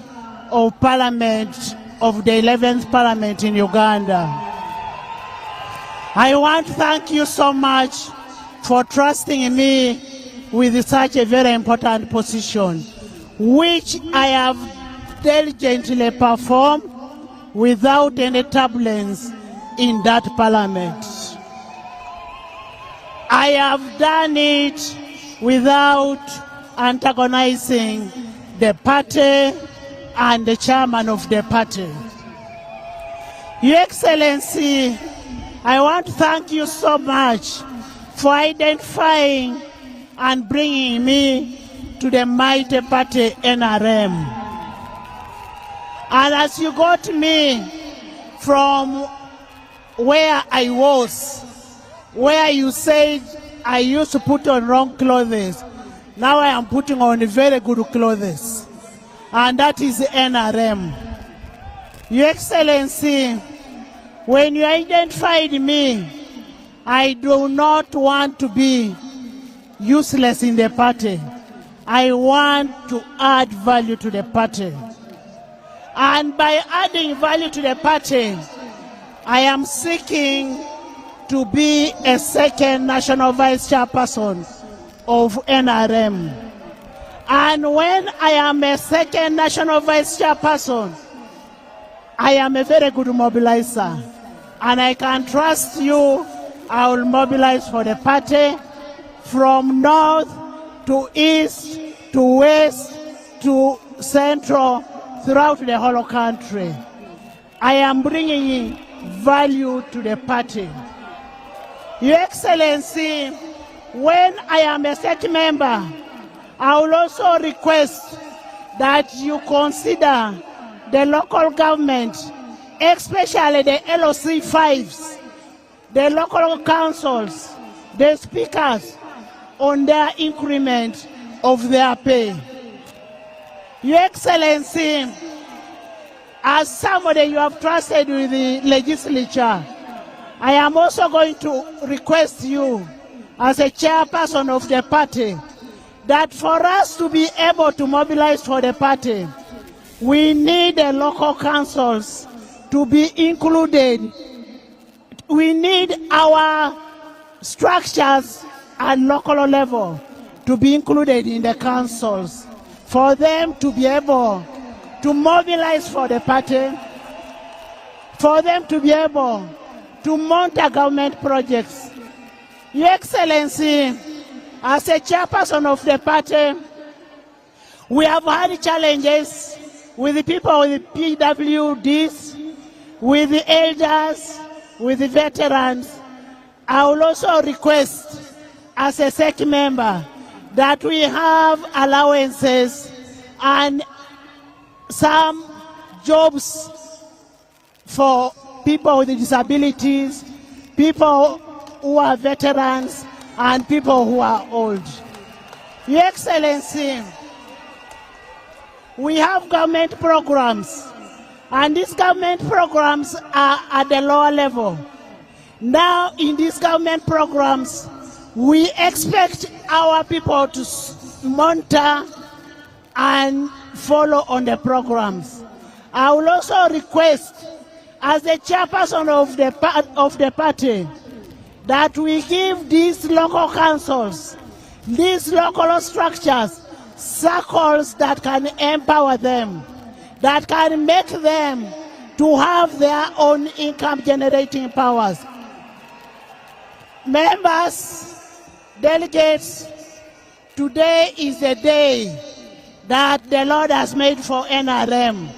of Parliament of the 11th Parliament in Uganda. I want to thank you so much for trusting me with such a very important position, which I have diligently performed without any turbulence in that parliament. I have done it without antagonizing the party and the chairman of the party. Your Excellency, I want to thank you so much for identifying and bringing me to the mighty party NRM. And as you got me from where I was, where you said I used to put on wrong clothes, now I am putting on very good clothes. And that is NRM. Your Excellency, when you identified me, I do not want to be useless in the party. I want to add value to the party. And by adding value to the party, I am seeking to be a second national vice chairperson of NRM. And when I am a second national vice chairperson, I am a very good mobilizer. And I can trust you, I will mobilize for the party from north to east to west to central throughout the whole country. I am bringing value to the party. Your Excellency, when I am a second member, I will also request that you consider the local government, especially the LOC 5s, the local councils, the speakers, on their increment of their pay. Your Excellency, as somebody you have trusted with the legislature, I am also going to request you, as a chairperson of the party, that for us to be able to mobilize for the party, we need the local councils to be included. We need our structures at local level to be included in the councils for them to be able to mobilize for the party, for them to be able to monitor government projects. Your Excellency, as a chairperson of the party, we have had challenges with the people with the PWDs, with the elders, with the veterans. I will also request, as a second member, that we have allowances and some jobs for people with disabilities, people who are veterans, and people who are old. Your Excellency, we have government programs, and these government programs are at the lower level. Now, in these government programs, we expect our people to monitor and follow on the programs. I will also request, as the chairperson of the party, that we give these local councils, these local structures, circles that can empower them, that can make them to have their own income generating powers. Members, delegates, today is the day that the Lord has made for NRM,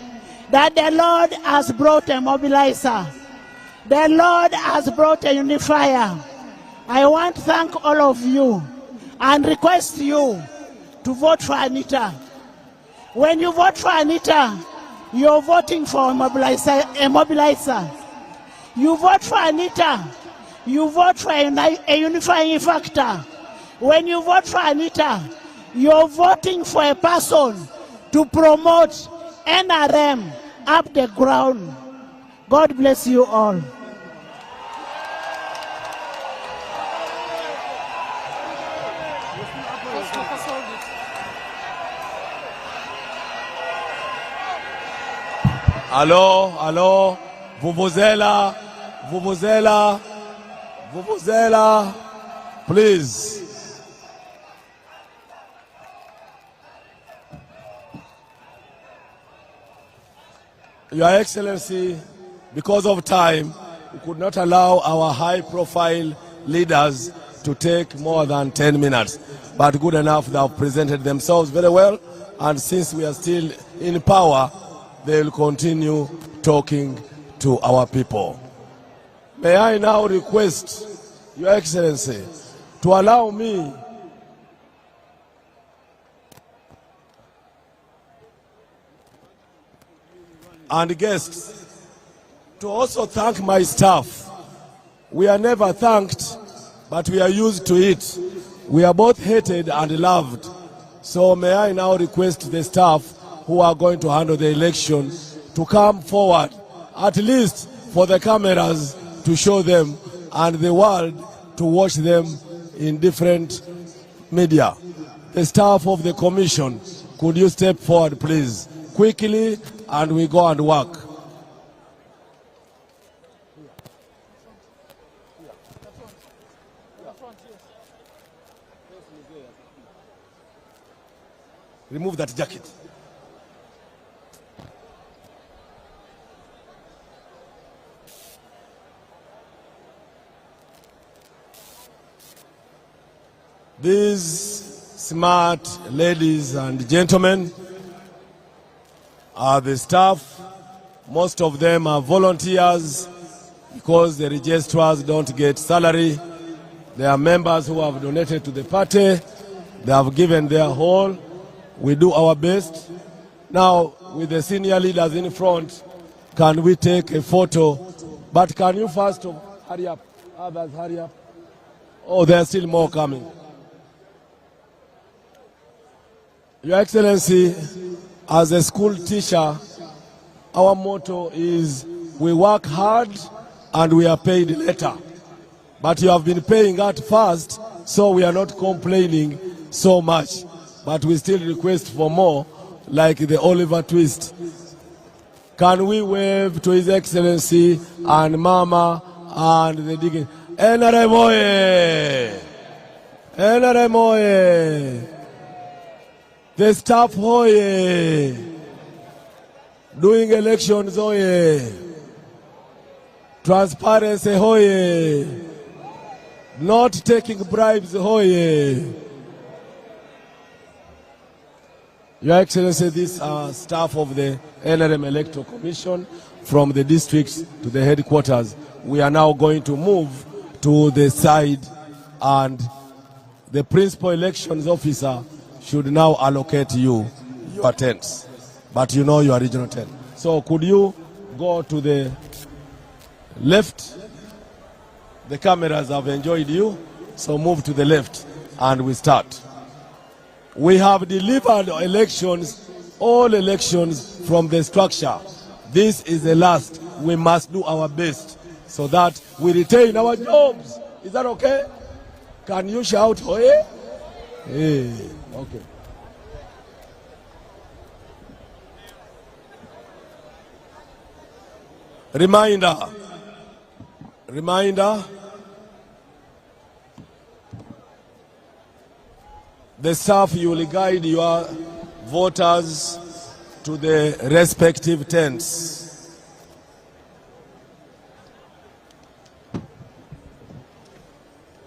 that the Lord has brought a mobilizer, the Lord has brought a unifier. I want to thank all of you and request you to vote for Anita. When you vote for Anita, you're voting for a mobilizer. You vote for Anita, you vote for a unifying factor. When you vote for Anita, you're voting for a person to promote NRM up the ground. God bless you all. Hello, hello, Vuvuzela, Vuvuzela, Vuvuzela, please. Your Excellency, because of time, we could not allow our high-profile leaders to take more than 10 minutes. But good enough, they have presented themselves very well, and since we are still in power, they will continue talking to our people. May I now request Your Excellency to allow me and guests to also thank my staff. We are never thanked, but we are used to it. We are both hated and loved. So may I now request the staff who are going to handle the election to come forward, at least for the cameras to show them and the world to watch them in different media. The staff of the commission, could you step forward please, quickly, and we go and work. Remove that jacket. These smart ladies and gentlemen are the staff. Most of them are volunteers because the registrars don't get salary. They are members who have donated to the party. They have given their whole. We do our best. Now, with the senior leaders in front, can we take a photo? But can you first hurry up? Others, hurry up. Oh, there are still more coming. Your Excellency, as a school teacher, our motto is we work hard and we are paid later. But you have been paying at first, so we are not complaining so much. But we still request for more, like the Oliver twist. Can we wave to His Excellency and Mama and the digging? Nrm oye! Nrm oye! The staff hoye! Doing elections hoye! Transparency hoye! Not taking bribes hoye! Your Excellency, these are staff of the NRM Electoral Commission from the districts to the headquarters. We are now going to move to the side, and the principal elections officer should now allocate you your tents. But you know your regional tent. So could you go to the left? The cameras have enjoyed you, so move to the left and we start. We have delivered elections, all elections from the structure. This is the last. We must do our best so that we retain our jobs. Is that okay? Can you shout, hoye? Hey, okay. Reminder. The staff, you will guide your voters to the respective tents.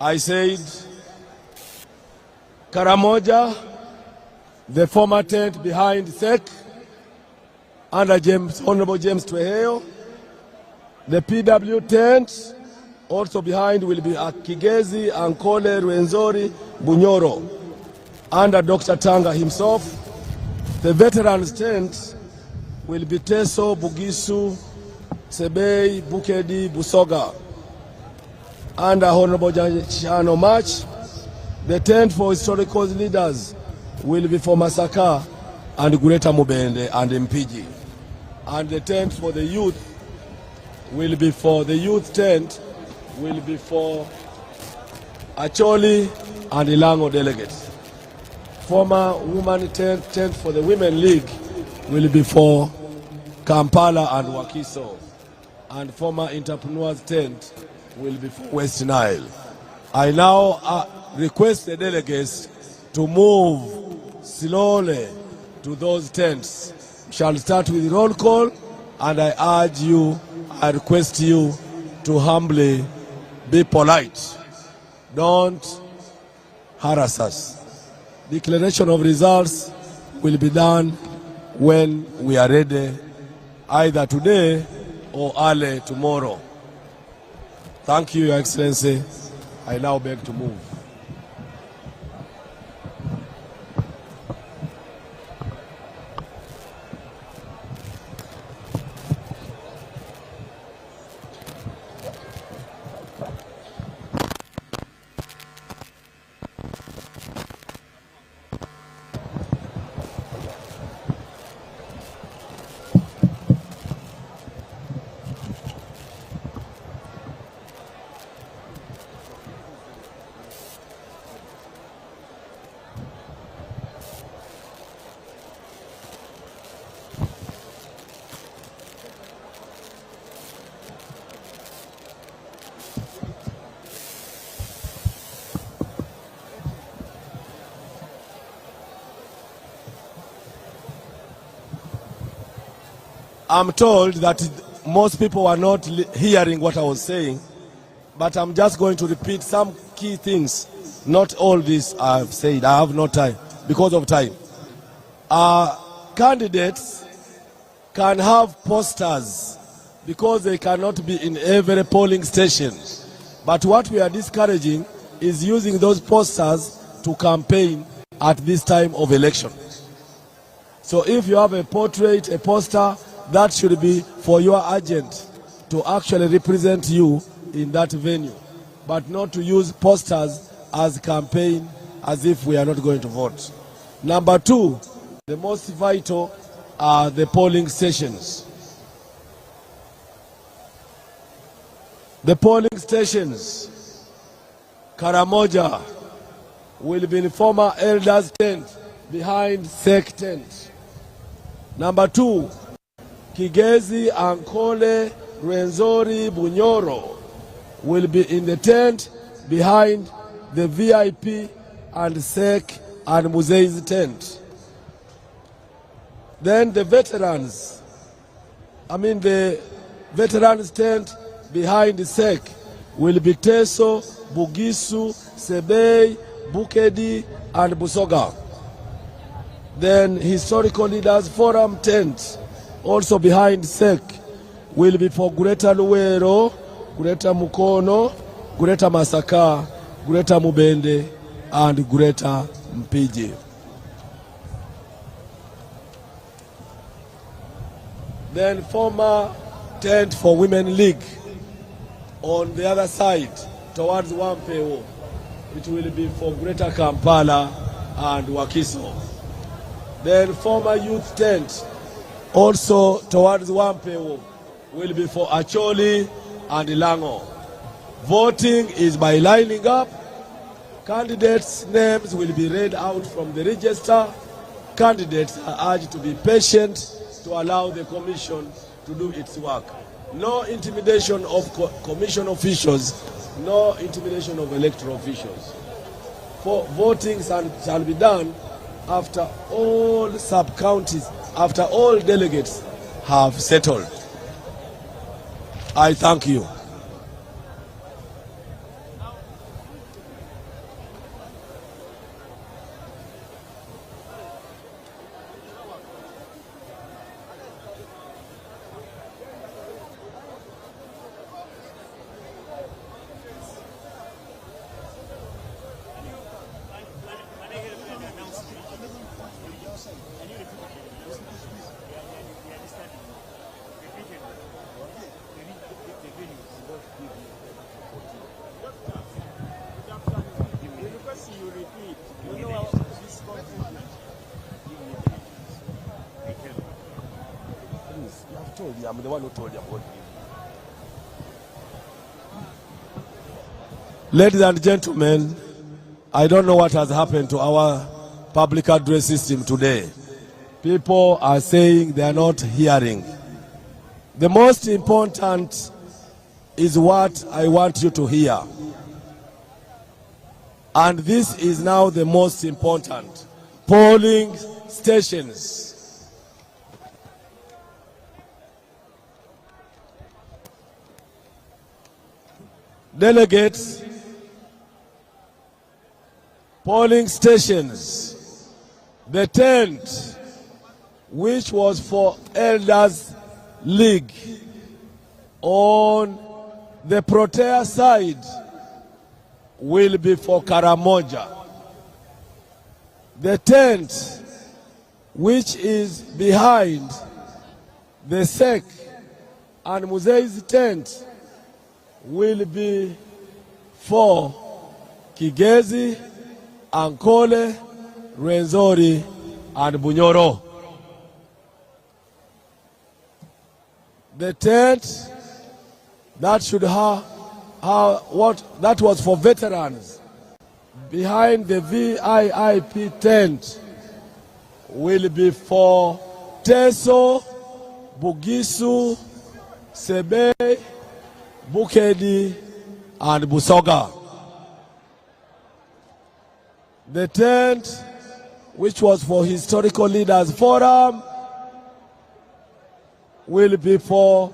I said, Karamoja, the former tent behind SEC, under Honorable James Tweheyo. The PW tent, also behind, will be Kigezi, Ankole, Rwenzori, Bunyoro, under Dr. Tanga himself. The veterans tent will be Teso, Bugisu, Sebei, Bukedi, Busoga, under Honorable Chano March. The tent for historical leaders will be for Masaka and Gureta Mubende and Mpiji. And the tent for the youth will be for the youth tent will be for Acholi and Ilango delegates. Former woman tent for the Women League will be for Kampala and Wakiso. And former entrepreneurs tent will be for West Nile. I now request the delegates to move slowly to those tents. We shall start with roll call, and I urge you, I request you to humbly be polite. Don't harass us. Declaration of results will be done when we are ready, either today or early tomorrow. Thank you, Your Excellency. I now beg to move. I'm told that most people are not hearing what I was saying, but I'm just going to repeat some key things. Not all this I've said. I have no time because of time. Candidates can have posters because they cannot be in every polling station. But what we are discouraging is using those posters to campaign at this time of election. So if you have a portrait, a poster, that should be for your agent to actually represent you in that venue, but not to use posters as campaign as if we are not going to vote. Number two, the most vital are the polling stations. The polling stations, Karamoja will be in former elders tent behind SEC tent. Number two, Kigezi, Ankole, Rwenzori, Bunyoro will be in the tent behind the VIP and SEC and Museveni's tent. Then the veterans, the veterans tent behind the SEC will be Teso, Bugisu, Sebei, Bukedi and Busoga. Then historical leaders forum tent also behind SEC will be for Gureta Luwero, Gureta Mukono, Gureta Masaka, Gureta Mubende, and Gureta Mpiji. Then former tent for Women League on the other side towards Wampeo, it will be for Gureta Kampala and Wakiso. Then former youth tent also towards Wampeo will be for Acholi and Ilango. Voting is by lining up. Candidates' names will be read out from the register. Candidates are urged to be patient to allow the commission to do its work. No intimidation of commission officials, no intimidation of electoral officials. For voting shall be done after all sub-counties, after all delegates have settled. I thank you. The told you. I'm the one who told you about it. Ladies and gentlemen, I don't know what has happened to our public address system today. People are saying they are not hearing. The most important is what I want you to hear. And this is now the most important. Polling stations. Delegates, polling stations. The tent, which was for Elders League, on the Protea side, will be for Karamoja. The tent, which is behind the SEC and Museveni's tent, will be for Kigezi, Ankole, Rwenzori, and Bunyoro. The tent that should have what that was for veterans behind the VIIP tent will be for Teso, Bugisu, Sebe, Bukedi, and Busoga. The tent, which was for Historical Leaders Forum, will be for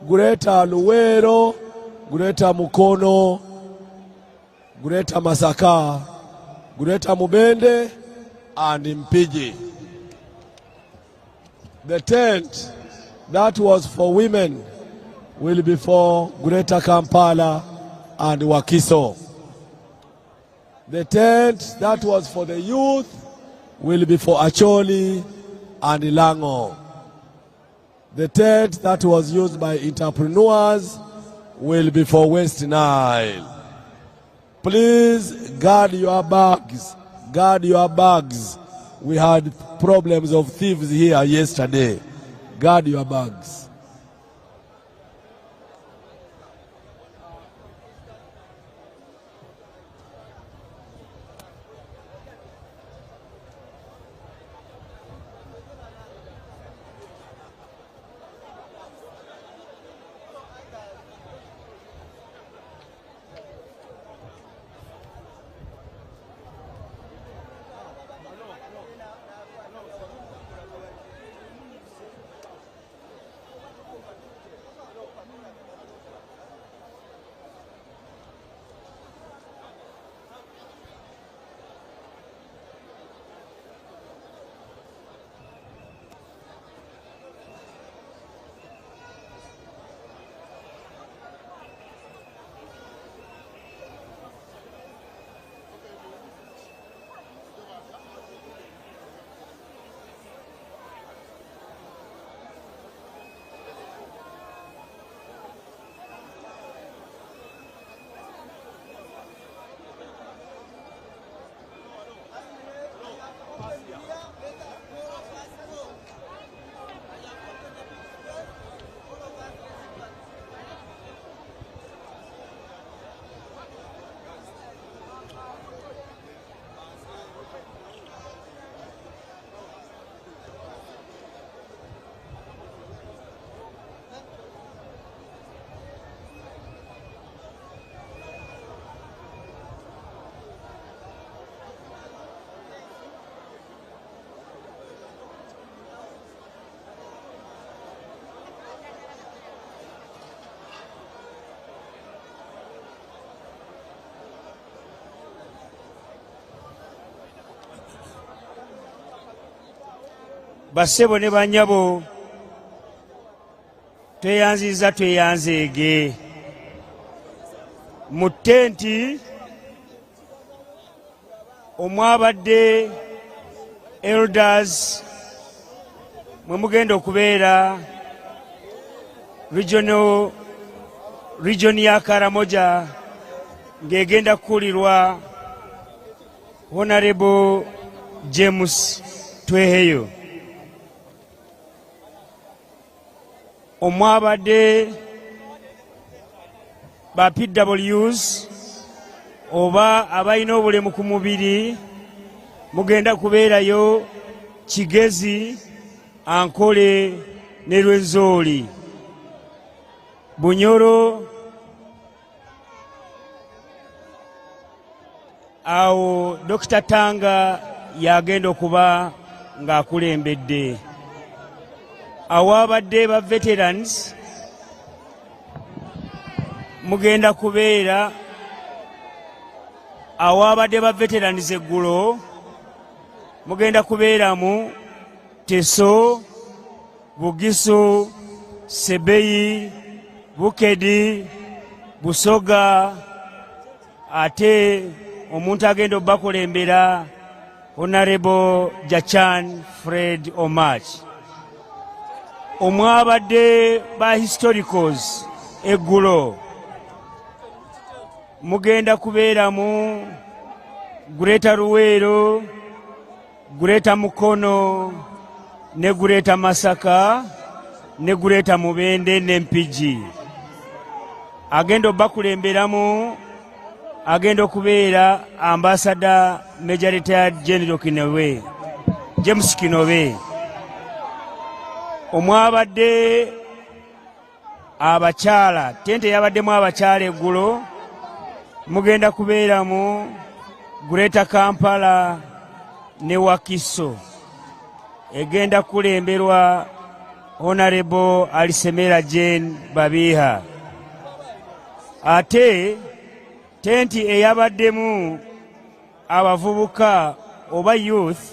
Greta Luwero, Greta Mukono, Greta Masaka, Greta Mubende, and Mpiji. The tent that was for women will be for Greta Kampala and Wakiso. The tent that was for the youth will be for Acholi and Ilango. The tent that was used by entrepreneurs will be for West Nile. Please guard your bags. Guard your bags. We had problems of thieves here yesterday. Guard your bags. Basebo ne banyabo tweyanziza tweyanzeege mu ttenti omwabadde elders mwe mugenda okubeera region ya Karamoja ng'egenda kukulirwa Honorable James Tweheyo. omwabadde ba PWs oba abalina obulemu ku mubiri mugenda kubeerayo Kigezi, Ankole ne Lwenzooli. Bunyoro awo Dr. Tanga yagenda okuba ng'akulembedde. Awabadde ba veterans mugenda kubeera awabadde ba veterans eggulo mugenda kubeeramu Teso, Bugisu, Sebeyi, Bukedi, Busoga, ate omuntu agenda obakulembera Honorable Jachan Fred Omach. Omwabadde ba historicals eggulo mugenda kubeeramu Greta Ruwero, Greta Mukono ne Greta Masaka ne Greta Mubende ne Mpigi. Agenda obakulemberamu agenda okubeera Ambassador Major Retired General Kinowe, James Kinowe. Omwabadde abakyala, tente yabaddemu abakyala eggulo mugenda kubeeramu Greta Kampala ne Wakiso. Egenda kulemberwa Honorable Alisemera Jane Babiha. Ate tenti eyabaddemu abavubuka oba youth